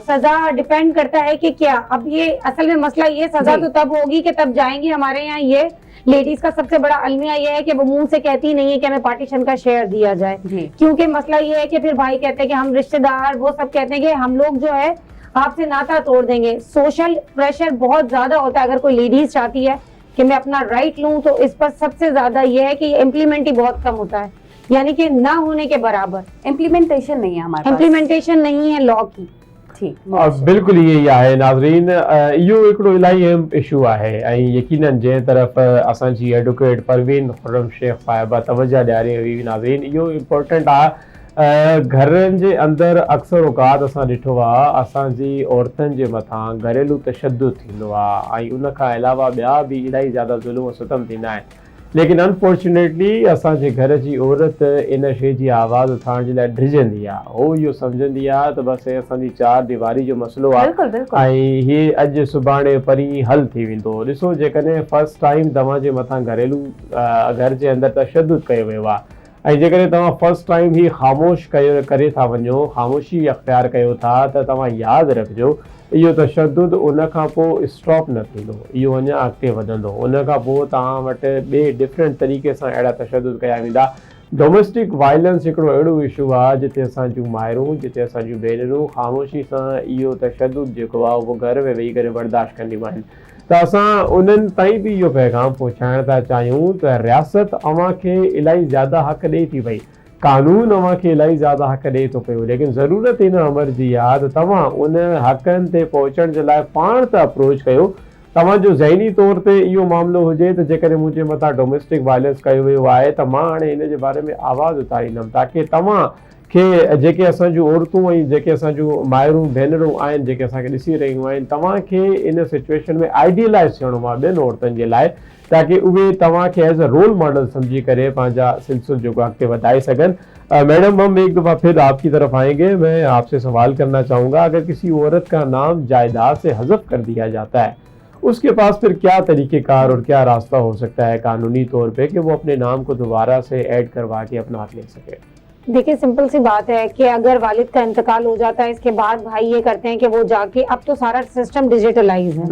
Speaker 7: सजा डिपेंड करता है कि क्या, अब ये असल में मसला ये सजा तो तब होगी कि तब जाएंगे। हमारे यहाँ ये लेडीज का सबसे बड़ा अलमिया ये है कि वो मुंह से कहती नहीं है कि हमें पार्टीशन का शेयर दिया जाए, क्योंकि मसला ये है कि फिर भाई कहते हैं कि हम रिश्तेदार, वो सब कहते हैं कि हम लोग जो है आपसे नाता तोड़ देंगे। सोशल प्रेशर बहुत ज्यादा होता है। अगर कोई लेडीज चाहती है कि मैं अपना राइट लूं तो इस पर सबसे ज्यादा ये है कि इम्प्लीमेंट ही बहुत कम होता है, यानी कि ना होने के बराबर।
Speaker 2: इम्प्लीमेंटेशन नहीं है हमारे पास,
Speaker 7: इम्प्लीमेंटेशन नहीं है लॉ की।
Speaker 2: ठीक,
Speaker 1: बिल्कुल यही आहे नाज़रीन। इहो हिकिड़ो इलाही अहम इशू आहे ऐं यकीनन जंहिं तरफ़ असांजी एडवोकेट परवीन खुर्रम शेख साहिबा तवज्जो ॾियारे हुई नाज़रीन, इहो इम्पोर्टेंट आहे। घरनि जे अंदरि अक्सर औकात असां ॾिठो आहे असांजी औरतुनि जे मथां घरेलू तशद्दुद थींदो आहे ऐं उन खां अलावा ॿिया बि इलाही ज़्यादा ज़ुल्म सितम थींदा आहिनि। लेकिन अनफॉर्चुनेटली असांजे घर जी औरत इन शइ जी आवाज़ उठाइण जे लाइ ड्रिजंदी आहे। हो इहो सम्झंदी आहे त बसि हे असांजी चार दीवारी जो मसइलो आहे ऐं हीअ अॼु सुभाणे परीं हल थी वेंदो। ॾिसो, जेकॾहिं फर्स्ट टाइम तव्हांजे मथां घरेलू घर जे अंदरि तशद्दुद कयो वियो आहे ऐं जेकॾहिं तव्हां फर्स्ट टाइम ही ख़ामोश करे था वञो, ख़ामोशी अख़्तियार कयो था, त तव्हां यादि रखिजो इहो तशद्दुद उन खां पोइ स्टॉप न थींदो, इहो अञा अॻिते वधंदो। उन खां पोइ तव्हां वटि ॿिए डिफरेंट तरीक़े सां अहिड़ा तशद्दुद कया वेंदा। डोमेस्टिक वायलेंस हिकिड़ो अहिड़ो इशू आहे जिते असांजूं माइरूं, जिते असांजूं भेनरूं ख़ामोशी सां इहो तशद्दुद जेको आहे उहो घर में वेही करे बर्दाश्त कंदियूं आहिनि। त असां उन्हनि ताईं बि इहो पैगाम पहुचाइण था चाहियूं त रियासत अव्हां खे इलाही ज़्यादा हक़ ॾिए थी पई, कानून अव्हां खे इलाही ज़्यादा हक़ ॾिए थो पियो, लेकिन ज़रूरत हिन अमर जी आहे त तव्हां उन हक़नि ते पहुचण जे लाइ पाण त अप्रोच कयो। तव्हांजो ज़हनी तौर ते इहो मामिलो हुजे त जेकॾहिं मुंहिंजे मथां डोमेस्टिक वायलेंस कयो वियो आहे त मां हाणे इन जे बारे में आवाज़ उथारींदमि, ताकी तव्हां खे जेके असांजूं औरतूं ऐं जेके असांजूं माइरूं भेनरूं आहिनि जेके असांखे ॾिसी रहियूं आहिनि, तव्हांखे इन सिचुएशन में आइडियलाइज़ थियणो आहे ॿियनि औरतुनि जे लाइ, ताकि उहे तव्हांखे एज अ रोल मॉडल समझी करे पंहिंजा सिलसिलो जेको अॻिते वधाए सघनि। मैडम, हम एक दफ़ा फिर आपकी तरफ आएंगे। मैं आपसे सवाल करना चाहूँगा, अगर किसी औरत का नाम जायदाद से हज़फ कर दिया जाता है, उसके पास फिर क्या तरीक़ेकार और क्या रास्ता हो सकता है कानूनी तौर पे कि वो अपने नाम को दोबारा से ऐड करवा के अपना हक ले सके?
Speaker 7: देखिए, सिंपल सी बात है कि अगर वालिद का इंतकाल हो जाता है, इसके बाद भाई ये करते हैं कि वो जाके, अब तो सारा सिस्टम डिजिटलाइज है,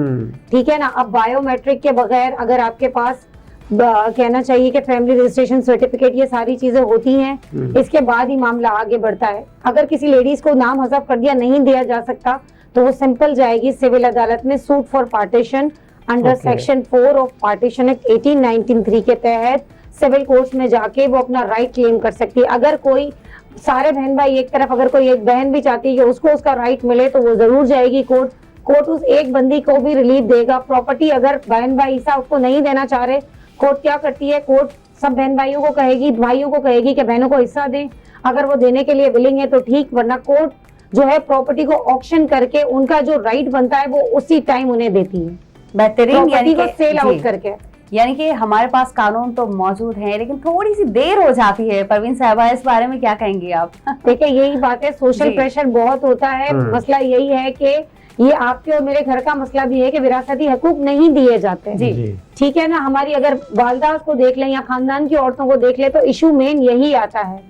Speaker 7: ठीक है ना। अब बायोमेट्रिक के बगैर अगर आपके पास कहना चाहिए कि फैमिली रजिस्ट्रेशन सर्टिफिकेट, ये सारी चीजें होती हैं, इसके बाद ही मामला आगे बढ़ता है। अगर किसी लेडीज को नाम हज़फ कर दिया, नहीं दिया जा सकता, तो वो सिंपल जाएगी सिविल अदालत में suit for partition under section 4 of partition act 1893 के तहत सिविल कोर्ट्स में जाके वो अपना राइट क्लेम कर सकती है। अगर कोई सारे बहन भाई एक तरफ, अगर कोई एक बहन भी चाहती है कि उसको उसका राइट मिले तो वो जरूर जाएगी कोर्ट। कोर्ट उस एक बंदी को भी रिलीफ देगा। प्रॉपर्टी अगर बहन भाई ईसा उसको नहीं देना चाह रहे, कोर्ट क्या करती है, कोर्ट सब बहन भाइयों को कहेगी, भाइयों को कहेगी कि बहनों को हिस्सा दें। अगर वो देने के लिए विलिंग है तो ठीक, वरना कोर्ट जो है प्रॉपर्टी को ऑक्शन करके उनका जो राइट बनता है वो उसी टाइम उन्हें देती है,
Speaker 2: बेहतरीन। यानी
Speaker 7: को सेल
Speaker 2: जी।
Speaker 7: आउट करके।
Speaker 2: यानी कि हमारे पास कानून तो मौजूद है लेकिन थोड़ी सी देर हो जाती है। परवीन साहबा, इस बारे में क्या कहेंगी आप?
Speaker 7: देखिए यही बात है, सोशल
Speaker 2: जी।
Speaker 7: प्रेशर बहुत होता है। मसला यही है कि ये आपके और मेरे घर का मसला भी है कि विरासती हकूक नहीं दिए जाते।
Speaker 2: जी।
Speaker 7: ठीक है ना, हमारी अगर वालदा को देख लें या खानदान की औरतों को देख ले तो इशू मेन यही आता है।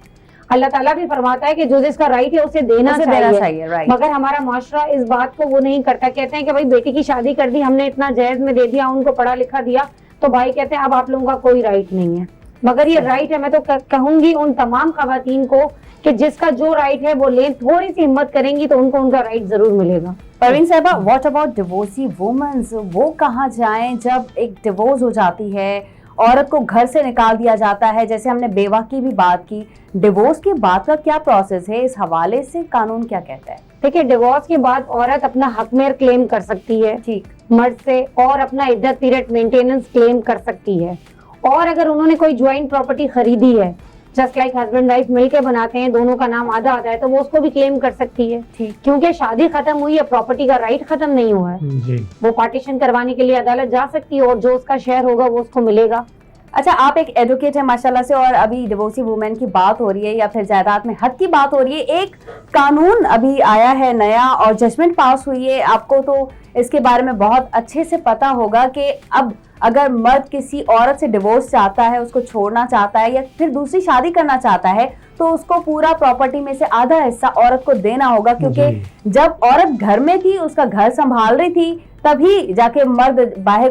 Speaker 7: अल्लाह ताला भी फरमाता है कि जो जिसका राइट है उसे देना चाहिए,
Speaker 2: राइट।
Speaker 7: मगर हमारा माशरा इस बात को वो नहीं करता। कहते हैं कि भाई बेटी की शादी कर दी हमने, इतना जहेज में दे दिया, उनको पढ़ा लिखा दिया, तो भाई कहते हैं अब आप लोगों का कोई राइट नहीं है। मगर ये राइट है, मैं तो कहूंगी उन तमाम खवातीन को कि जिसका जो राइट है वो लें, थोड़ी सी हिम्मत करेंगी तो उनको उनका राइट जरूर मिलेगा।
Speaker 2: परवीन साहबा, व्हाट अबाउट डिवोर्सी वुमेन्स? वो कहाँ जाएं जब एक डिवोर्स हो जाती है, औरत को घर से निकाल दिया जाता है? जैसे हमने बेवा की भी बात की, डिवोर्स के बाद का क्या प्रोसेस है, इस हवाले से कानून क्या कहता है?
Speaker 7: देखिए डिवोर्स के बाद औरत अपना हक मेहर क्लेम कर सकती है
Speaker 2: ठीक
Speaker 7: मर्द से, और अपना इद्दत पीरियड मेंटेनेंस क्लेम कर सकती है। और अगर उन्होंने कोई ज्वाइंट प्रॉपर्टी खरीदी है, जस्ट लाइक हस्बैंड वाइफ मिलके बनाते हैं, दोनों का नाम आधा आधा है, तो वो उसको भी क्लेम कर सकती है।
Speaker 2: ठीक।
Speaker 7: क्योंकि शादी खत्म हुई है, प्रॉपर्टी का राइट खत्म नहीं हुआ है।
Speaker 1: जी।
Speaker 7: वो पार्टीशन करवाने के लिए अदालत जा सकती है और जो उसका शेयर होगा वो उसको मिलेगा।
Speaker 2: अच्छा, आप एक एडवोकेट है माशाल्लाह से, और अभी डिवोर्सी वुमेन की बात हो रही है या फिर जायदाद में हद की बात हो रही है। एक कानून अभी आया है नया और जजमेंट पास हुई है, आपको तो इसके बारे में बहुत अच्छे से पता होगा कि अब अगर मर्द किसी औरत से डिवोर्स चाहता है, उसको छोड़ना चाहता है या फिर दूसरी शादी करना चाहता है, तो उसको पूरा प्रॉपर्टी में से आधा हिस्सा औरत को देना होगा। क्योंकि जब औरत घर में थी, उसका घर संभाल रही थी, तभी जाके मर्द बाहर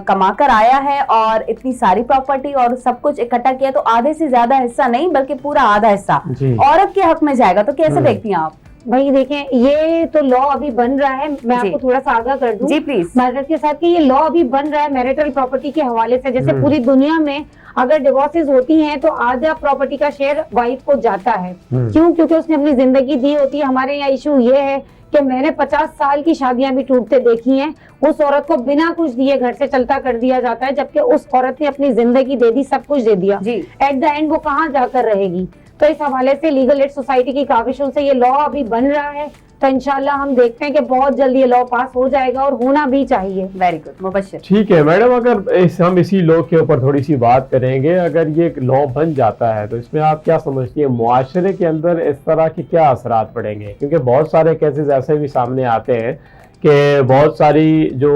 Speaker 2: कमा कर आया है और इतनी सारी प्रॉपर्टी और सब कुछ इकट्ठा किया, तो आधे से ज्यादा हिस्सा नहीं बल्कि पूरा आधा हिस्सा औरत के हक में जाएगा। तो कैसे देखती हैं आप?
Speaker 7: भाई देखें, ये तो लॉ अभी बन रहा है, मैं आपको थोड़ा सा आगाह कर दूं
Speaker 2: जी प्लीज
Speaker 7: माजरत के साथ कि ये लॉ अभी बन रहा है मैरिटल प्रॉपर्टी के हवाले से। जैसे पूरी दुनिया में अगर डिवोर्सेस होती हैं तो आधा प्रॉपर्टी का शेयर वाइफ को जाता है। क्यों? क्योंकि उसने अपनी जिंदगी दी होती है। हमारे यहाँ इशू ये है कि मैंने 50 साल की शादियां भी टूटते देखी हैं, उस औरत को बिना कुछ दिए घर से चलता कर दिया जाता है, जबकि उस औरत ने अपनी जिंदगी दे दी, सब कुछ दे दिया। एट द एंड वो कहाँ जाकर रहेगी? तो इस हवाले से लीगल एड सोसाइटी की काविशों से ये लॉ अभी बन रहा है, तो इंशाल्लाह हम देखते हैं कि बहुत जल्दी ये लॉ पास हो जाएगा और होना भी चाहिए।
Speaker 2: Very good Mubashir.
Speaker 1: ठीक है मैडम, अगर हम इसी लॉ के ऊपर थोड़ी सी बात करेंगे, अगर ये लॉ बन जाता है तो इसमें आप क्या समझती है मुआशरे के अंदर इस तरह के क्या असरात पड़ेंगे? क्योंकि बहुत सारे केसेस ऐसे भी सामने आते हैं कि बहुत सारी जो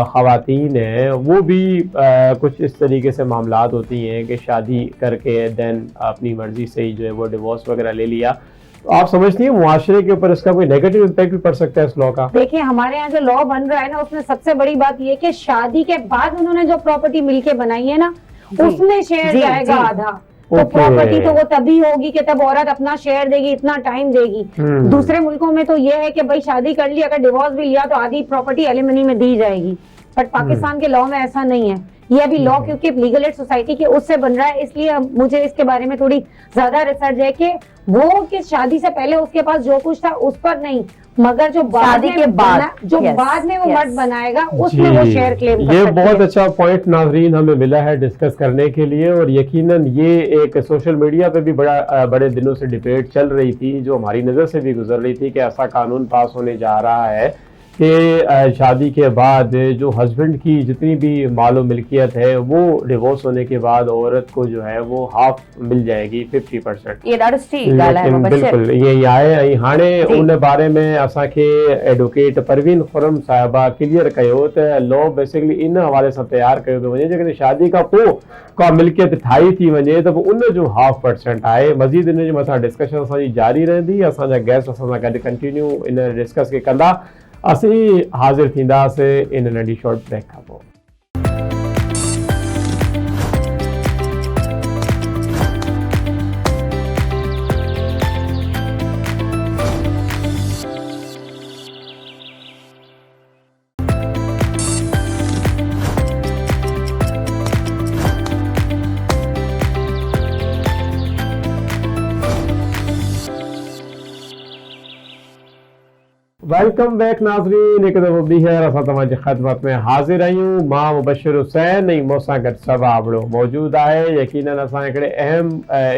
Speaker 1: ख़वातीन हैं वो भी कुछ इस तरीके से मामलात होती हैं कि शादी करके देन अपनी मर्जी से ही जो है वो डिवोर्स वगैरह ले लिया। तो आप समझती हैं मुआशरे के ऊपर इसका कोई नेगेटिव इम्पैक्ट भी पड़ सकता है इस लॉ का? देखिए
Speaker 7: हमारे यहाँ जो लॉ बन रहा है ना, उसमें सबसे बड़ी बात ये कि शादी के बाद उन्होंने जो प्रॉपर्टी मिलके बनाई है ना, उसमें शेयर जाएगा आधा। तो प्रॉपर्टी तो वो तभी होगी कि तब औरत अपना शेयर देगी, इतना टाइम देगी। दूसरे मुल्कों में तो ये है कि भाई शादी कर ली, अगर डिवोर्स भी लिया तो आधी प्रॉपर्टी एलिमनी में दी जाएगी। बट पाकिस्तान के लॉ में ऐसा नहीं है। ये अभी लॉ क्योंकि लीगल एड सोसाइटी के उससे बन रहा है, इसलिए मुझे इसके बारे में थोड़ी ज्यादा रिसर्च है कि वो कि शादी से पहले उसके पास जो कुछ था उस पर नहीं, मगर जो शादी के बाद बाद में वो मर्द बनाएगा उसमें वो शेयर क्लेम कर सकते हैं।
Speaker 1: ये बहुत अच्छा पॉइंट नाज़रीन हमें मिला है डिस्कस करने के लिए, और यकीनन ये एक सोशल मीडिया पे भी बड़े दिनों से डिबेट चल रही थी, जो हमारी नज़र से भी गुजर रही थी कि ऐसा कानून पास होने जा रहा है कि शादी के बाद जो हस्बैंड की जितनी भी मालो मिल्कियत है वो डिवोर्स होने के बाद औरत को जो है वो हाफ मिल जाएगी, 50%। बिल्कुल ये आए हाणे उन बारे में असांखे एडवोकेट परवीन खुरम साहिबा क्लियर कयो त लॉ बेसिकली इन हवाले सां तैयार कयो थो वञे जेकॾहिं शादी खां पोइ का मिल्कियत ठाही थी वञे त उन जो 0.5% आहे। मज़ीद इन जे मथां डिस्कशन असांजी जारी रहंदी। असांजा गेस्ट असां सां गॾु कंटिन्यू इन डिस्कस खे कंदा। असीं हाज़िर थींदासीं इन नंढी शॉर्ट ब्रेक खां पोइ। वेलकम बैक नाज़रीन, एक दफ़ो ॿीहर असां तव्हांजी ख़िदमत में हाज़िर आहियूं। मां मुबशिर हुसैन ऐं मूंसां गॾु सबा आबड़ो मौजूदु आहे। यकीनन असां हिकिड़े अहम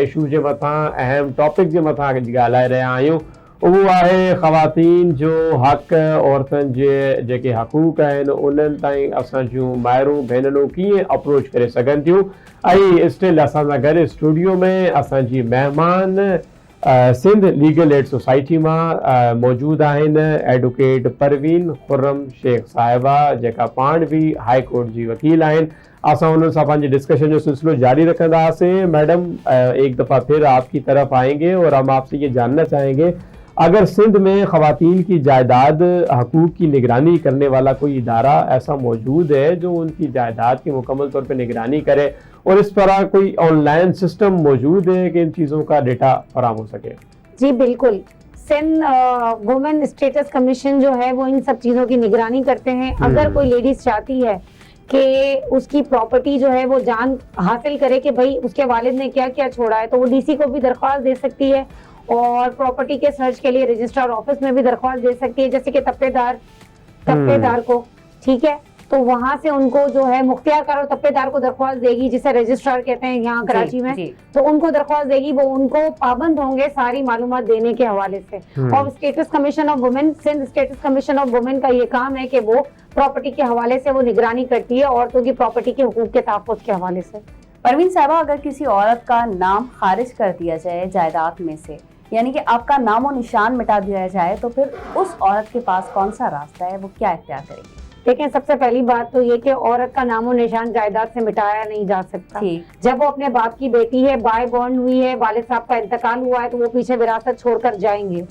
Speaker 1: इशू जे मथां, अहम टॉपिक जे मथां ॻाल्हाए रहिया आहियूं। उहो आहे ख़वातीन जो हक़, औरतुनि जे जेके हक़ूक़ आहिनि उन्हनि ताईं असां जूं माइरूं भेनरूं कीअं अप्रोच करे सघनि थियूं। ऐं स्टिल असां सां गॾु स्टूडियो में असांजी महिमान सिंध लीगल एड सोसाइटी मां मौजूदु आहिनि एडवोकेट परवीन खुर्रम शेख साहिबा, जेका पाण बि हाई कोर्ट जी वकील आहिनि। असां उन्हनि सां पंहिंजे डिस्कशन जो सिलसिलो जारी रखंदासीं। मैडम, एक दफ़ा फिर आपकी तरफ आएंगे और हम आपसे ये जानना चाहेंगे, अगर सिंध में ख़वातीन की जायदाद हकूक़ की निगरानी करने वाला कोई इदारा ऐसा मौजूद है जो उनकी जायदाद की मुकम्मल तौर पर निगरानी करे, और इस तरह कोई ऑनलाइन सिस्टम मौजूद है कि इन चीज़ों का डेटा फराम हो सके?
Speaker 7: जी बिल्कुल, सिंध वुमेन स्टेटस कमीशन जो है वो इन सब चीजों की निगरानी करते हैं। अगर कोई लेडीज चाहती है कि उसकी प्रॉपर्टी जो है वो जान हासिल करे कि भाई उसके वालिद ने क्या क्या छोड़ा है, तो वो डीसी को भी दरख्वास्त दे सकती है और प्रॉपर्टी के सर्च के लिए रजिस्ट्रार ऑफिस में भी दरख्वास्त दे सकती है, जैसे कि तप्पेदार को, ठीक है। तो वहां से उनको जो है मुख्तियारकार और तप्पेदार को दरख्वास्त देगी, जिसे रजिस्ट्रार कहते हैं यहाँ कराची में, तो उनको दरख्वास्त देगी। वो उनको पाबंद होंगे सारी मालूमात देने के हवाले से। और status commission of women, Sindh status commission of women का ये काम है कि वो प्रॉपर्टी के हवाले से वो निगरानी करती है, औरतों की प्रॉपर्टी के हुकूक के तहफ़्फ़ुज़ के हवाले से।
Speaker 2: परवीन साहिबा, अगर किसी औरत का नाम खारिज कर दिया जाए जायदाद में से, यानी कि आपका नाम और निशान मिटा दिया जाए, तो फिर उस औरत के पास कौन सा रास्ता है, वो क्या इख्तियार करेगी?
Speaker 7: देखें, सबसे पहली बात तो ये कि औरत का नामो निशान जायदाद से मिटाया नहीं जा सकता। जब वो अपने बाप की बेटी है, बाय बॉर्न हुई है, वालिद साहब का इंतकाल हुआ है, तो वो पीछे विरासत छोड़कर जाएंगे,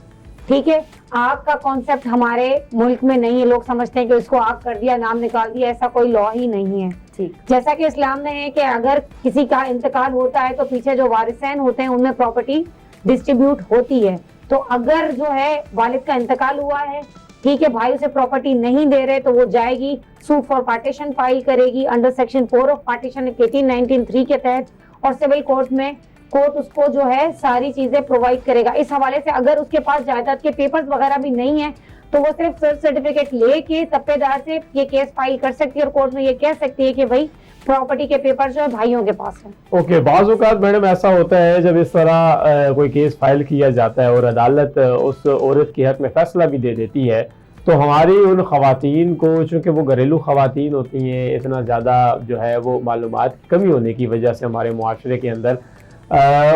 Speaker 7: ठीक है। आग का कॉन्सेप्ट हमारे मुल्क में नहीं है। लोग समझते हैं कि इसको आग कर दिया, नाम निकाल दिया, ऐसा कोई लॉ ही नहीं है। जैसा कि इस्लाम में है कि अगर किसी का इंतकाल होता है तो पीछे जो वारिसैन होते हैं उनमें प्रॉपर्टी डिस्ट्रीब्यूट होती है। तो अगर जो है वालिद का इंतकाल हुआ है, ठीक है, भाई उसे प्रॉपर्टी नहीं दे रहे, तो वो जाएगी सूट फॉर पार्टीशन फाइल करेगी अंडर सेक्शन 4 ऑफ पार्टीशन 1893 के तहत, और सिविल कोर्ट में कोर्ट उसको जो है सारी चीजें प्रोवाइड करेगा। इस हवाले से अगर उसके पास जायदाद के पेपर्स वगैरह भी नहीं है, तो वो सिर्फ सर्च सर्टिफिकेट लेके तप्पेदार से ये केस फाइल कर सकती है और कोर्ट में ये कह सकती है कि भाई प्रॉपर्टी के पेपर जो है भाइयों के पास है।
Speaker 1: ओके, बाज़ औक़ात मैडम ऐसा होता है जब इस तरह कोई केस फाइल किया जाता है और अदालत उस औरत के हक में फैसला भी दे देती है, तो हमारी उन ख़वातीन को, चूँकि वो घरेलू ख़वातीन होती हैं, इतना ज़्यादा जो है वो मालूमात की कमी होने की वजह से हमारे मुआशरे के अंदर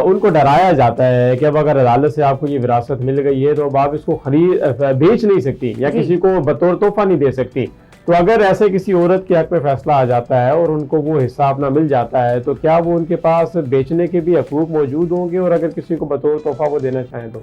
Speaker 1: उनको डराया जाता है कि अब अगर अदालत से आपको ये विरासत मिल गई है तो अब आप इसको बेच नहीं सकती या किसी को बतौर तोहफा नहीं दे सकती। तो अगर ऐसे किसी औरत के हक में फैसला आ जाता है और उनको वो हिस्सा अपना मिल जाता है, तो क्या वो उनके पास बेचने के भी हकूक मौजूद होंगे, और अगर किसी को बतौर तोहफा वो देना चाहें तो?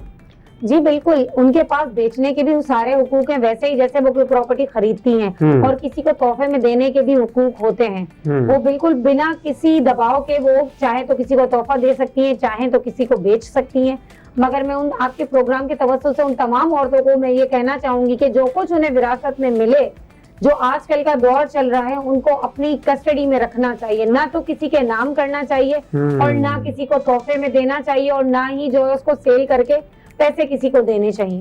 Speaker 7: जी बिल्कुल, उनके पास बेचने के भी सारे हुकूक हैं, वैसे ही जैसे वो कोई प्रॉपर्टी खरीदती हैं और किसी को तोहफे में देने के भी हुकूक होते हैं। वो बिल्कुल बिना किसी दबाव के वो चाहे तो किसी को तोहफा दे सकती हैं, चाहे तो किसी को बेच सकती हैं। मगर मैं उन आपके प्रोग्राम के तवज्जुह से उन तमाम औरतों को मैं ये कहना चाहूंगी कि जो कुछ उन्हें विरासत में मिले, जो आजकल का दौर चल रहा है, उनको अपनी कस्टडी में रखना चाहिए। ना तो किसी के नाम करना चाहिए और ना किसी को तोहफे में देना चाहिए, और ना ही जो है उसको सेल करके पैसे किसी को देने चाहिए।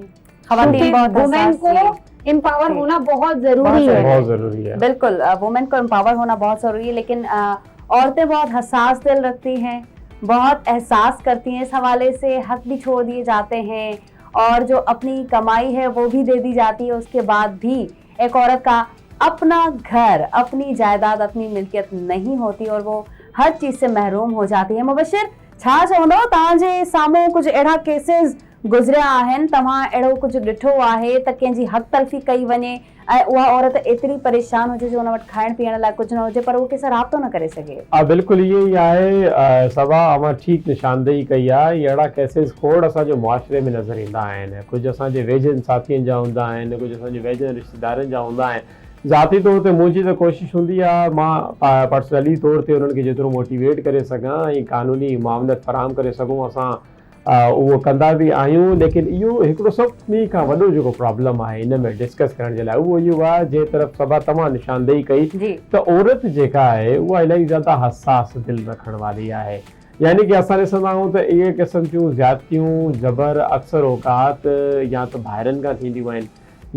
Speaker 7: वुमेन को एम्पावर होना बहुत जरूरी है,
Speaker 1: बहुत जरूरी है।
Speaker 2: बिल्कुल, वुमेन को एम्पावर होना बहुत जरूरी है, लेकिन औरतें बहुत हसास दिल रखती हैं, बहुत एहसास करती हैं, इस हवाले से हक भी छोड़ दिए जाते हैं और जो अपनी कमाई है वो भी दे दी जाती है। उसके बाद भी एक औरत का अपना घर, अपनी जायदाद, अपनी मिल्कियत नहीं होती और वो हर चीज से महरूम हो जाती है। मुबशिर, छा चवंदो, तव्हांजे साम्हूं कुछ अहिड़ा केसिस गुज़रिया आहिनि, तव्हां अहिड़ो कुझु ॾिठो आहे त कंहिंजी हक़ तलफ़ी कई वञे ऐं उहा औरत एतिरी परेशान हुजे जो हुन वटि खाइण पीअण लाइ कुझु न हुजे, पर उहो कंहिंसां राब्तो न करे सघे?
Speaker 1: बिल्कुलु इहो ई आहे सबा, अवां ठीकु निशानदेही कई आहे। अहिड़ा केसिस खोड़ असांजे मुआशरे में नज़र ईंदा आहिनि। कुझु असांजे वेझनि साथियुनि जा हूंदा आहिनि, कुझु असांजे वेझनि रिश्तेदारनि जा हूंदा आहिनि। ज़ाती तौर ते मुंहिंजी त कोशिशि हूंदी आहे मां पर्सनली तौर ते उन्हनि खे जेतिरो मोटिवेट करे सघां ऐं क़ानूनी मामलत फराहम करे सघूं, असां उहो कंदा बि आहियूं। लेकिन इहो हिकिड़ो सभिनी खां वॾो जेको प्रॉब्लम आहे इन में डिस्कस करण जे लाइ, उहो इहो आहे जंहिं तरफ़ सभा तमामु निशानदेही कई त औरत जेका आहे उहा इलाही ज़्यादा हसास दिलि रखण वारी आहे। यानी कि असां ॾिसंदा आहियूं त इहे क़िस्म जूं ज़्यादतियूं, जबर अक्सर औक़ात या त ॿाहिरनि खां थींदियूं आहिनि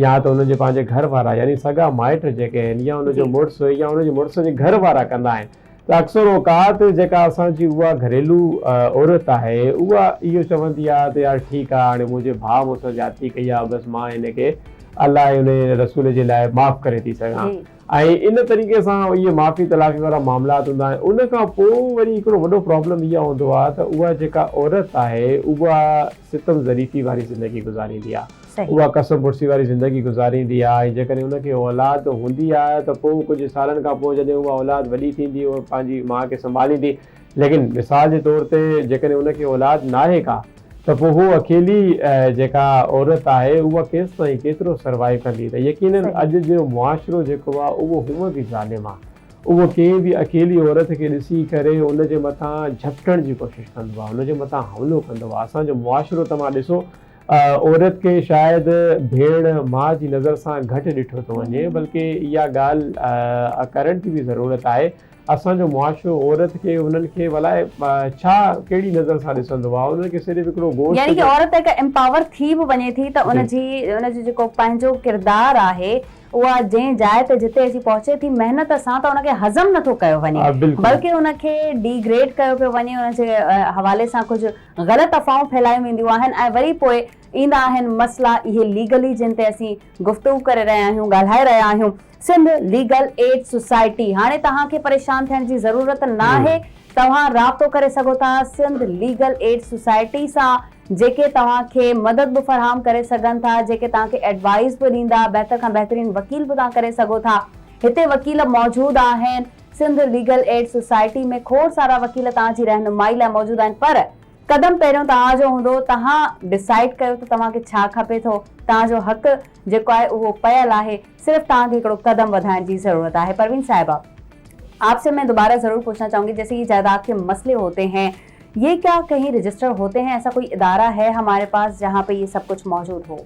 Speaker 1: या त हुनजे पंहिंजे घर वारा यानी सॻा माइट जेके आहिनि या हुनजो मुड़ुसु या हुनजे मुड़ुस जे घर वारा कंदा आहिनि त अक्सर औकात जेका असांजी उहा घरेलू औरत आहे उहा इहो चवंदी आहे त यार ठीकु आहे हाणे मुंहिंजे भाउ मूंसां ज्यादती कई आहे बसि मां हिनखे अलाह उन रसूल जे लाइ माफ़ करे थी सघां ऐं इन तरीक़े सां इहे माफ़ी तलाक़ी वारा मामलात हूंदा आहिनि। उन खां पोइ वरी हिकिड़ो वॾो प्रॉब्लम इहा हूंदो आहे त उहा जेका औरत आहे उहा सितम ज़रीफ़ी वारी ज़िंदगी गुज़ारींदी आहे, उहा कसम पुर्सी वारी ज़िंदगी गुज़ारींदी आहे ऐं जेकॾहिं उनखे औलाद हूंदी आहे त पोइ कुझु सालनि खां पोइ जॾहिं उहा औलाद वॾी थींदी उहा पंहिंजी माउ खे संभालींदी, लेकिन मिसाल जे तौर ते जेकॾहिं उनखे औलाद नाहे का त पोइ हू अकेली जेका औरत आहे उहा केसि ताईं केतिरो सर्वाइव कंदी। त यकीनन अॼु जो मुआशिरो जेको आहे उहो हूअं बि ज़ालिम आहे, उहो कंहिं बि अकेली औरत खे ॾिसी करे उनजे मथां झपटण जी कोशिशि कंदो आहे, उनजे मथां हमलो कंदो आहे। असांजो मुआशिरो तव्हां ॾिसो औरत खे शायदि भेण माउ जी नज़र सां घटि ॾिठो थो वञे, बल्कि इहा ॻाल्हि करण जी बि ज़रूरत आहे। असांजो मुआशिरो औरत खे उन्हनि खे भलाए छा कहिड़ी नज़र सां ॾिसंदो आहे, उन्हनि खे सिर्फ़ु हिकिड़ो गोश्त
Speaker 2: यानी कि औरत हिकु एम्पावर थी बि वञे थी त उनजी जेको पंहिंजो किरदारु आहे उहा जंहिं जाइ ते जिते अची पहुचे थी महिनत सां त उनखे हज़म नथो कयो वञे, बल्कि उनखे डिग्रेड कयो पियो वञे, उनजे हवाले सां कुझु ग़लति अफ़वाहूं फैलायूं वेंदियूं आहिनि ऐं वरी पोइ ईंदा आहिनि मसला इहे लीगली जिन ते असीं गुफ़्तगू करे रहिया आहियूं, ॻाल्हाए रहिया आहियूं। सिंध लीगल एड सोसाइटी, हाणे तव्हांखे परेशान थियण जी ज़रूरत न आहे, तव्हां राब्तो करे सघो था सिंध लीगल एड सोसाइटी सां, जेके तव्हांखे मदद बि फ़राहम करे सघनि था, जेके तव्हांखे एडवाइस बि ॾींदा, बहितर खां बहितरीन वकील बि तव्हां करे सघो था। हिते वकील मौजूद आहिनि, सिंध लीगल एड सोसाइटी में खोड़ सारा वकील तव्हांजी रहनुमाई लाइ मौजूद आहिनि, पर कदम पहिरियों तव्हांजो हूंदो, तव्हां डिसाइड कयो त तव्हांखे छा खपे थो, तव्हांजो हक़ जेको आहे उहो पयल आहे, सिर्फ़ु तव्हांखे हिकिड़ो कदम वधाइण जी ज़रूरत है। परवीन साहिबा, आपसे मैं दोबारा जरूर पूछना चाहूंगी, जैसे ये जायदाद के मसले होते हैं, ये क्या कहीं रजिस्टर होते हैं, ऐसा कोई इदारा है हमारे पास जहाँ पे ये सब कुछ मौजूद हो?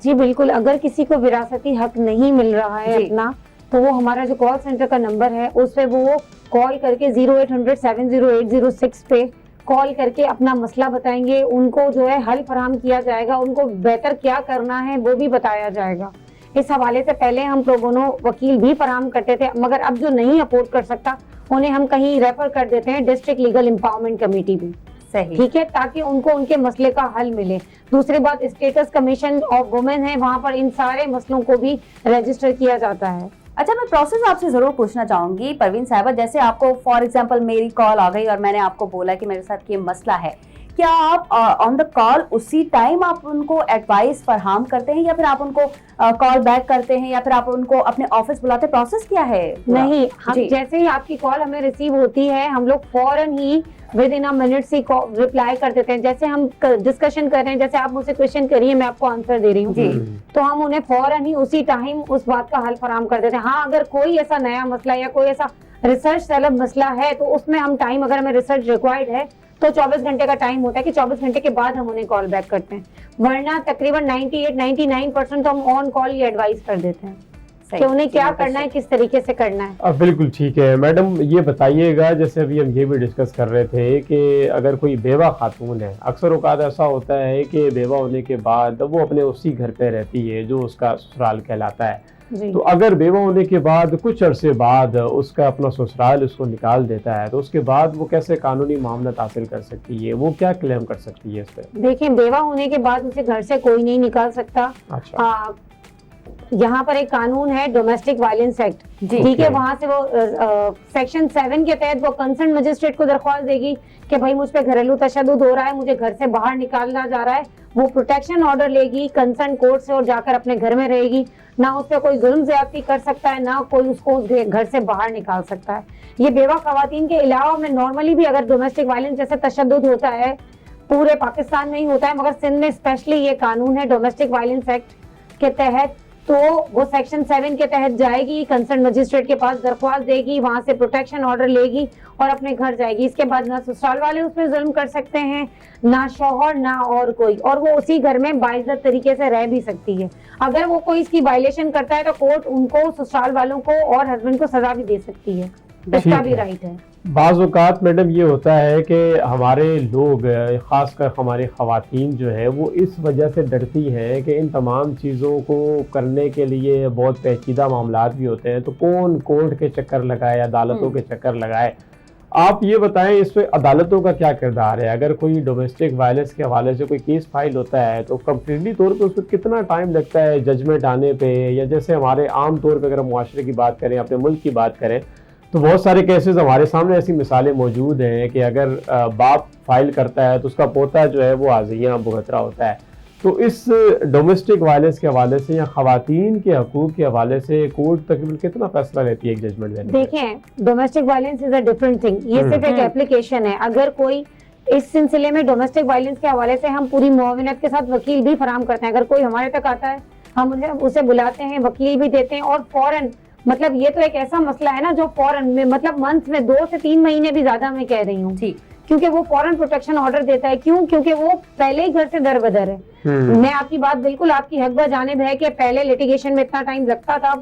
Speaker 7: जी बिल्कुल, अगर किसी को विरासती हक नहीं मिल रहा है अपना, तो वो हमारा जो कॉल सेंटर का नंबर है उस पे वो कॉल करके 0800 708006 पे कॉल करके अपना मसला बताएंगे, उनको जो है हल फराहम किया जाएगा, उनको बेहतर क्या करना है वो भी बताया जाएगा। इस हवाले से पहले हम लोगों ने वकील भी फराहम करते थे, मगर अब जो नहीं अफोर्ड कर सकता उन्हें हम कहीं रेफर कर देते हैं डिस्ट्रिक्ट लीगल एम्पावरमेंट कमेटी भी,
Speaker 2: सही,
Speaker 7: ठीक है, ताकि उनको उनके मसले का हल मिले। दूसरी बात, स्टेटस कमीशन ऑफ वुमेन है, वहाँ पर इन सारे मसलों को भी रजिस्टर किया जाता है।
Speaker 2: अच्छा, मैं प्रोसेस आपसे जरूर पूछना चाहूंगी परवीन साहिबा, जैसे आपको फॉर एग्जांपल मेरी कॉल आ गई और मैंने आपको बोला कि मेरे साथ ये मसला है, क्या आप ऑन द कॉल उसी टाइम आप उनको एडवाइस फरहाम करते हैं या फिर आप उनको कॉल बैक करते हैं या फिर आप उनको अपने ऑफिस बुलाते, प्रोसेस क्या है?
Speaker 7: नहीं, हम जैसे ही आपकी कॉल हमें रिसीव होती है हम लोग फौरन ही विद इन अ मिनट से रिप्लाई कर देते हैं। जैसे हम डिस्कशन कर रहे हैं, जैसे आप मुझसे क्वेश्चन करिए, मैं आपको आंसर दे रही हूँ, तो हम उन्हें फौरन ही उसी टाइम उस बात का हल फराहम कर देते हैं। हाँ, अगर कोई ऐसा नया मसला या कोई ऐसा रिसर्च तलब मसला है तो उसमें हम टाइम, अगर हमें रिसर्च रिक्वायर्ड है तो 24 घंटे का टाइम होता है कि 24 घंटे के बाद हम उन्हें कॉल बैक करते हैं, वरना तकरीबन 98-99% तो हम ऑन कॉल ही एडवाइस कर देते हैं कि उन्हें क्या करना है, किस तरीके से करना है।
Speaker 1: बिल्कुल ठीक है मैडम, ये बताइएगा, जैसे अभी हम ये भी डिस्कस कर रहे थे कि अगर कोई बेवा खातून है, अक्सर औकात ऐसा होता है कि बेवा होने के बाद वो अपने उसी घर पे रहती है जो उसका ससुराल कहलाता है, तो अगर बेवा होने के बाद कुछ अरसे बाद उसका अपना ससुराल उसको निकाल देता है, तो उसके बाद वो कैसे कानूनी मामलत हासिल कर सकती है, वो क्या क्लेम कर सकती है इस पे?
Speaker 7: देखिए, बेवा होने के बाद उसे घर से कोई नहीं निकाल सकता।
Speaker 1: अच्छा,
Speaker 7: यहाँ पर एक कानून है डोमेस्टिक वायलेंस एक्ट, ठीक है, वहाँ से वो सेक्शन 7 के तहत वो कंसर्न मजिस्ट्रेट को दरख्वास्त देगी कि भाई मुझ पे घरेलू तशद्दुद हो रहा है, मुझे घर से बाहर निकालना जा रहा है, वो प्रोटेक्शन ऑर्डर लेगी कंसर्न कोर्ट से और जाकर अपने घर में रहेगी, ना उस पर कोई जुल्म ज्यादती कर सकता है, ना कोई उसको उस घर से बाहर निकाल सकता है। ये बेवा खवातीन के अलावा में नॉर्मली भी अगर डोमेस्टिक वायलेंस जैसे तशद्दुद होता है, पूरे पाकिस्तान में ही होता है, मगर सिंध में स्पेशली ये कानून है डोमेस्टिक वायलेंस एक्ट के तहत, तो वो सेक्शन 7 के तहत जाएगी, कंसर्न मजिस्ट्रेट के पास दरख्वास्त देगी, वहां से प्रोटेक्शन ऑर्डर लेगी और अपने घर जाएगी। इसके बाद ना ससुराल वाले उसमें जुल्म कर सकते हैं, ना शौहर, ना और कोई, और वो उसी घर में बाइज्जत तरीके से रह भी सकती है। अगर वो कोई इसकी वायलेशन करता है तो कोर्ट उनको, ससुराल वालों को और हस्बैंड को सजा भी दे सकती है। उसका भी राइट है।
Speaker 1: बाज़ औक़ात मैडम ये होता है कि हमारे लोग, ख़ासकर हमारी ख़वातीन जो है वो इस वजह से डरती हैं कि इन तमाम चीज़ों को करने के लिए बहुत पेचीदा मामलात भी होते हैं, तो कौन कोर्ट के चक्कर लगाए, अदालतों के चक्कर लगाए। आप ये बताएं इसमें अदालतों का क्या किरदार है? अगर कोई डोमेस्टिक वायलेंस के हवाले से कोई केस फाइल होता है तो कंप्लीटली तौर पे उसमें कितना टाइम लगता है जजमेंट आने पे, या जैसे हमारे आम तौर पे अगर हम मुआशरे की बात करें, अपने मुल्क की बात करें, तो बहुत सारे केसेस हमारे सामने ऐसी मिसालें मौजूद हैं कि अगर बाप फाइल करता है तो उसका पोता जो है वो आज़ियाँ भुगत रहा होता है। तो इस डोमेस्टिक वायलेंस के हवाले से या खवातीन के हकूक़ के हवाले से कोर्ट तकरीबन कितना फैसला लेती है एक जजमेंट देने?
Speaker 7: देखें, domestic violence is a different thing, ये सिर्फ एक एप्लीकेशन है। अगर कोई इस सिलसिले में डोमेस्टिक वायलेंस के हवाले से हम पूरी मुआविनत के साथ वकील भी फराहम करते हैं। अगर कोई हमारे तक आता है हम उसे बुलाते हैं, वकील भी देते हैं, और फौरन, मतलब ये तो एक ऐसा मसला है ना जो फौरन में, मतलब मंथ में 2 से 3 महीने भी ज्यादा मैं कह रही हूँ, क्योंकि वो फौरन प्रोटेक्शन ऑर्डर देता है। क्यों? क्योंकि वो पहले ही घर से दरबदर है। मैं आपकी बात बिल्कुल आपकी हक जानिब है कि पहले लिटिगेशन में इतना टाइम लगता था,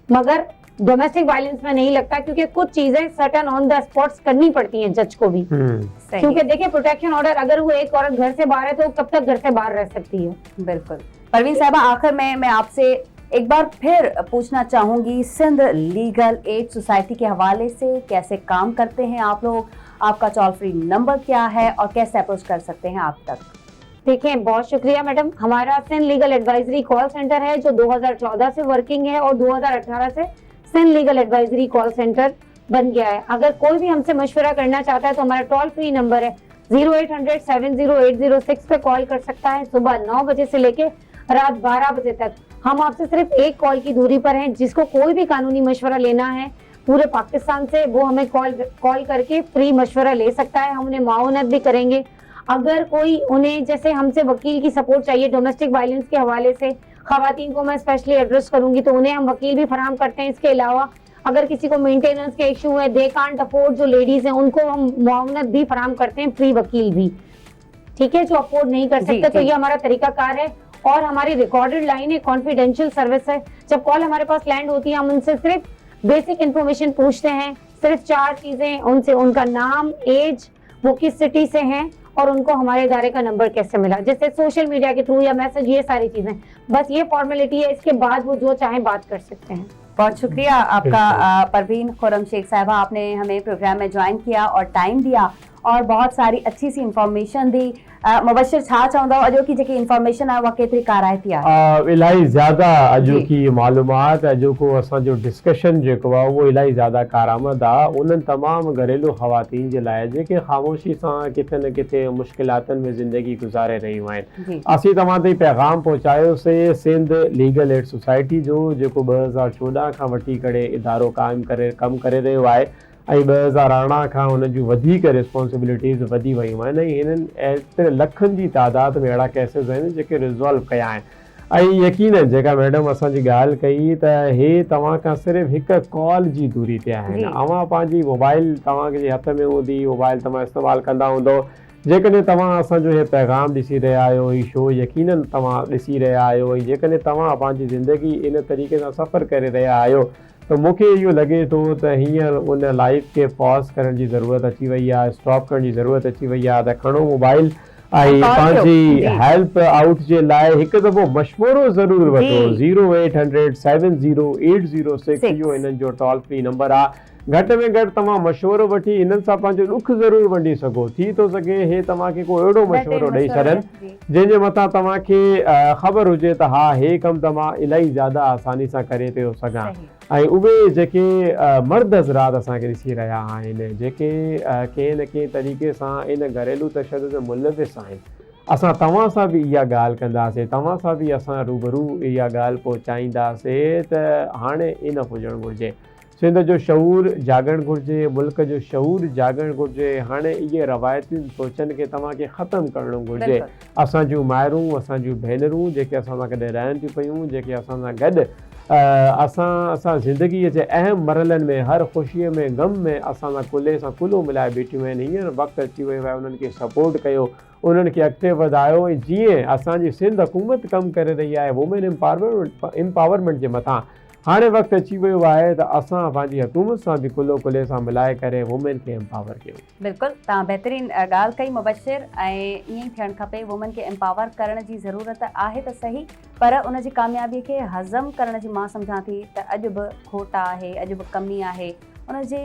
Speaker 7: मगर डोमेस्टिक वायलेंस में नहीं लगता, क्योंकि कुछ चीजें सर्टेन ऑन द स्पॉट्स करनी पड़ती हैं जज को भी। क्योंकि देखिए, प्रोटेक्शन ऑर्डर अगर वो एक औरत घर से बाहर है तो कब तक घर से बाहर रह सकती है।
Speaker 2: बिल्कुल। परवीन साहिबा, आखिर में मैं आपसे एक बार फिर पूछना चाहूंगी, सिंध लीगल एड सोसाइटी के हवाले से कैसे काम करते हैं आप लोग, आपका टोल फ्री नंबर क्या है और कैसे अप्रोच कर सकते हैं आप तक?
Speaker 7: देखें, बहुत शुक्रिया मैडम। हमारा Sindh legal advisory call centre है जो 2014 से वर्किंग है और 2018 से Sindh legal advisory call center बन गया है। अगर कोई भी हमसे मशवरा करना चाहता है तो हमारा टोल फ्री नंबर है 0800 70806 पे कॉल कर सकता है। सुबह 9 बजे से लेके रात 12 बजे तक हम आपसे सिर्फ एक कॉल की दूरी पर हैं। जिसको कोई भी कानूनी मशवरा लेना है पूरे पाकिस्तान से, वो हमें कॉल करके फ्री मशवरा ले सकता है। हम उन्हें माउनत भी करेंगे। अगर कोई उन्हें जैसे हमसे वकील की सपोर्ट चाहिए डोमेस्टिक वायलेंस के हवाले से, खवातीन को मैं स्पेशली एड्रेस करूंगी तो उन्हें हम वकील भी फराहम करते हैं। इसके अलावा अगर किसी को मेंटेनेंस के इशू है, दे कांट अफोर्ड, जो लेडीज हैं उनको हम माउनत भी फराहम करते हैं, फ्री वकील भी, ठीक है, जो अफोर्ड नहीं कर सकते। तो ये हमारा तरीकाकार है और हमारी रिकॉर्डेड लाइन है, कॉन्फिडेंशियल सर्विस है। जब कॉल हमारे पास लैंड होती है हम उनसे सिर्फ बेसिक इन्फॉर्मेशन पूछते हैं, सिर्फ 4 चीजें उनसे, उनका नाम, एज, वो किस सिटी से हैं और उनको हमारे इदारे का नंबर कैसे मिला, जैसे सोशल मीडिया के थ्रू या मैसेज, ये सारी चीजें। बस ये फॉर्मेलिटी है, इसके बाद वो जो चाहे बात कर सकते हैं।
Speaker 2: बहुत शुक्रिया आपका परवीन खुर्रम शेख साहिबा, आपने हमें प्रोग्राम में ज्वाइन किया और टाइम दिया और बहुत सारी अच्छी सी इंफॉर्मेशन दी। मुबशिर छा चवंदो अॼो की जेकी इंफॉर्मेशन आहे उहा केतिरी काराइती आहे?
Speaker 1: इलाही ज़्यादा अॼो की मालूमात, अॼो को असांजो डिस्कशन जेको आहे उहो इलाही ज़्यादा कारआमद आहे उन्हनि तमामु घरेलू ख़वातीन जे लाइ जेके ख़ामोशी सां किथे न किथे मुश्किलातनि में ज़िंदगी गुज़ारे रहियूं आहिनि। असीं तव्हां ताईं पैगाम पहुचायोसीं सिंध लीगल एड सोसाइटी जो, जेको 2014 खां वठी करे इदारो कमु करे रहियो आहे ऐं 2018 खां हुन जूं वधीक रिस्पॉन्सिबिलिटीज़ वधी वियूं आहिनि ऐं हिननि एतिरे लखनि जी तादाद में अहिड़ा केसिस आहिनि जेके रिज़ॉल्व कया आहिनि। ऐं यकीनन जेका मैडम असांजी ॻाल्हि कई त हे तव्हां खां सिर्फ़ु हिकु कॉल जी दूरी ते आहिनि। अवां पंहिंजी मोबाइल तव्हांजे हथ में हूंदी, मोबाइल तव्हां इस्तेमालु कंदा हूंदो, जेकॾहिं तव्हां असांजो हे पैगाम ॾिसी रहिया आहियो, ही शो यकीनन तव्हां ॾिसी रहिया आहियो ऐं जेकॾहिं तव्हां पंहिंजी ज़िंदगी इन तरीक़े सां सफ़र करे रहिया आहियो तो मूंखे इहो लॻे थो त हींअर उन लाइफ खे पॉज़ करण जी ज़रूरत अची वई आहे, स्टॉप करण जी ज़रूरत अची वई आहे। त खणो मोबाइल ऐं पंहिंजी हेल्प आउट जे लाइ हिकु दफ़ो मशवरो ज़रूरु वठो। 0800 70806 इहो हिननि जो टोल फ्री नंबर आहे। घटि में घटि तव्हां मशवरो वठी हिननि सां पंहिंजो ॾुख ज़रूरु वंडी सघो। थी थो सघे हे तव्हांखे को अहिड़ो मशवरो ॾेई छॾनि जंहिंजे मथां तव्हांखे ख़बर हुजे त हा हे कमु त मां इलाही ज़्यादा आसानी सां करे थो सघां। ऐं उहे जेके मर्द हज़रात असांखे ॾिसी रहिया आहिनि, जेके कंहिं न कंहिं तरीक़े सां इन घरेलू तशदुद में मुलविस आहिनि, असां तव्हां सां बि इहा ॻाल्हि कंदासीं, तव्हां सां बि असां रूबरू इहा ॻाल्हि पहुचाईंदासीं त हाणे इन हुजणु घुरिजे। सिंध जो शऊर जागणु घुरिजे, मुल्क जो शऊर जागणु घुरिजे। हाणे इहे रवायती सोचनि खे तव्हांखे ख़तमु करणु घुरिजे। असां जूं माइरूं, असां जूं भेनरूं जेके असां सां गॾु रहनि थियूं पियूं, जेके असां सां गॾु असां ज़िंदगीअ जे अहम मरहलनि में, हर ख़ुशीअ में, ग़म में असां सां कुल्हे सां कुल्हो मिलाए बीठियूं आहिनि। हींअर वक़्तु अची वियो आहे उन्हनि खे सपोर्ट कयो, उन्हनि खे अॻिते वधायो ऐं जीअं असांजी सिंध हुकूमत कमु करे रही आहे वुमेन एम्पावरमेंट जे मथां, हाणे वक़्तु अची वियो आहे त असां पंहिंजी हुकूमत सां बि कुल्लो कुल्ले सां मिलाए करे वुमेन खे एम्पावर कयूं।
Speaker 2: बिल्कुलु तव्हां बहितरीन ॻाल्हि कई मुबशिर, ऐं ईअं ई थियणु खपे। वुमेन खे एम्पावर करण जी ज़रूरत आहे त सही, पर उन जी कामयाबीअ खे हज़म करण जी मां सम्झां थी त अॼु बि खोट आहे, अॼु बि कमी आहे। उन जी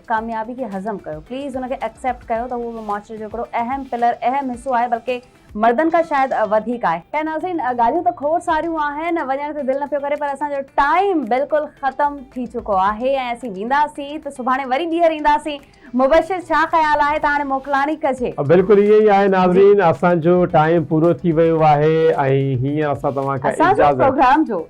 Speaker 2: कामयाबी खे हज़म कयो, प्लीज़ उनखे एक्सेप्ट कयो त उहो बि मुआशरे जो हिकिड़ो अहम पिलर, अहम हिसो आहे, बल्कि मर्दनि खां शायदि वधीक आहे। खैर नाज़रीन, ॻाल्हियूं त खोड़ सारियूं आहिनि, वञण ते दिलि न पियो करे, पर असांजो टाइम बिल्कुलु ख़तमु थी चुको आहे ऐं असीं वेंदासीं त सुभाणे वरी ॿीहर ईंदासीं। मुबशिर, छा ख़्यालु आहे त हाणे मोकिलाणी कजे?
Speaker 1: बिल्कुलु इहो ई आहे नाज़रीन, असांजो टाइम पूरो थी वियो आहे ऐं हीअं असां तव्हांखे
Speaker 2: प्रोग्राम जो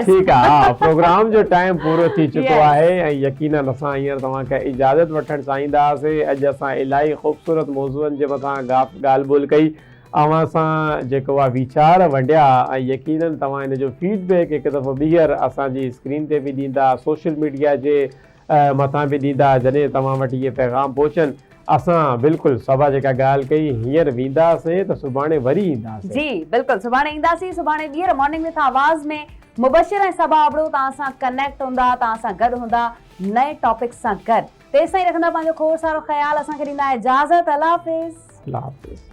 Speaker 1: ठीकु आहे, हा, प्रोग्राम जो टाइम पूरो थी चुको आहे ऐं यकीनन असां हींअर तव्हांखे इजाज़त वठणु चाहींदासीं। अॼु असां इलाही ख़ूबसूरत मौज़ूअनि जे मथां ॻाल्हि ॿोल कई, अवां सां जेको आहे वीचार वंडिया ऐं यकीनन तव्हां हिन जो फीडबैक हिकु दफ़ो ॿीहर असांजी स्क्रीन ते बि ॾींदा, सोशल मीडिया जे मथां बि ॾींदा, जॾहिं तव्हां वटि इहे पैगाम पहुचनि। असां बिल्कुलु सभा जेका ॻाल्हि कई हींअर वेंदासीं त सुभाणे वरी ईंदासीं।
Speaker 2: जी बिल्कुलु, सुभाणे ईंदासीं। सुभाणे ॿीहर मॉर्निंग विथ आवाज़ में मुबशिर ऐं सबा अबड़ो तव्हां सां कनेक्ट हूंदा, तव्हां सां गॾु हूंदा नए टॉपिक सां गॾु। तेसिताईं रखंदा पंहिंजो खोड़ सारो ख़्यालु, असांखे ॾींदा इजाज़त। अल्लाह हाफ़िज़।
Speaker 1: अल्लाह हाफ़िज़।